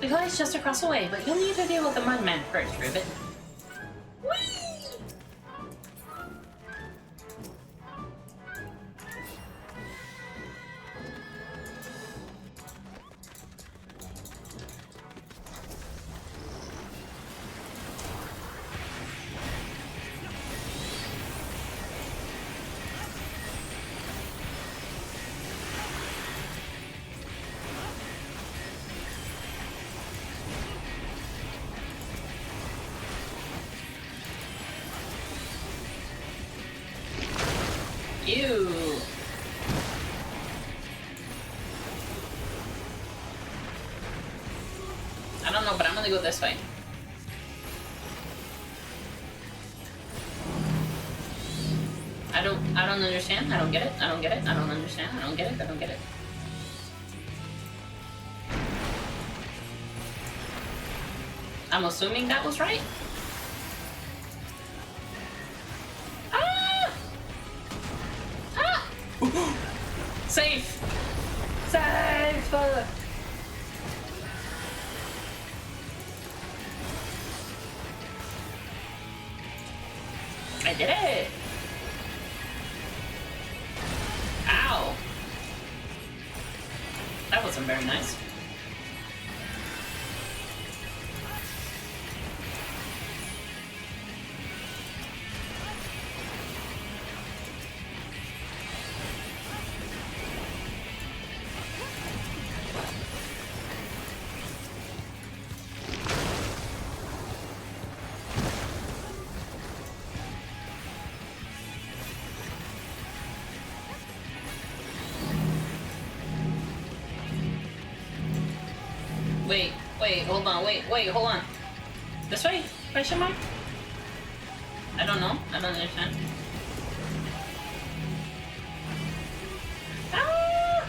The guy's just across the way, but you'll need to deal with the Mudman first, Ribbit. Whee! Ew. I don't know, but I'm gonna go this way. I don't understand. I don't get it. I don't get it. I don't understand. I don't get it. I don't get it. I'm assuming that was right. Safe! Safe! I did it! Ow! That wasn't very nice. Wait, hold on, wait, hold on. This way? Question mark? I don't know. I don't understand. Ah!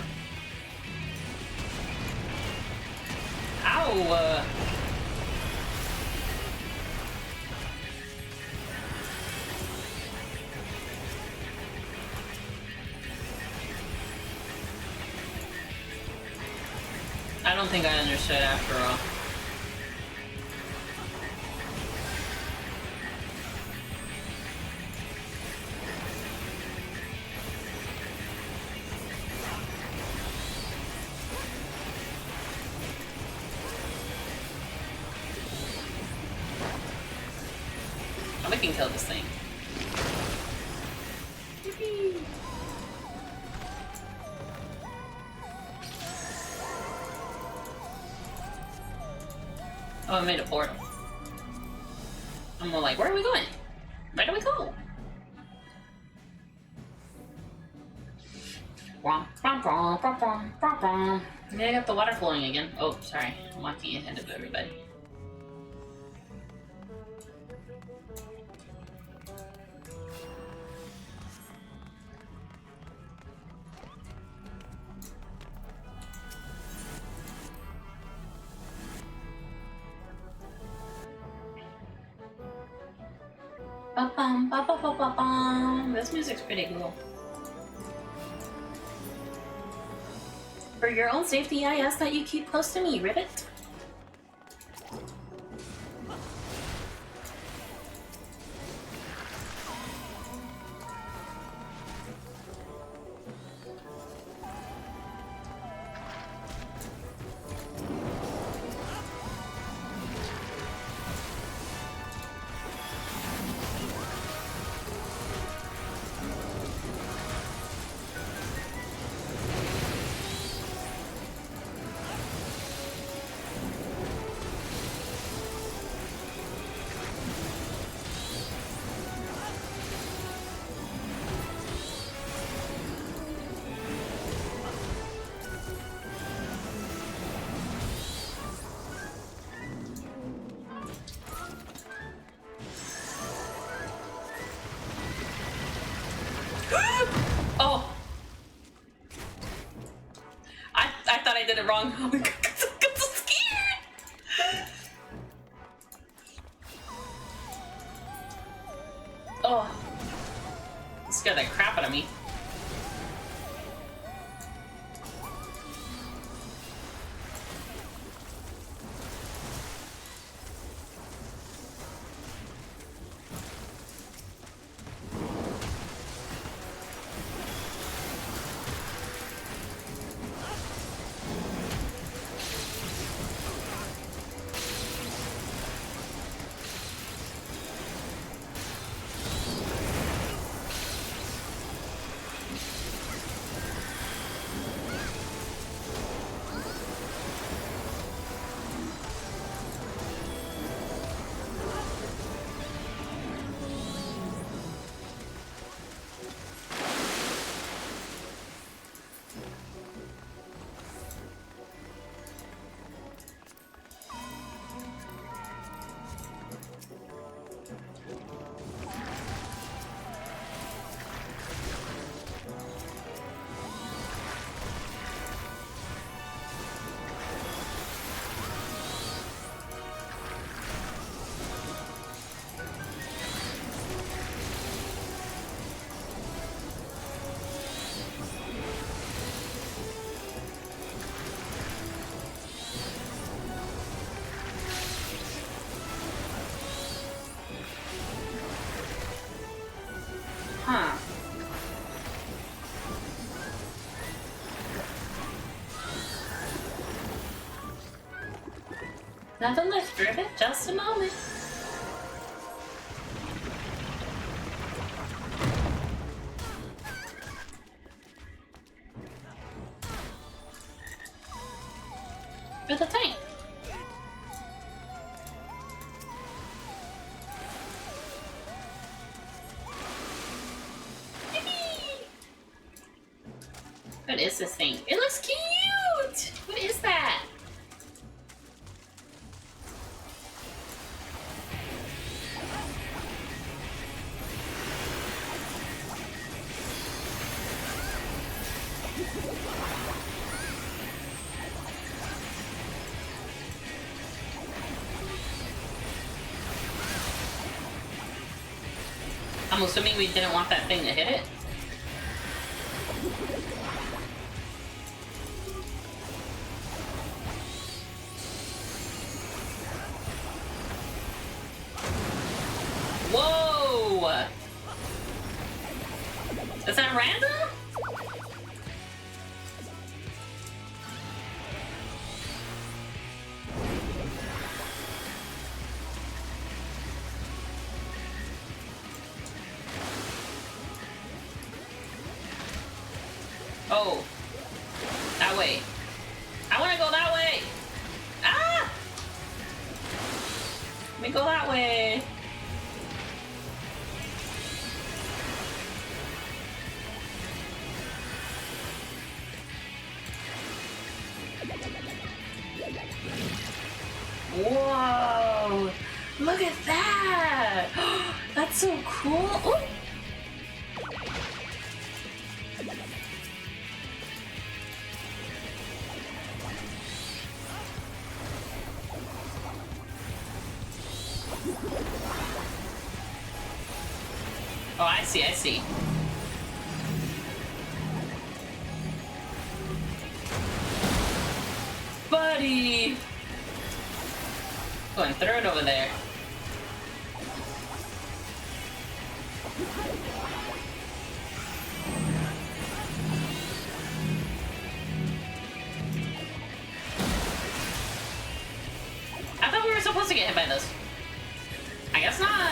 Ow! I don't think I understood after all. We can kill this thing. Yippee. Oh, I made a portal. I'm more like, where are we going? Where do we go? Yeah, I got the water flowing again. Oh, sorry. I'm walking ahead of everybody. Ba-bum, ba-ba-ba-ba-bum. This music's pretty cool. For your own safety, I ask that you keep close to me, Ribbit. Oh! I thought I did it wrong. Oh my god, I'm so scared! Oh. It scared the crap out of me. Another lift, Ribbit. Just a moment. For the tank. What is this thing? It looks cute! What is that? I'm assuming we didn't want that thing to hit it. Whoa! Is that random? Oh, that way. I want to go that way. Ah! Let me go that way. Whoa! Look at that! That's so cool. Ooh. Oh, I see, I see. Buddy! Go and throw it over there. I thought we were supposed to get hit by this. I guess not.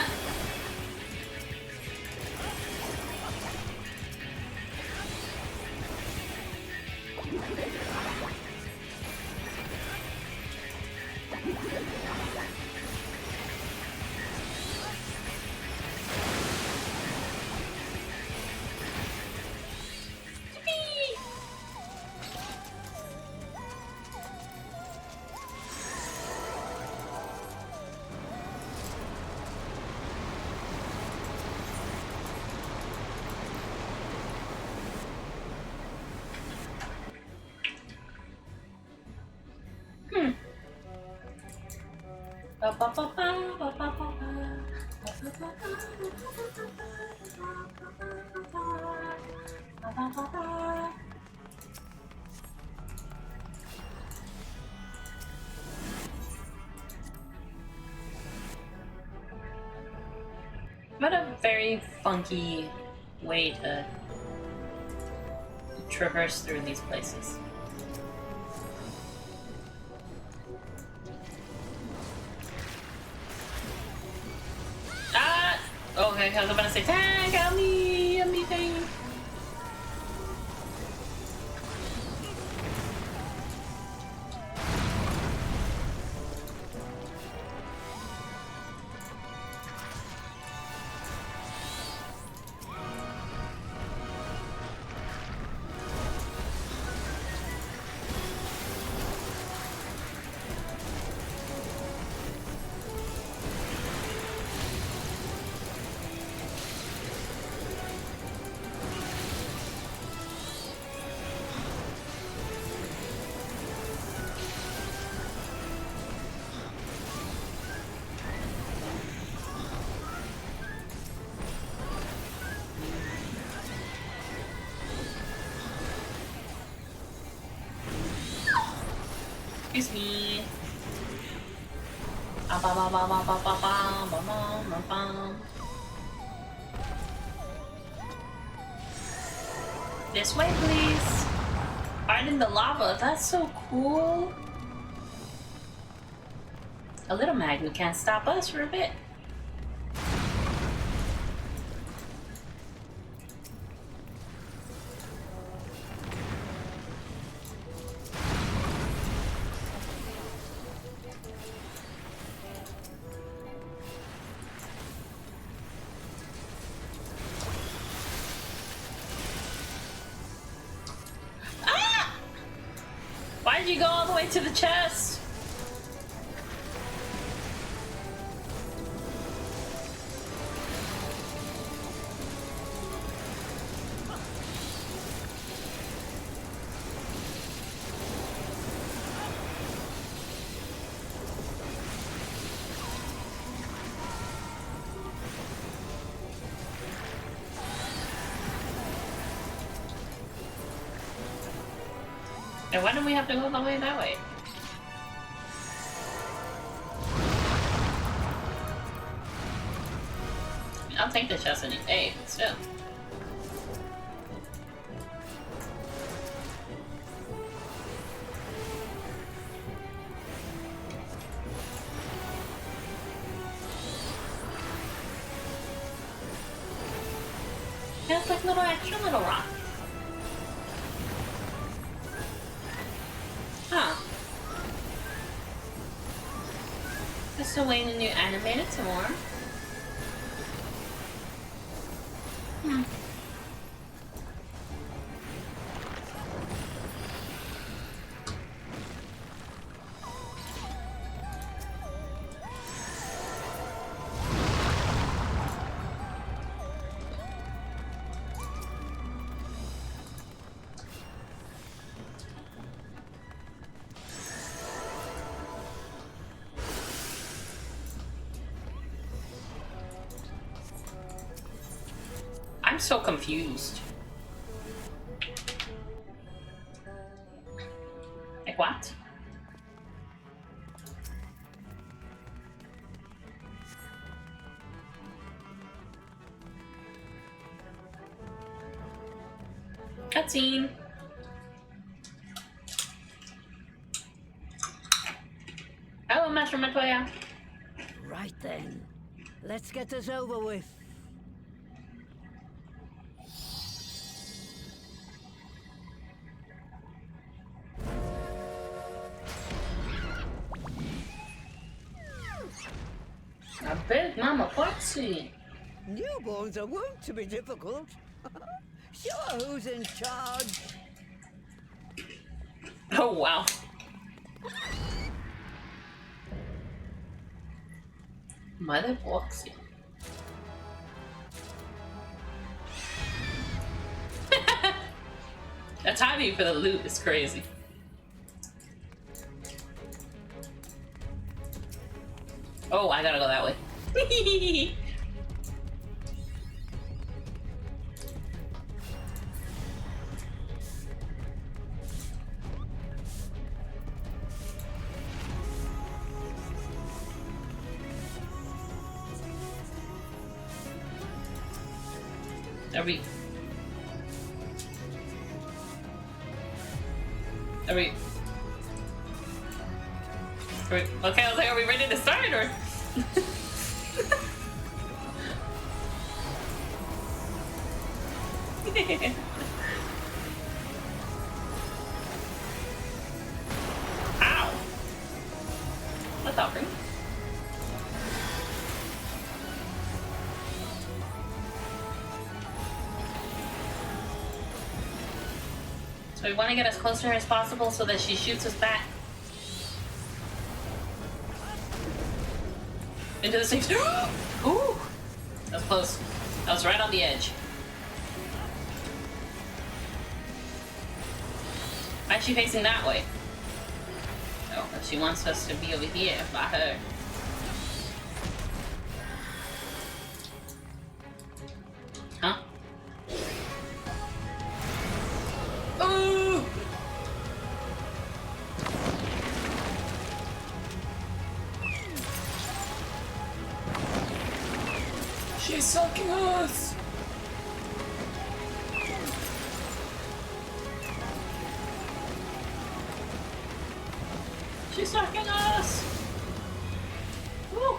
What a very funky way to traverse through these places. Ah! Okay, I was about to say, tag, help me thing. Excuse me. This way, please. Hide in the lava. That's so cool. A little magnet can't stop us for a bit. Ah! Why did you go all the way to the chest? And why don't we have to go all the way that way? I'll take the chest any day, but still. Yeah, it's like little extra little rock. Huh. I'm still waiting to new animated some more. Hmm. I'm so confused. Like what? Cutscene. Hello, Master Montoya. Right then. Let's get this over with. A big mama foxy. Newborns are wont to be difficult. Sure, who's in charge? Oh, wow. Mother foxy. The timing for the loot is crazy. Oh, I gotta go that way. Are we? Okay, I was like, are we ready to start or? Ow! What's up, ring? So we want to get as close to her as possible so that she shoots us back. Into the safe. Ooh! That was close. That was right on the edge. Why is she facing that way? Oh, she wants us to be over here by her. Huh? Ooh! She's sucking us! She's sucking us! Woo.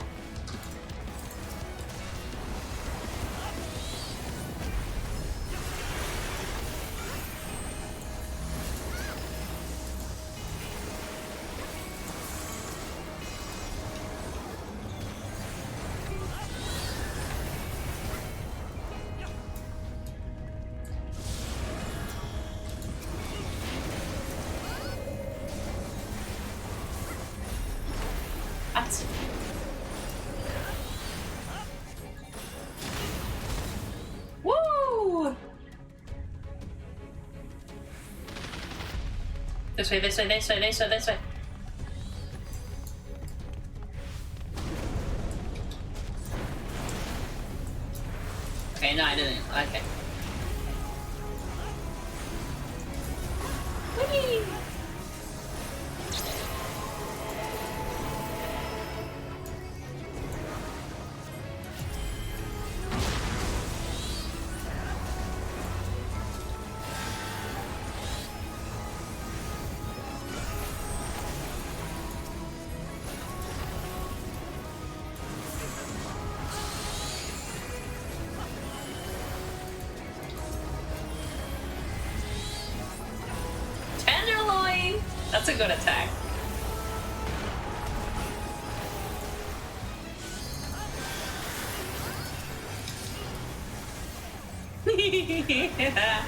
What? Woo! This way, this way, this way, this way, this way. Okay, no, I didn't. Okay. Whee! That's a good attack. Yeah.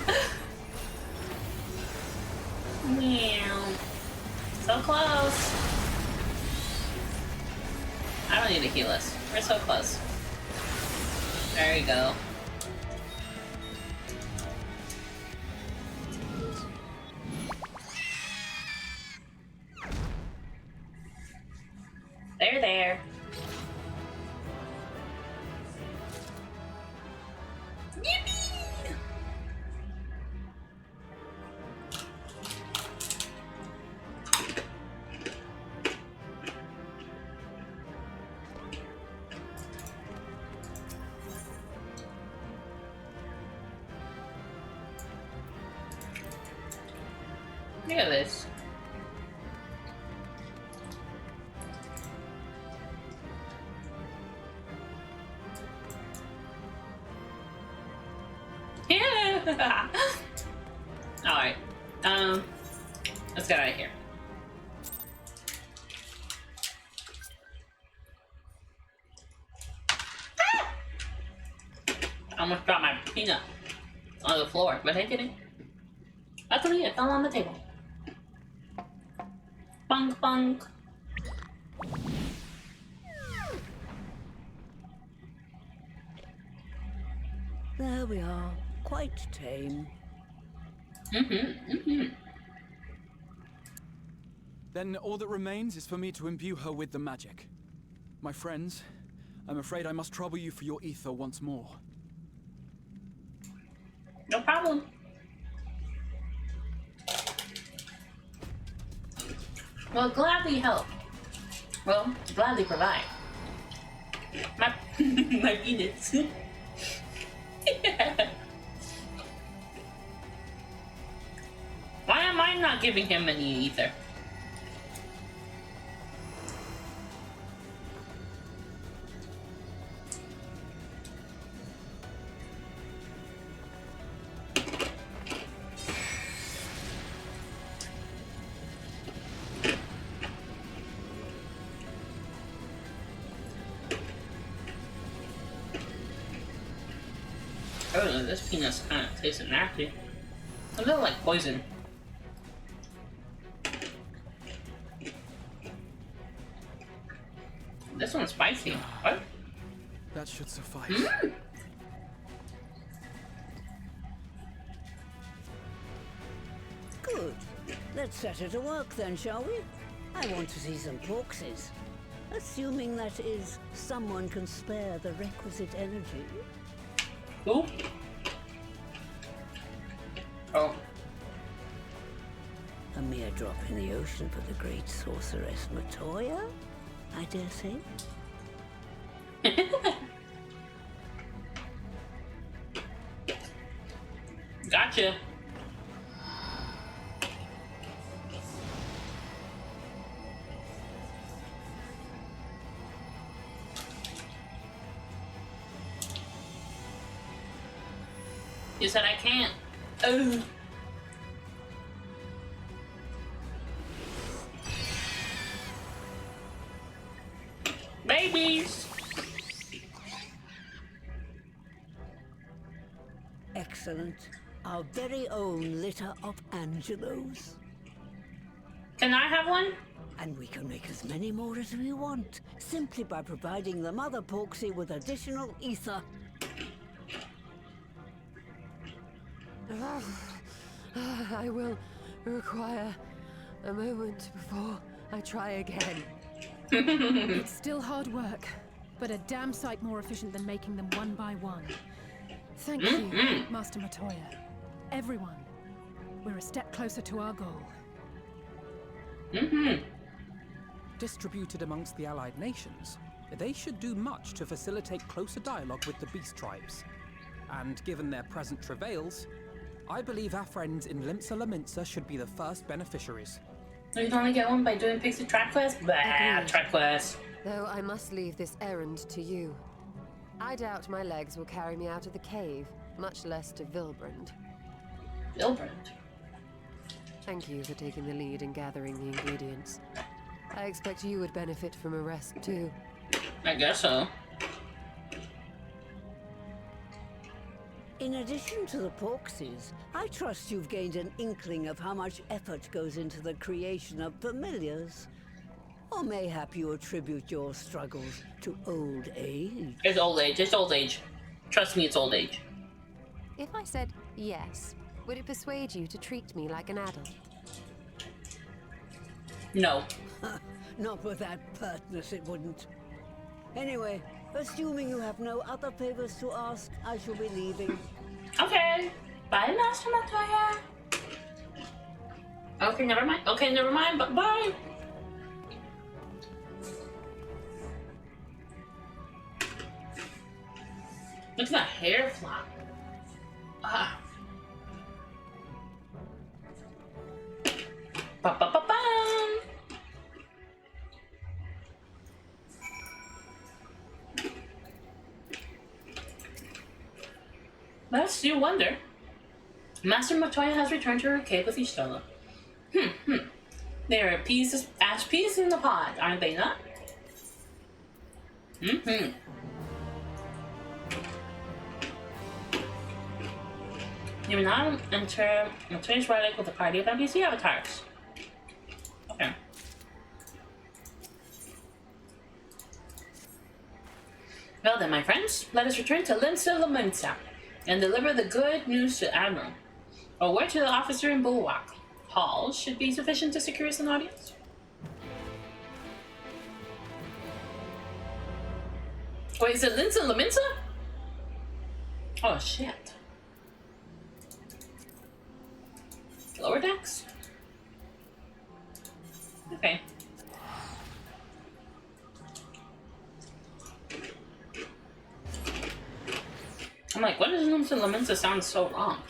Meow. So close. I don't need to heal us. We're so close. There you go. They're there. Yippee! Look at this. Yeah. All right. Let's get out of here. Ah! I almost dropped my peanut on the floor, but I didn't. Luckily, it fell on the table. Bunk, bunk. There we are. Quite tame. Then all that remains is for me to imbue her with the magic. My friends, I'm afraid I must trouble you for your ether once more. No problem. We'll gladly help. Well, gladly provide. My my penis. Yeah. Why am I not giving him any ether? Oh, this peanut's kind of tasting nasty. A little like poison. This one's spicy. What? That should suffice. Good. Let's set her to work then, shall we? I want to see some corpses. Assuming that is, someone can spare the requisite energy. Who? Oh. A mere drop in the ocean for the great sorceress Matoya, I dare say. Gotcha. You said I can't. Oh. Babies. Excellent. Our very own litter of Angelos. Can I have one? And we can make as many more as we want, simply by providing the Mother Porksy with additional ether. I will require a moment before I try again. It's still hard work, but a damn sight more efficient than making them one by one. Thank you, Master Matoya. Everyone, we're a step closer to our goal. Distributed amongst the allied nations, they should do much to facilitate closer dialogue with the beast tribes. And given their present travails, I believe our friends in Limsa Laminsa should be the first beneficiaries. You can only get one by doing Pixie Track Quest? Bah, Track Quest. Though I must leave this errand to you. I doubt my legs will carry me out of the cave, much less to Vilbrand. Vilbrand? Thank you for taking the lead in gathering the ingredients. I expect you would benefit from a rest too. I guess so. In addition to the Porksies, I trust you've gained an inkling of how much effort goes into the creation of familiars. Or mayhap you attribute your struggles to old age. It's old age, it's old age. Trust me, it's old age. If I said yes, would it persuade you to treat me like an adult? No. Not with that pertness, it wouldn't. Anyway, assuming you have no other favors to ask, I shall be leaving. Okay. Bye, Master Matoya. Okay, never mind. Okay, never mind, but bye. Look at that hair flap. Ah. Ba-ba-ba-bam. Lest you wonder, Master Matoya has returned to her cave with Ishtola. They are ash peas in the pod, aren't they not? You will now enter Matoya's relic with a party of NPC avatars. Okay. Well then, my friends, let us return to Limsa Laminsa and deliver the good news to Admiral. A word to the officer in Bulwark Hall should be sufficient to secure us an audience. Wait, is it Limsa Laminsa? Oh shit. Lower decks? Okay. I'm like, what does Limsa Laminsa sound so wrong?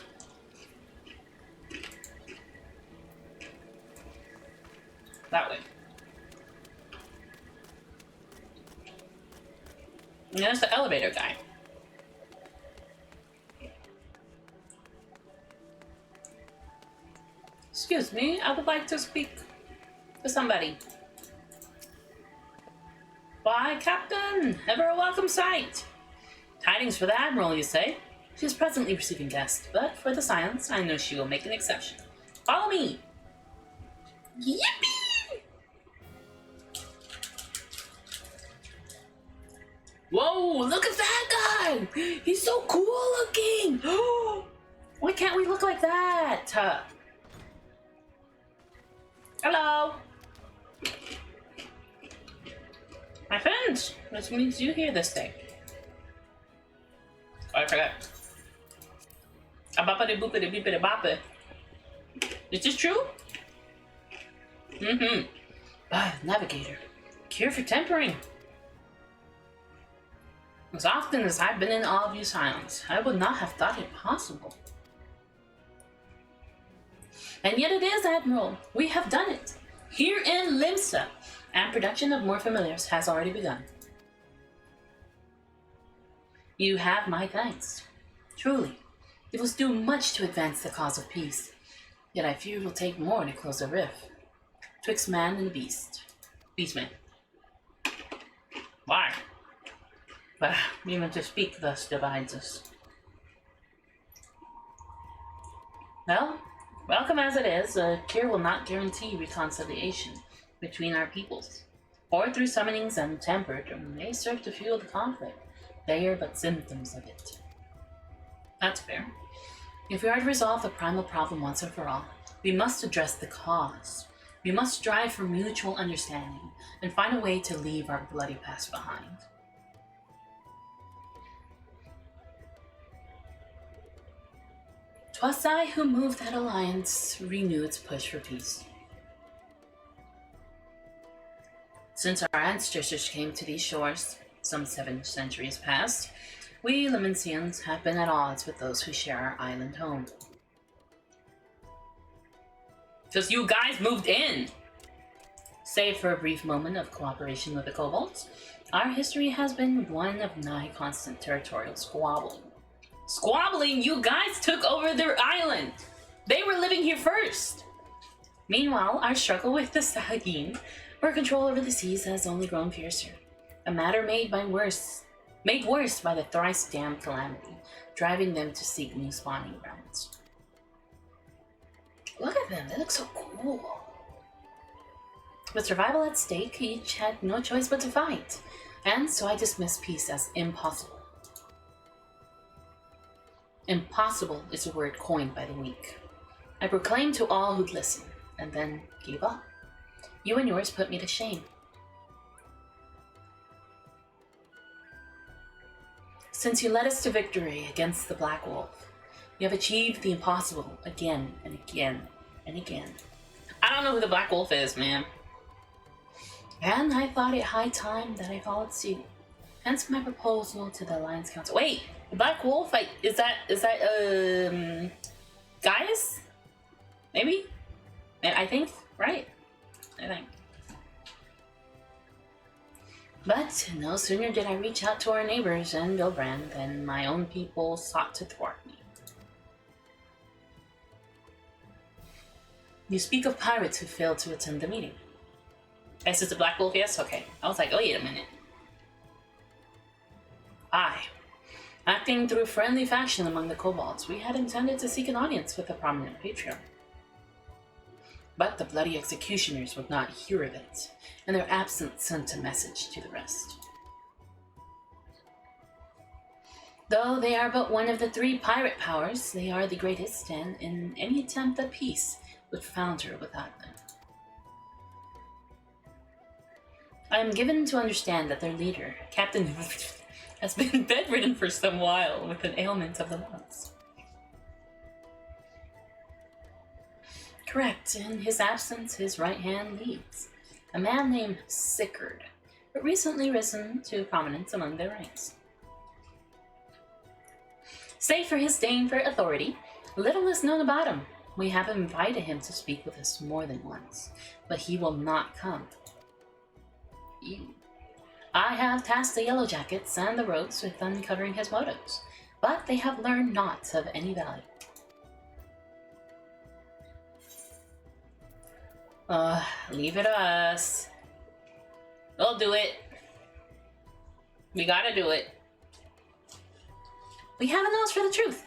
That way. And there's the elevator guy. Excuse me, I would like to speak to somebody. Why, Captain, ever a welcome sight. Tidings for the Admiral, you say? She is presently receiving guests, but for the silence, I know she will make an exception. Follow me! Yippee! Whoa, look at that guy! He's so cool looking! Why can't we look like that? Hello! My friends, what means you here this day? Oh, I forgot. A-bapa-de boopity beepity bapa. Is this true? Navigator. Cure for tempering. As often as I've been in awe of your silence, I would not have thought it possible. And yet it is, Admiral. We have done it. Here in Limsa. And production of more familiars has already begun. You have my thanks. Truly. It will do much to advance the cause of peace. Yet I fear it will take more to close a rift twixt man and beast. Beastman. Why? But even to speak thus divides us. Well, welcome as it is, a cure will not guarantee reconciliation between our peoples. Or through summonings and tempered may serve to fuel the conflict. They are but symptoms of it. That's fair. If we are to resolve the primal problem once and for all, we must address the cause. We must strive for mutual understanding and find a way to leave our bloody past behind. 'Twas I who moved that alliance, renew its push for peace. Since our ancestors came to these shores, some 7 centuries past, we Lemensians have been at odds with those who share our island home. Because you guys moved in! Save for a brief moment of cooperation with the kobolds, our history has been one of nigh constant territorial squabbling. Squabbling? You guys took over their island! They were living here first! Meanwhile, our struggle with the Sahagin for control over the seas has only grown fiercer. A matter made worse by the thrice damned calamity, driving them to seek new spawning grounds. Look at them, they look so cool. With survival at stake, each had no choice but to fight, and so I dismissed peace as impossible. Impossible is a word coined by the weak. I proclaimed to all who'd listen, and then gave up. You and yours put me to shame. Since you led us to victory against the Black Wolf, you have achieved the impossible again and again and again. I don't know who the Black Wolf is, man. And I thought it high time that I followed suit. Hence my proposal to the Alliance Council. Wait, the Black Wolf? Is that Gaius? Maybe? I think, right? I think. But no sooner did I reach out to our neighbors and Bilbrand than my own people sought to thwart me. You speak of pirates who failed to attend the meeting. Is it the Black Wolf? Yes? Okay. I was like, oh, wait a minute. Acting through friendly faction among the kobolds, we had intended to seek an audience with a prominent patriarch. But the bloody executioners would not hear of it, and their absence sent a message to the rest. Though they are but one of the 3 pirate powers, they are the greatest, and in any attempt at peace would founder without them. I am given to understand that their leader, Captain has been bedridden for some while with an ailment of the lungs. Correct. In his absence, his right hand leads. A man named Sickard, but recently risen to prominence among their ranks. Save for his disdain for authority, little is known about him. We have invited him to speak with us more than once, but he will not come. I have tasked the Yellow Jackets and the Rogues with uncovering his motives, but they have learned naught of any value. Leave it to us. We'll do it. We gotta do it. We have a nose for the truth.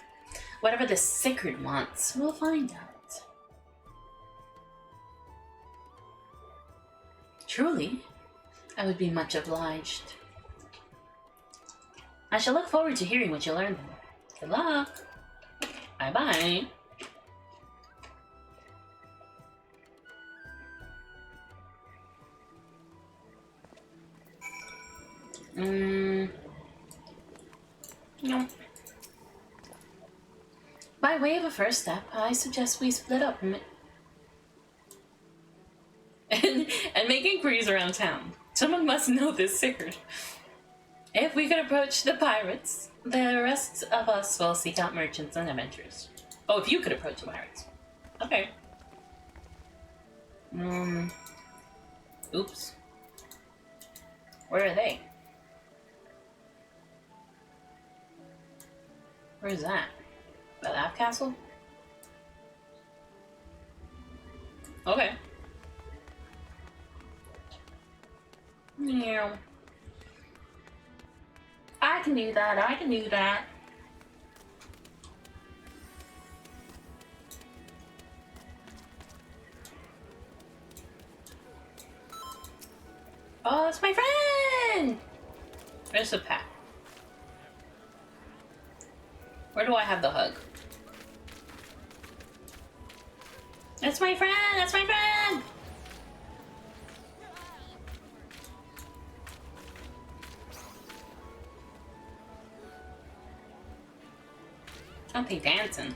Whatever the Sickard wants, we'll find out. Truly, I would be much obliged. I shall look forward to hearing what you learn then. Good luck. Bye-bye. No. By way of a first step, I suggest we split up and make inquiries around town. Someone must know this Sickard. If we could approach the pirates, the rest of us will seek out merchants and adventurers. Oh, if you could approach the pirates. Okay. Oops. Where are they? Where's that? Well, castle? Okay. Yeah. I can do that. I can do that. Oh, it's my friend! Where's the path? Where do I have the hug? That's my friend! That's my friend! Something dancing.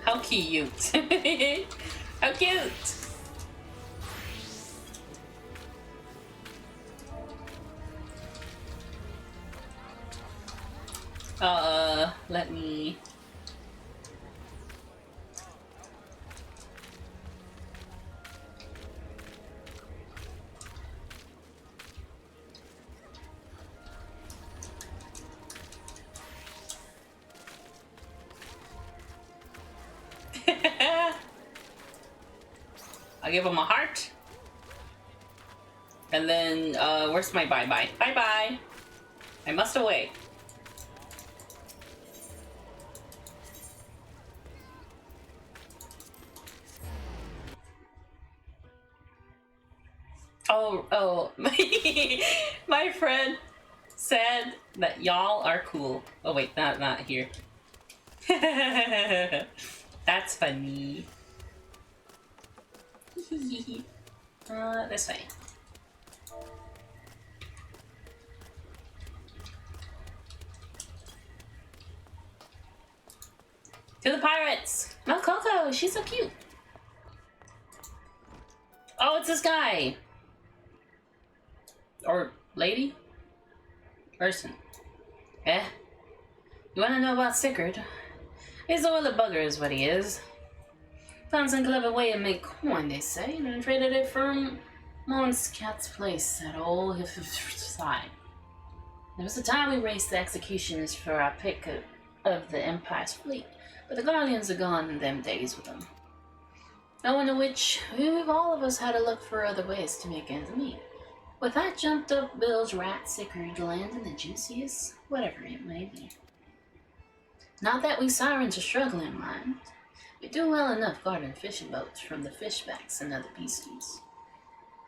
How cute. How cute. Let me... I'll give him a heart. And then, where's my bye-bye? Bye-bye. I must away. Oh, my friend said that y'all are cool. Oh wait, not here. That's funny. This way. To the pirates! No, Coco, she's so cute. Oh, it's this guy. Or lady? Person. Eh? You wanna know about Sigurd? He's a willy bugger is what he is. Found some clever way to make coin, they say, and traded it from Monscat's place at old FF14. There was a time we raced the executioners for our pick of the Empire's fleet, but the Guardians are gone in them days with them. Knowing of which, we've all of us had to look for other ways to make ends meet. With that jumped up Bill's rat Sigurd landing the juiciest, whatever it may be. Not that we sirens are struggling, mind. We do well enough guarding fishing boats from the fishbacks and other beasties.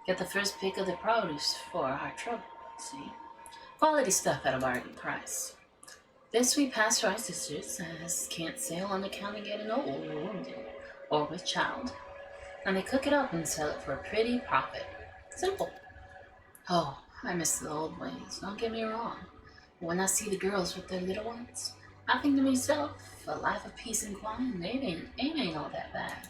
Get the first pick of the produce for our trouble, see? Quality stuff at a bargain price. This we pass to our sisters, as can't sail on account of getting old or wounded, or with child. And they cook it up and sell it for a pretty profit. Simple. Oh, I miss the old ways, don't get me wrong. But when I see the girls with their little ones, I think to myself, a life of peace and quiet, it ain't all that bad.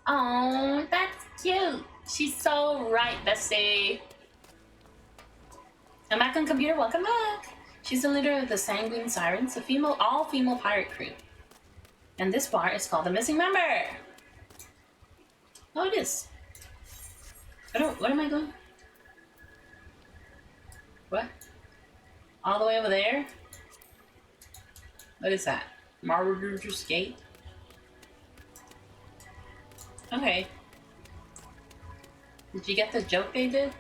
Oh, that's cute. She's so right, Bessie. I'm back on computer, welcome back. She's the leader of the Sanguine Sirens, a all-female pirate crew. And this bar is called the Missing Member. Oh, it is. What am I going? What? All the way over there? What is that? Marauder's Gate? Okay. Did you get the joke they did?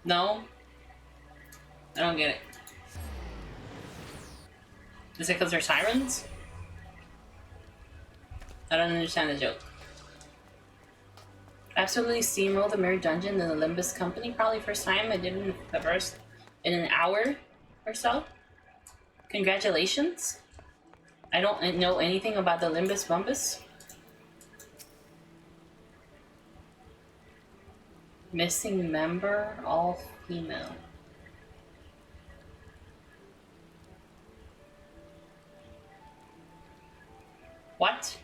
No? I don't get it. Is it because they're sirens? I don't understand the joke. Absolutely steamrolled the Mirror Dungeon and the Limbus Company. Probably first time I did it in an hour or so. Congratulations. I don't know anything about the Limbus Bumbus. Missing member, all female. What?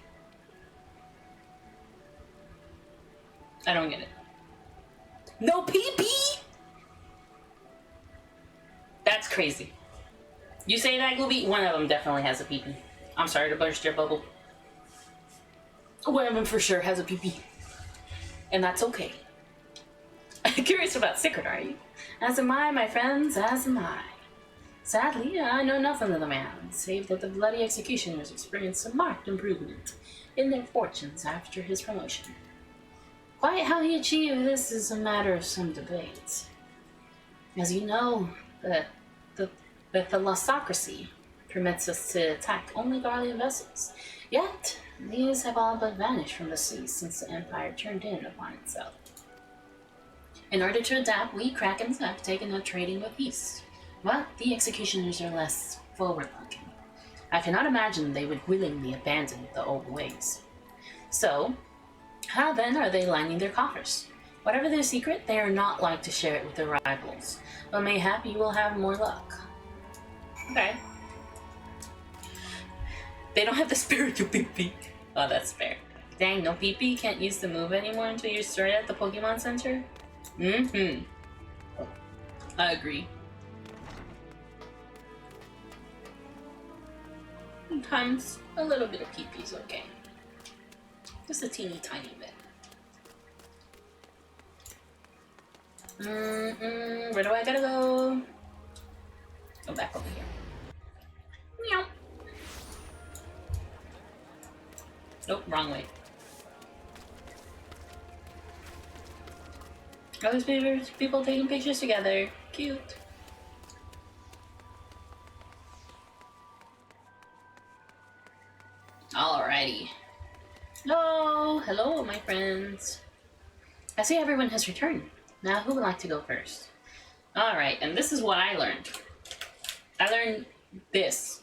I don't get it. No pee-pee? crazy. You say that, Glooby? One of them definitely has a pee-pee. I'm sorry to burst your bubble. One of them for sure has a pee-pee. And that's okay. Curious about Secret, are you? As am I, my friends, as am I. Sadly, I know nothing of the man, save that the bloody executioners experienced a marked improvement in their fortunes after his promotion. Quite how he achieved this is a matter of some debate. As you know, the thalassocracy permits us to attack only Garlean vessels. Yet, these have all but vanished from the sea since the Empire turned in upon itself. In order to adapt, we Krakens have taken up trading with East. But the executioners are less forward-looking. I cannot imagine they would willingly abandon the old ways. So, how then are they lining their coffers? Whatever their secret, they are not like to share it with their rivals. But mayhap you will have more luck. Okay. They don't have the spiritual pee-pee. Oh, that's fair. Dang, no pee-pee? Can't use the move anymore until you're straight at the Pokemon Center? Mm-hmm. I agree. Sometimes a little bit of pee-pee is okay. Just a teeny tiny bit. Where do I gotta go? Go back over here. Meow. Nope, wrong way. All these people taking pictures together. Cute. Alrighty. Oh, hello, my friends. I see everyone has returned. Now, who would like to go first? Alright, and this is what I learned. I learned this.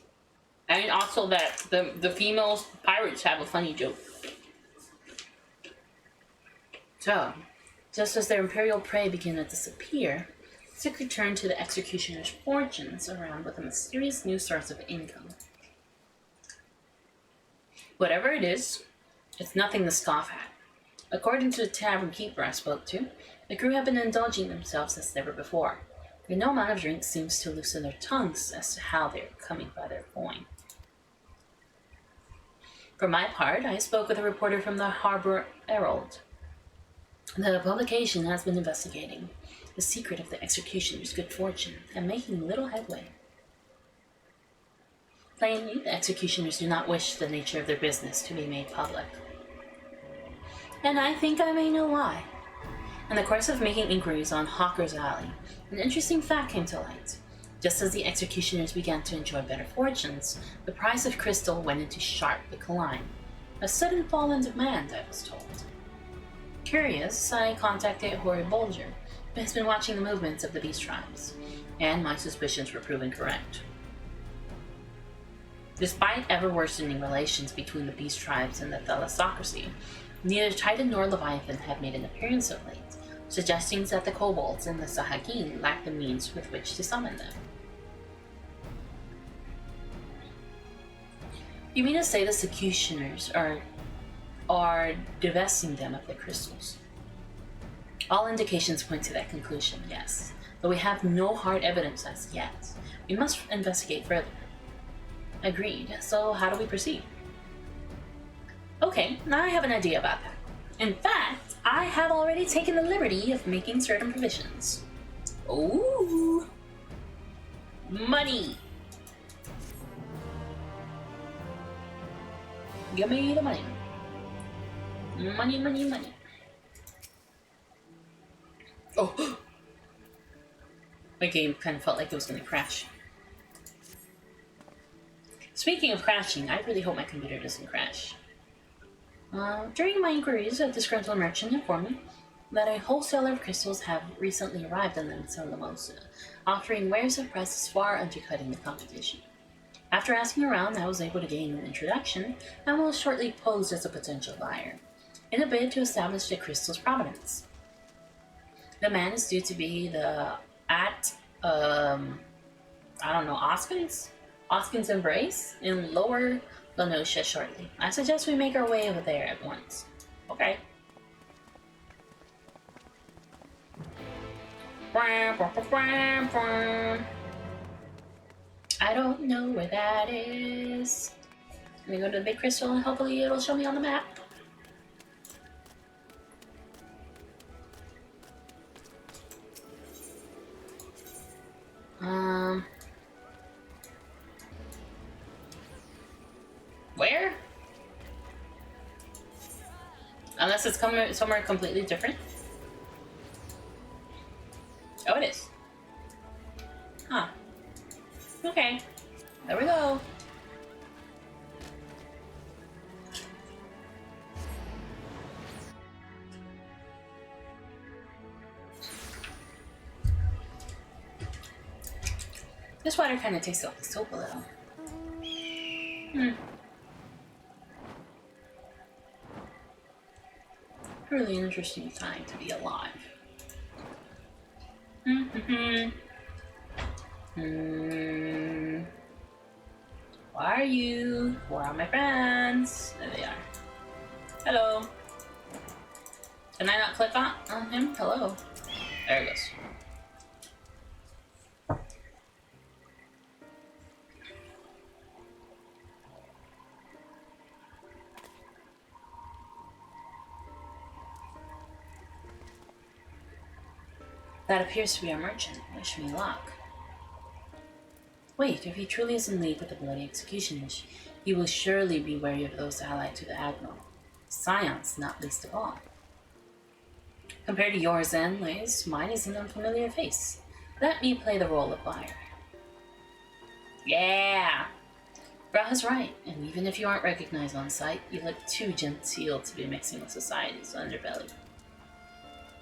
And also that the female pirates have a funny joke. So, just as their imperial prey began to disappear, Sick returned to the executioner's fortunes around with a mysterious new source of income. Whatever it is, it's nothing to scoff at. According to the tavern keeper I spoke to, the crew have been indulging themselves as never before, and no amount of drink seems to loosen their tongues as to how they are coming by their coin. For my part, I spoke with a reporter from the Harbor Herald. The publication has been investigating the secret of the executioner's good fortune and making little headway. Plainly, the executioners do not wish the nature of their business to be made public. And I think I may know why. In the course of making inquiries on Hawker's Alley, an interesting fact came to light. Just as the executioners began to enjoy better fortunes, the price of crystal went into sharp decline. A sudden fall in demand, I was told. Curious, I contacted Hori Bolger, who has been watching the movements of the beast tribes, and my suspicions were proven correct. Despite ever-worsening relations between the beast tribes and the thalassocracy, neither Titan nor Leviathan have made an appearance of late, suggesting that the kobolds and the Sahagin lack the means with which to summon them. You mean to say the executioners are divesting them of their crystals? All indications point to that conclusion, yes, but we have no hard evidence as yet. We must investigate further. Agreed. So how do we proceed? Okay, now I have an idea about that. In fact, I have already taken the liberty of making certain provisions. Ooh! Money! Give me the money. Money, money, money. Oh! My game kind of felt like it was going to crash. Speaking of crashing, I really hope my computer doesn't crash. During my inquiries, a disgruntled merchant informed me that a wholesaler of crystals have recently arrived in Salamosa, offering wares at prices far undercutting the competition. After asking around, I was able to gain an introduction and will shortly pose as a potential buyer, in a bid to establish the crystal's provenance. The man is due to be Oskin's Embrace in Lower Lanosha shortly. I suggest we make our way over there at once. Okay. I don't know where that is. Let me go to the big crystal and hopefully it'll show me on the map. Where? Unless it's somewhere completely different. Oh, it is. Huh. Okay. There we go. This water kind of tastes like soap a little. Really interesting time to be alive. Where are you? Where are my friends? There they are. Hello. Can I not click on him? Hello. There he goes. That appears to be a merchant. Wish me luck. Wait, if he truly is in league with the bloody executioners, he will surely be wary of those allied to the Admiral. Scions, not least of all. Compared to yours and Lay's, mine is an unfamiliar face. Let me play the role of buyer. Yeah! Braha's right, and even if you aren't recognized on sight, you look too genteel to be mixing with society's underbelly.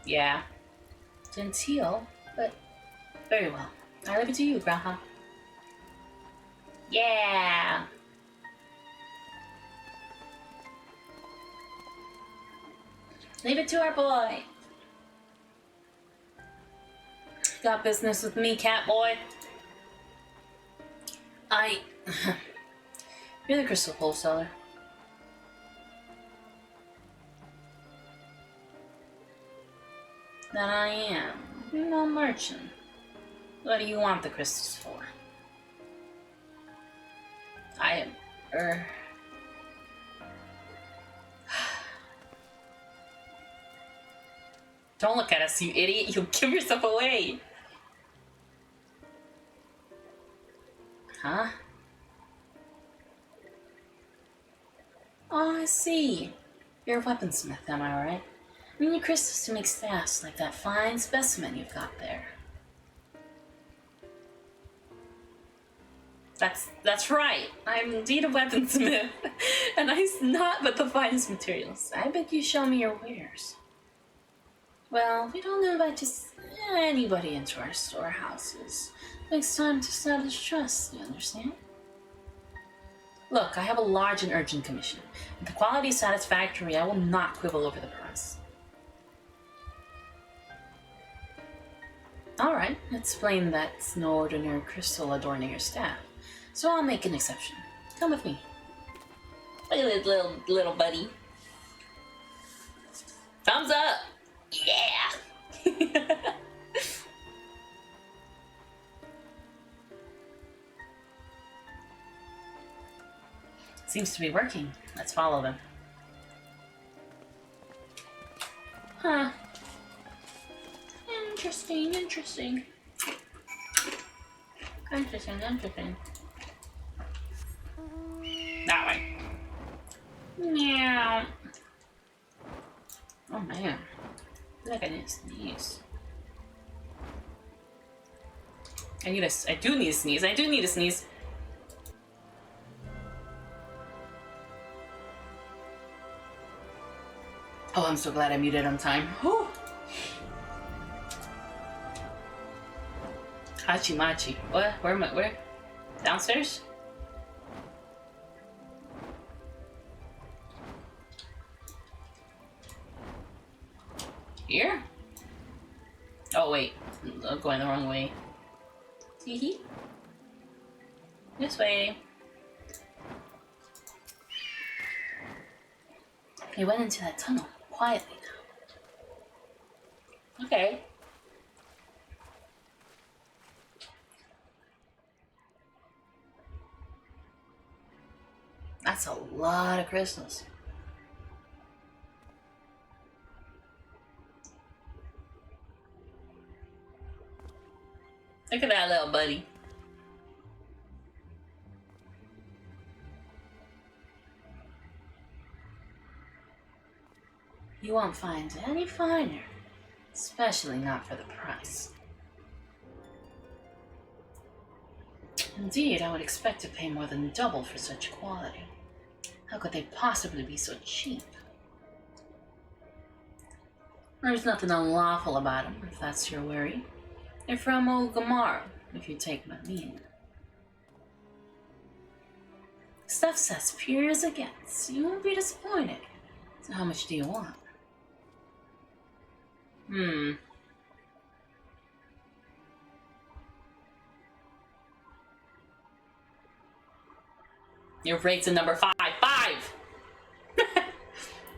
Yeah. Genteel, but very well. I leave it to you, Braha. Yeah! Leave it to our boy. Got business with me, cat boy. You're the crystal wholesaler. That I am. I'm a merchant. What do you want the crystals for? I am, Don't look at us, you idiot. You'll give yourself away. Huh? Oh, I see. You're a weaponsmith, am I right? I mean, your crystals to make staffs like that fine specimen you've got there. That's right. I'm indeed a weaponsmith, and I use not but the finest materials. I beg you show me your wares. Well, we don't know about just anybody into our storehouses. Takes time to establish trust, you understand? Look, I have a large and urgent commission. If the quality is satisfactory, I will not quibble over the price. Alright, it's plain that's no ordinary crystal adorning your staff. So I'll make an exception. Come with me. Look at this little buddy. Thumbs up! Yeah! Seems to be working. Let's follow them. Huh. Interesting. Interesting. That way. Meow. Oh man. I feel like I need to sneeze. I do need to sneeze. Oh, I'm so glad I muted on time. Whew. Hachimachi. What? Where am I? Where? Downstairs? Here? Oh, wait. I'm going the wrong way. Teehee. This way. He went into that tunnel quietly now. Okay. – That's a lot of crystals. Look at that little buddy. You won't find any finer, especially not for the price. Indeed, I would expect to pay more than double for such quality. How could they possibly be so cheap? There's nothing unlawful about them, if that's your worry. They're from Ogamara, if you take my meaning. Stuff's as pure as it gets. You won't be disappointed. So how much do you want? Your rate's a number 5. 5!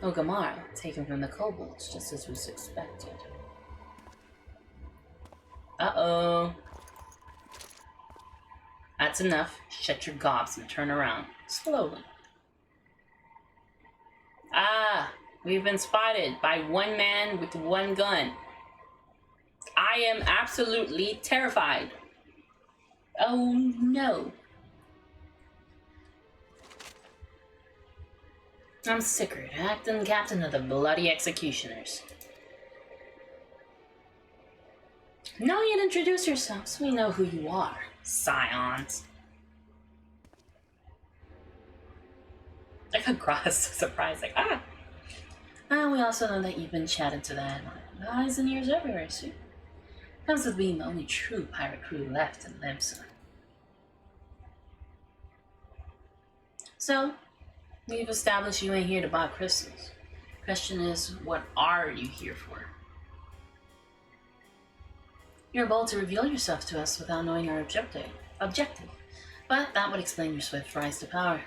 Ogamara, taken from the kobolds, just as was expected. Uh-oh. That's enough. Shut your gobs and turn around. Slowly. Ah, we've been spotted by one man with one gun. I am absolutely terrified. Oh no. I'm Sigurd, acting captain of the bloody executioners. No need to introduce yourselves. We know who you are, scions. I come across surprised, like, ah. And we also know that you've been chatting to the Admiral. Eyes and ears everywhere, see? Comes with being the only true pirate crew left in Limsa. So, we've established you ain't here to buy crystals. Question is, what are you here for? You're bold to reveal yourself to us without knowing our objective. But that would explain your swift rise to power.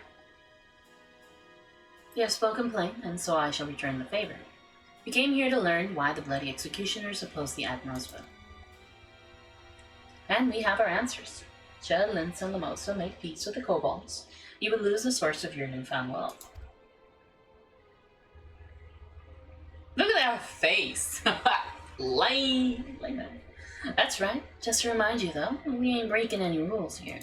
You have spoken plain, and so I shall return the favor. We came here to learn why the bloody executioners oppose the Admiral's will. And we have our answers. Should Linz and Lamosa make peace with the kobolds, you would lose the source of your newfound wealth. Look at that face! Lame. That's right. Just to remind you, though, we ain't breaking any rules here.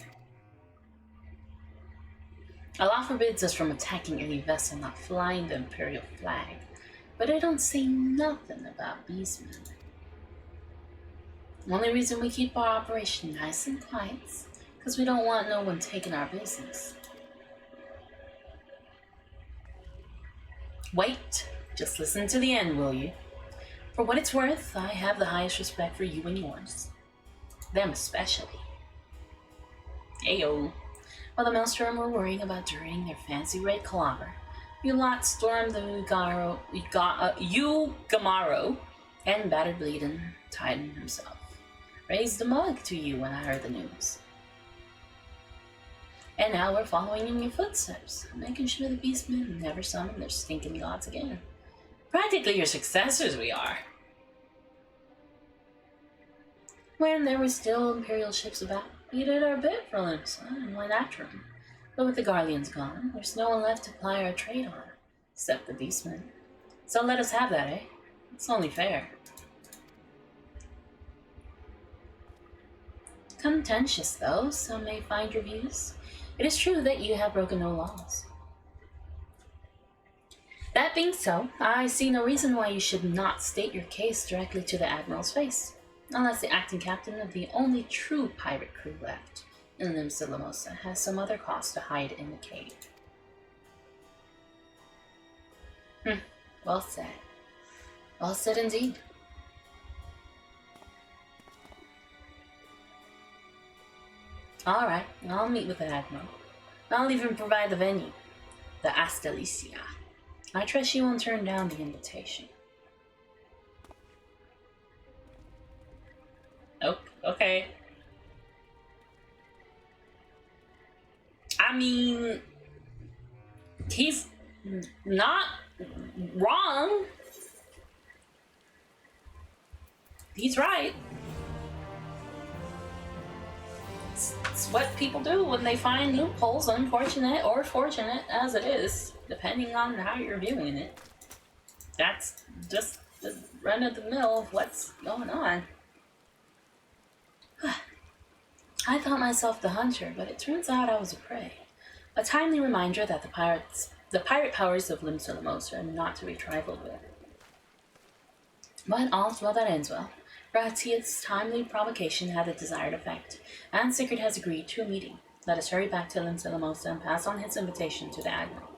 A law forbids us from attacking any vessel not flying the Imperial flag, but I don't say nothing about beastmen. The only reason we keep our operation nice and quiet is because we don't want no one taking our business. Wait, just listen to the end, will you? For what it's worth, I have the highest respect for you and yours. Them especially. Ayo. While the Maelstrom were worrying about during their fancy raid clobber, you lot stormed the Ugamaro, and battered bleeding Titan himself. Raised a mug to you when I heard the news. And now we're following in your footsteps, making sure the beastmen never summon their stinking gods again. Practically your successors we are. When there were still Imperial ships about, we did our bit for Limsa and went after them. But with the Garleans gone, there's no one left to ply our trade on, except the beastmen. So let us have that, eh? It's only fair. Contentious, though, some may find your views. It is true that you have broken no laws. That being so, I see no reason why you should not state your case directly to the Admiral's face, unless the acting captain of the only true pirate crew left in Limsa Lamosa has some other cause to hide in the cave. Well said. Well said indeed. Alright, I'll meet with the Admiral. I'll even provide the venue, the Astalicia. I trust you won't turn down the invitation. Oh, okay. I mean, he's not wrong. He's right. that's what people do when they find loopholes, unfortunate or fortunate as it is, depending on how you're viewing it. That's just the run of the mill of what's going on. I thought myself the hunter, but it turns out I was a prey. A timely reminder that the pirate powers of Lim Solamosa are not to be trifled with. But all's well that ends well. Ratia's timely provocation had the desired effect, and Sigurd has agreed to a meeting. Let us hurry back to Lim Solamosa and pass on his invitation to the Admiral.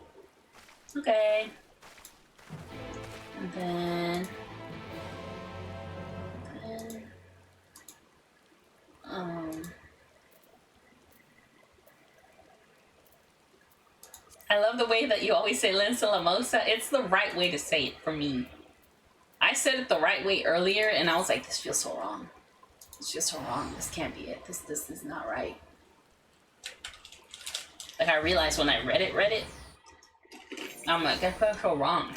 Okay. And then... I love the way that you always say Lim Solamosa. It's the right way to say it for me. I said it the right way earlier, and I was like, this feels so wrong. It's just so wrong. This can't be it. This is not right. Like, I realized when I read it, I'm like, that felt so wrong.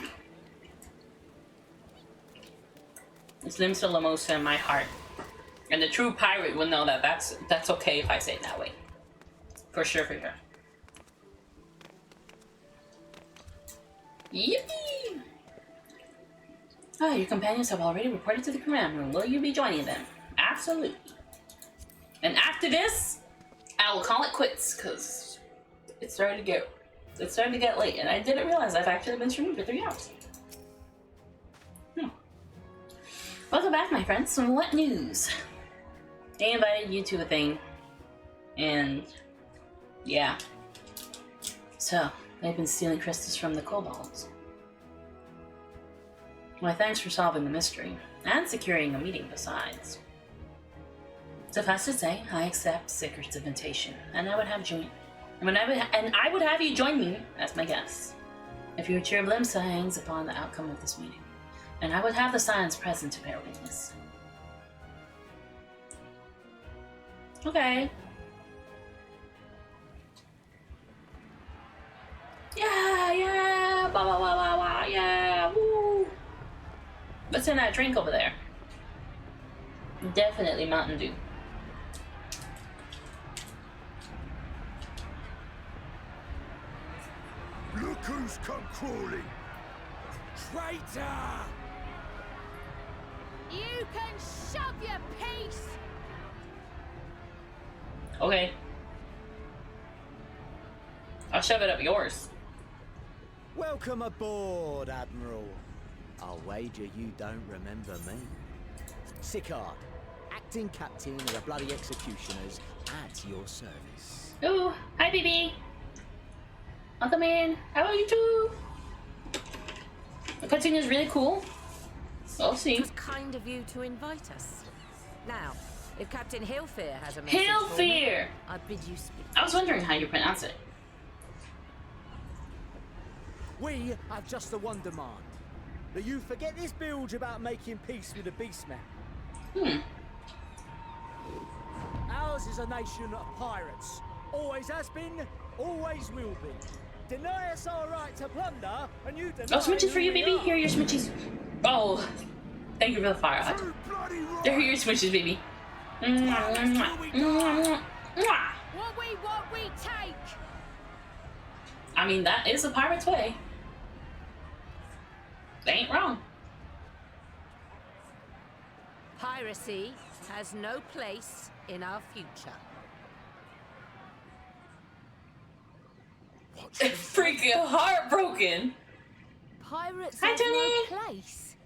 It's Lim Solamosa in my heart. And the true pirate will know that that's okay if I say it that way. For sure, for sure. Yippee! Ah, your companions have already reported to the command room. Will you be joining them? Absolutely. And after this, I will call it quits, because it's starting to get late, and I didn't realize I've actually been streaming for 3 hours. Welcome back, my friends. So what news? They invited you to a thing, and yeah. So, they've been stealing crystals from the kobolds. My thanks for solving the mystery, and securing a meeting besides. Suffice to say, I accept Sigurd's invitation, and I would have you join me as my guest. The future of Limsa hangs upon the outcome of this meeting, and I would have the signs present to bear witness. Okay. Yeah, blah, blah, blah, blah, blah, yeah, woo. What's in that drink over there? Definitely Mountain Dew. Look who's come crawling! Traitor! You can shove your piece! Okay. I'll shove it up yours. Welcome aboard, Admiral. I'll wager you don't remember me. Sicard, acting captain of the bloody executioners, at your service. Oh, hi, BB. Welcome in. How are you too? The cutscene is really cool. We'll see. It was kind of you to invite us. Now, if Captain Hillfear has a message Hillfear! for me, I bid you speak. I was wondering how you pronounce it. We have just the one demand. That you forget this bilge about making peace with the Beastmen. Ours is a nation of pirates. Always has been, always will be. Deny us our right to plunder, and you deny. Oh, smooches for you, baby. Here are your smooches. Oh, thank you for the fire hut. There are your smooches, baby. What we take. I mean, that is a pirate's way. They ain't wrong. Piracy has no place in our future. Freaking heartbroken. Pirates Hi, have Jenny. no place.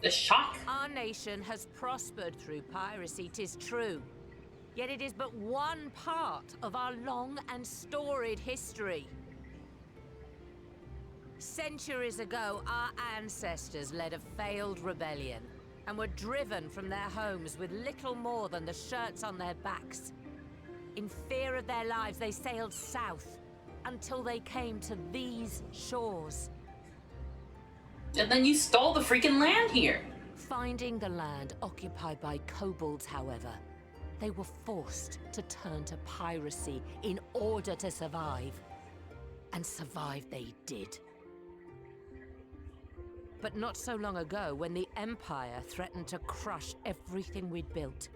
The shock. Our nation has prospered through piracy, 'tis true. Yet it is but one part of our long and storied history. Centuries ago, our ancestors led a failed rebellion and were driven from their homes with little more than the shirts on their backs. In fear of their lives, they sailed south until they came to these shores. And then you stole the freaking land here. Finding the land occupied by kobolds, however, they were forced to turn to piracy in order to survive. And survive they did. But not so long ago, when the Empire threatened to crush everything we'd built,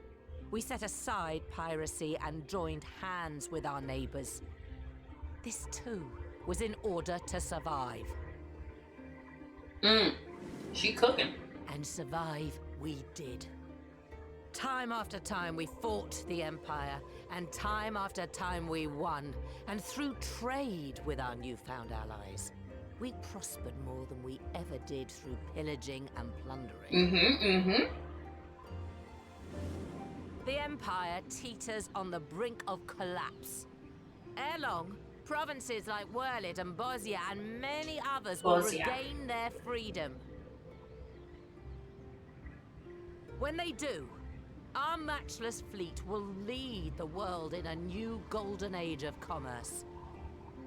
we set aside piracy and joined hands with our neighbors. This too was in order to survive. She cooking. And survive we did. Time after time we fought the Empire, and time after time we won. And through trade with our newfound allies, we prospered more than we ever did through pillaging and plundering. The Empire teeters on the brink of collapse. Ere long, provinces like Wurlid and Bosnia and many others will regain their freedom. When they do, our matchless fleet will lead the world in a new golden age of commerce.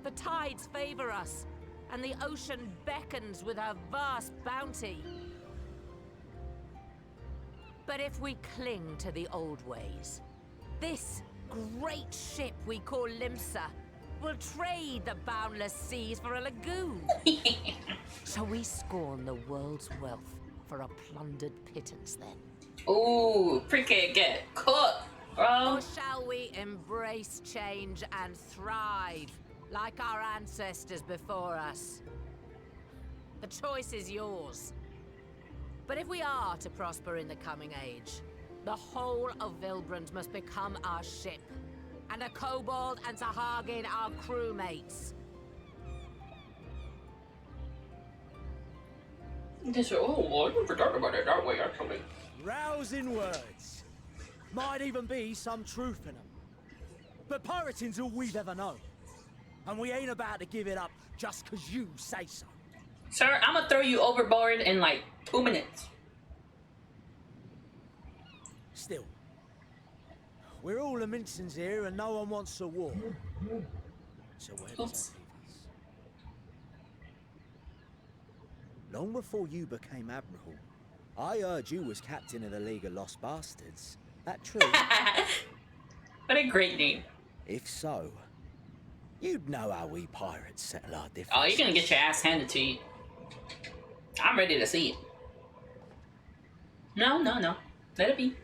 The tides favor us, and the ocean beckons with her vast bounty. But if we cling to the old ways, this great ship we call Limsa will trade the boundless seas for a lagoon. So we scorn the world's wealth for a plundered pittance then. Ooh, freaking get cooked, bro. Or shall we embrace change and thrive like our ancestors before us? The choice is yours. But if we are to prosper in the coming age, the whole of Vilbrand must become our ship, and a kobold and Sahagin our crewmates. Oh, I never thought about it that way, actually. Rousing words. Might even be some truth in them. But pirating's all we've ever known. And we ain't about to give it up just because you say so. Sir, I'm gonna throw you overboard in like 2 minutes. Still, we're all the Mincins here and no one wants a war. So where does that leave us? Long before you became Admiral, I heard you was captain of the League of Lost Bastards. That true? What a great name. If so, you'd know how we pirates settle our differences. Oh, you're gonna get your ass handed to you. I'm ready to see it. No. Let it be.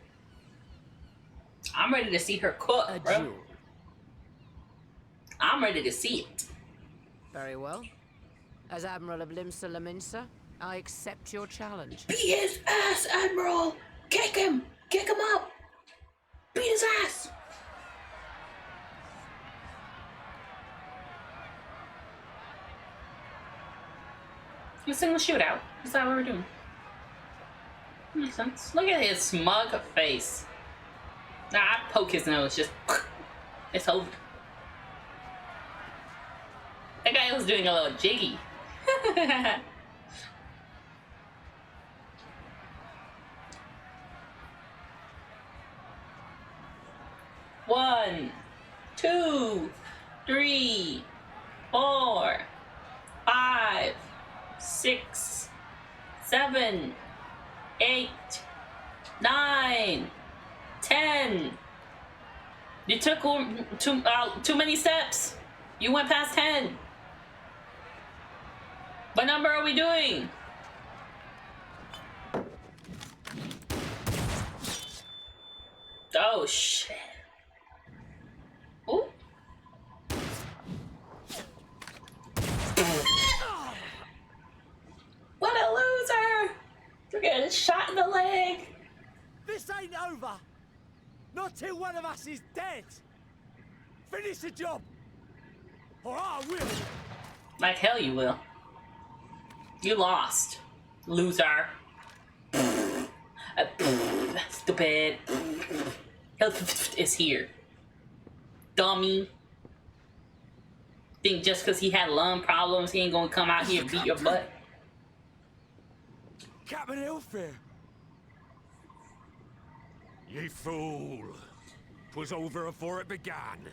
I'm ready to see her cook, bro. I'm ready to see it. Very well. As Admiral of Limsa Laminsa, I accept your challenge. Beat his ass, Admiral! Kick him! Kick him up! Beat his ass! Let's sing the shootout. Is that what we're doing? Makes sense. Look at his smug face. Nah, I poke his nose, just it's over. That guy was doing a little jiggy. One, 2, 3, 4, 5, 6, 7, 8, 9, 10. You took too many steps. You went past 10. What number are we doing? Oh shit. Ooh. What a loser! We're getting shot in the leg. This ain't over. Not till one of us is dead. Finish the job, or I will. Like hell you will. You lost, loser. Stupid. Help is here. Dummy. Think just because he had lung problems, he ain't gonna come out here and beat your butt. Captain Hellfair. Ye fool. 'Twas over afore it began.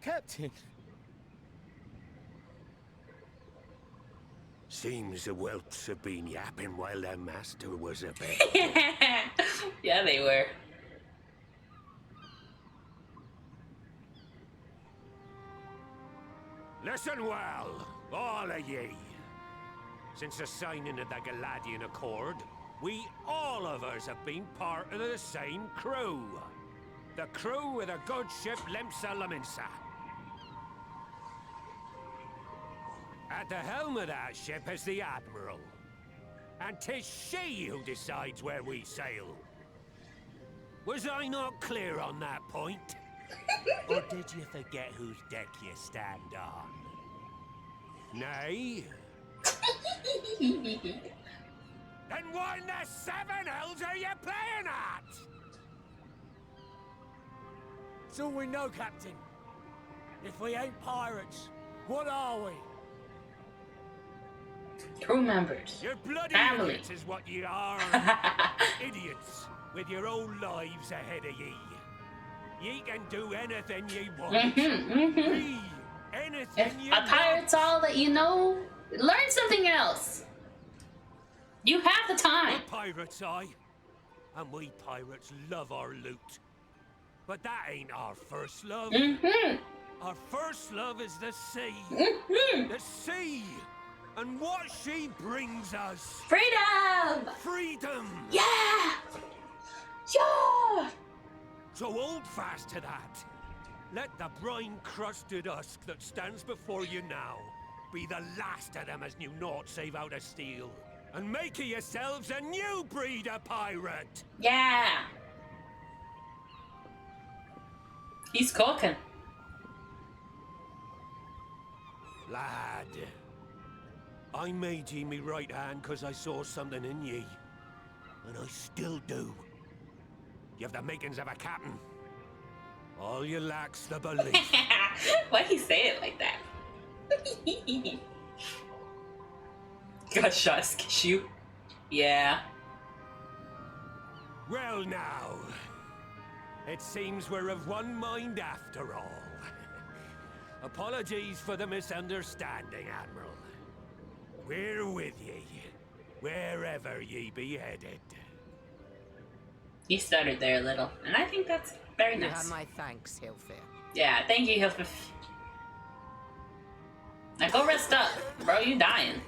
Captain. Seems the whelps have been yapping while their master was abed. Yeah, they were. Listen well, all of ye. Since the signing of the Galadian Accord, We all of us have been part of the same crew. The crew of the good ship Lemsa Laminsa. At the helm of that ship is the Admiral. And 'tis she who decides where we sail. Was I not clear on that point? Or did you forget whose deck you stand on? Nay? Then what in the seven hells are you playing at? It's all we know, Captain. If we ain't pirates, what are we? Crew members. You're bloody family. idiots is what you are. Idiots with your own lives ahead of ye. Ye can do anything ye want. Be anything If you a pirate's want. all that you know, learn something else. You have the time. We're pirates, and we pirates love our loot. But that ain't our first love. Our first love is the sea. The sea. And what she brings us. Freedom! Freedom! Yeah! Yeah! So hold fast to that. Let the brine-crusted husk that stands before you now be the last of them as knew naught save out of steel. And make of yourselves a new breed of pirate! Yeah! He's cooking. Lad, I made ye me right hand because I saw something in ye. And I still do. You have the makings of a captain. All you lack's the belief. Why'd he say it like that? Got shot, shoot. Yeah. Well now, it seems we're of one mind after all. Apologies for the misunderstanding, Admiral. We're with ye, wherever ye be headed. He stuttered there a little, and I think that's very You nice. have my thanks, Hilfir. Yeah, thank you, Hilfir. Now go rest up, bro. You dying.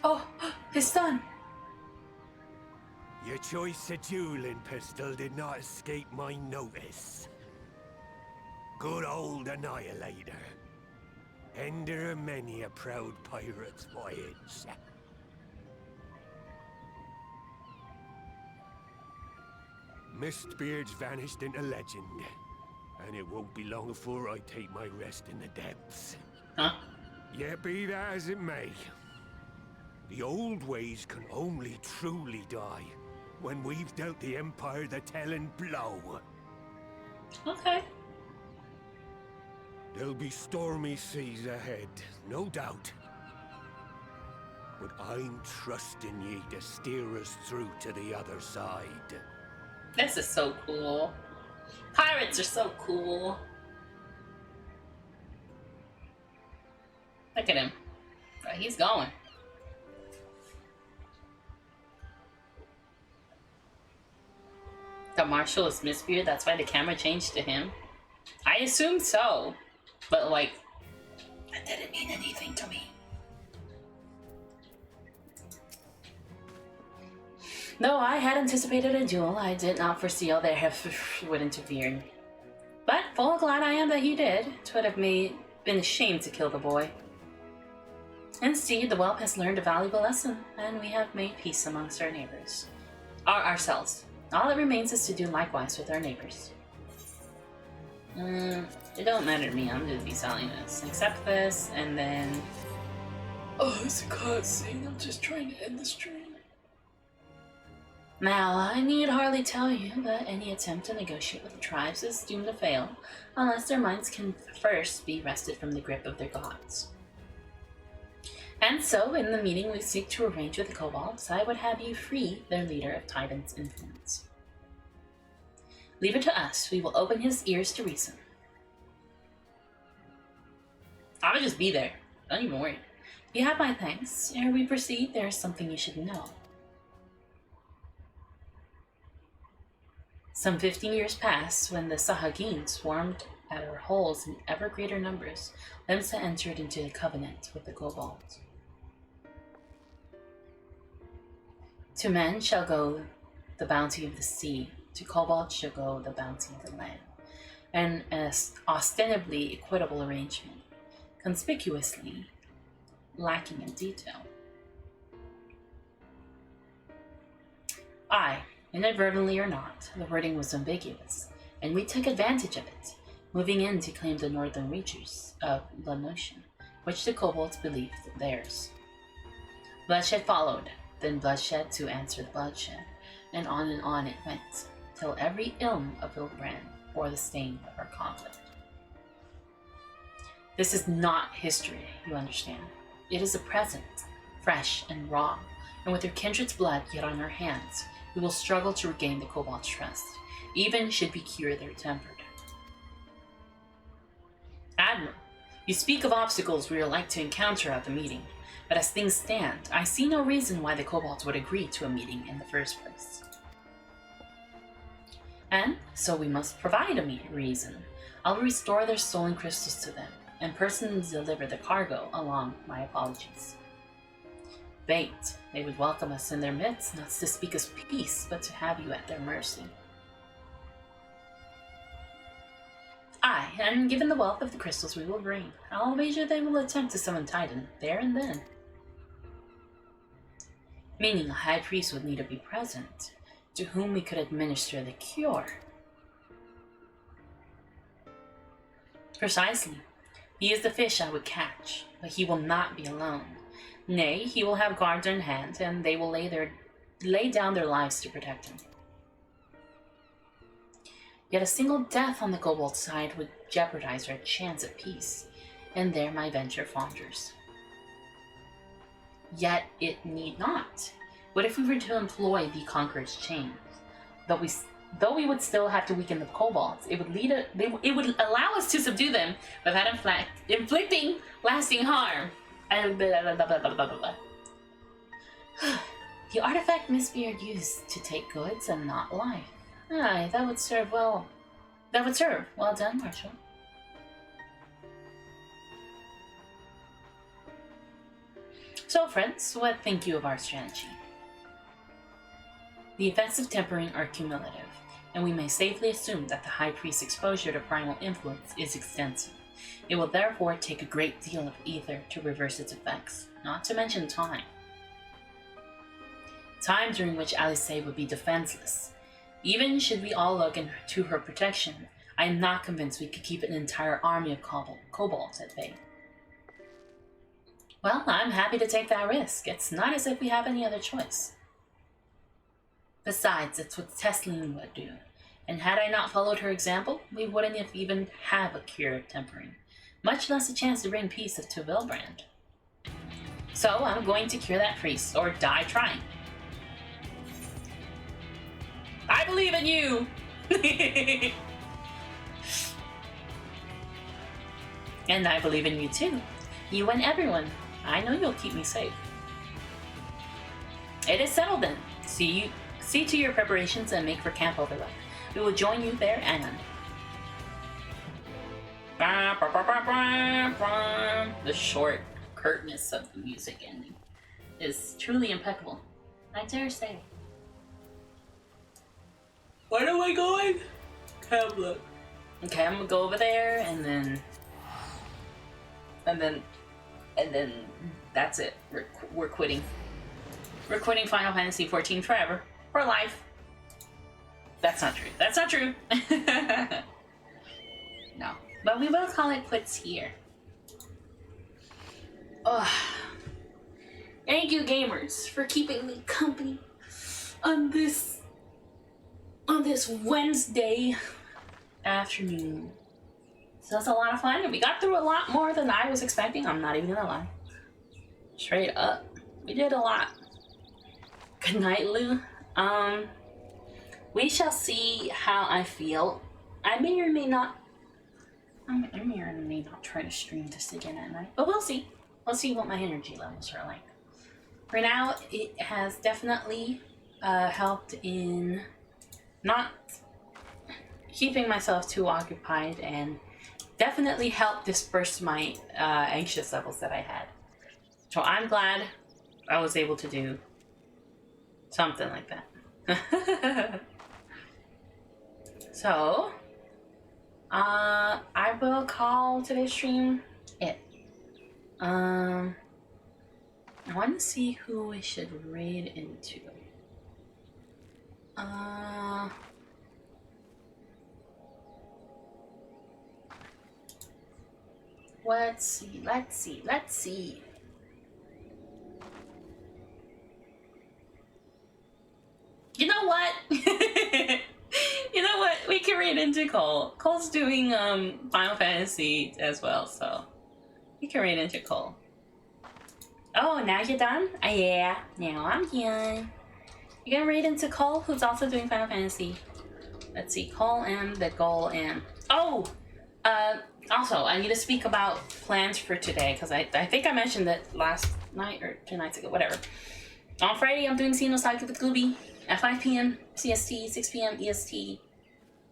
Oh, his son. Your choice of dueling pistol did not escape my notice. Good old Annihilator. Ender of many a proud pirate's voyage. Mistbeard's vanished into legend, and it won't be long before I take my rest in the depths. Huh? Yet be that as it may, the old ways can only truly die when we've dealt the Empire the telling blow. Okay. There'll be stormy seas ahead, no doubt. But I'm trusting ye to steer us through to the other side. This is so cool. Pirates are so cool. Look at him. He's going. The Marshal is Mistbeard, that's why the camera changed to him. I assume so. But like, that didn't mean anything to me. Though I had anticipated a duel, I did not foresee all their would intervene. But full glad I am that he did. 'Twould have been a shame to kill the boy. Instead, the whelp has learned a valuable lesson, and we have made peace amongst our neighbors. Ourselves. All that remains is to do likewise with our neighbors. It don't matter to me, I'm just be selling this. Accept this, and then... Oh, it's a cutscene, I'm just trying to end the stream. Now, I need hardly tell you that any attempt to negotiate with the tribes is doomed to fail, unless their minds can first be wrested from the grip of their gods. And so, in the meeting we seek to arrange with the kobolds, I would have you free their leader of Titan's influence. Leave it to us, we will open his ears to reason. I would just be there, don't even worry. You have my thanks. Ere we proceed, there is something you should know. Some 15 years passed when the Sahagin swarmed at our holes in ever greater numbers. Lemsa entered into a covenant with the kobolds. To men shall go the bounty of the sea, to kobolds shall go the bounty of the land. An ostensibly equitable arrangement, conspicuously lacking in detail. Aye, inadvertently or not, the wording was ambiguous, and we took advantage of it, moving in to claim the northern reaches of the Notion, which the kobolds believed theirs. Bloodshed followed, then bloodshed to answer the bloodshed, and on it went, till every ilm of Vilbrand bore the stain of our conflict. This is not history, you understand. It is a present, fresh and raw, and with your kindred's blood yet on our hands, we will struggle to regain the kobold's trust, even should we cure their tempered. Admiral, you speak of obstacles we are like to encounter at the meeting, but as things stand, I see no reason why the kobolds would agree to a meeting in the first place. And so we must provide a reason. I'll restore their stolen crystals to them, and personally deliver the cargo along my apologies. Bait, they would welcome us in their midst, not to speak of peace, but to have you at their mercy. Aye, and given the wealth of the crystals we will bring, I'll wager they will attempt to summon Titan, there and then. Meaning a high priest would need to be present, to whom we could administer the cure. Precisely. He is the fish I would catch, but he will not be alone. Nay, he will have guards in hand, and they will lay down their lives to protect him. Yet a single death on the kobold side would jeopardize our chance at peace, and there my venture founders. Yet it need not. What if we were to employ the Conqueror's chains? Though we would still have to weaken the kobolds, it would allow us to subdue them without inflicting lasting harm. The artifact must be used to take goods and not life. Aye, that would serve well. That would serve. Well done, Marshal. So, friends, what think you of our strategy? The effects of tempering are cumulative, and we may safely assume that the High Priest's exposure to primal influence is extensive. It will therefore take a great deal of ether to reverse its effects, not to mention time. Time during which Alice would be defenseless. Even should we all look into her protection, I am not convinced we could keep an entire army of kobolds at bay. Well, I'm happy to take that risk. It's not as if we have any other choice. Besides, it's what Tesleen would do, and had I not followed her example, we wouldn't even have a cure of tempering, much less a chance to bring peace to Vilbrand. So I'm going to cure that priest, or die trying. I believe in you! And I believe in you too. You and everyone. I know you'll keep me safe. It is settled then. See to your preparations and make for Camp Overlook. We will join you there, Anon. The short curtness of the music ending is truly impeccable. I dare say. Where am I going? Camp Look. Okay, I'm gonna go over there and then that's it. We're quitting. We're quitting Final Fantasy 14 forever. For life. That's not true. That's not true. No. But we will call it quits here. Ugh. Thank you, gamers, for keeping me company on this Wednesday afternoon. So that's a lot of fun, and we got through a lot more than I was expecting. I'm not even gonna lie. Straight up. We did a lot. Good night, Lou. We shall see how I feel. I may or may not try to stream this again at night, but we'll see. We'll see what my energy levels are like. For now, it has definitely helped in not keeping myself too occupied, and definitely helped disperse my anxious levels that I had. So I'm glad I was able to do Something like that. So, I will call today's stream it. I want to see who we should raid into. Let's see. You know what? You know what? We can raid into Cole. Cole's doing Final Fantasy as well, so we can raid into Cole. Oh, now you're done? Yeah, now I'm done. You're gonna raid into Cole, who's also doing Final Fantasy. Let's see, Cole M, the goal M. Oh! Also, I need to speak about plans for today, because I think I mentioned it last night or 2 nights ago, whatever. On Friday, I'm doing Xenosaga with Gooby at 5 p.m. CST, 6 p.m. EST.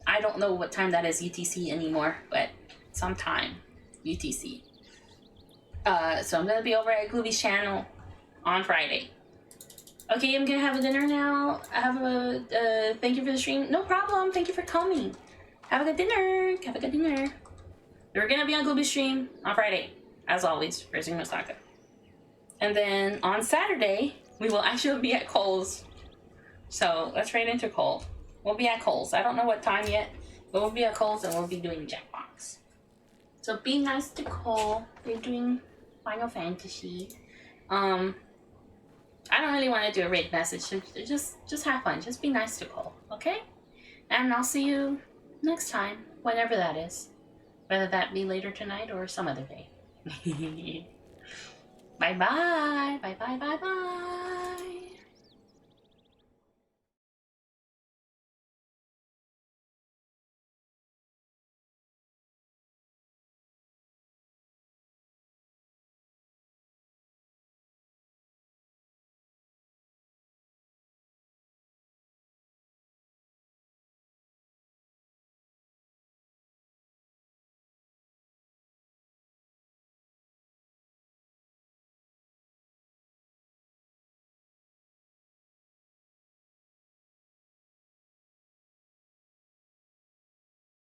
I don't know what time that is UTC anymore, but sometime UTC. So I'm gonna be over at Gooby's channel on Friday. Okay, I'm gonna have a dinner now. Have a thank you for the stream. No problem. Thank you for coming. Have a good dinner. Have a good dinner. We're gonna be on Gooby's stream on Friday, as always, for Xenosaga. And then on Saturday, we will actually be at Cole's. So let's raid into Cole. We'll be at Cole's. I don't know what time yet, but we'll be at Cole's and we'll be doing Jackbox. So be nice to Cole. They're doing Final Fantasy. I don't really want to do a raid message. So just have fun. Just be nice to Cole, okay? And I'll see you next time, whenever that is. Whether that be later tonight or some other day. Bye bye. Bye bye bye bye.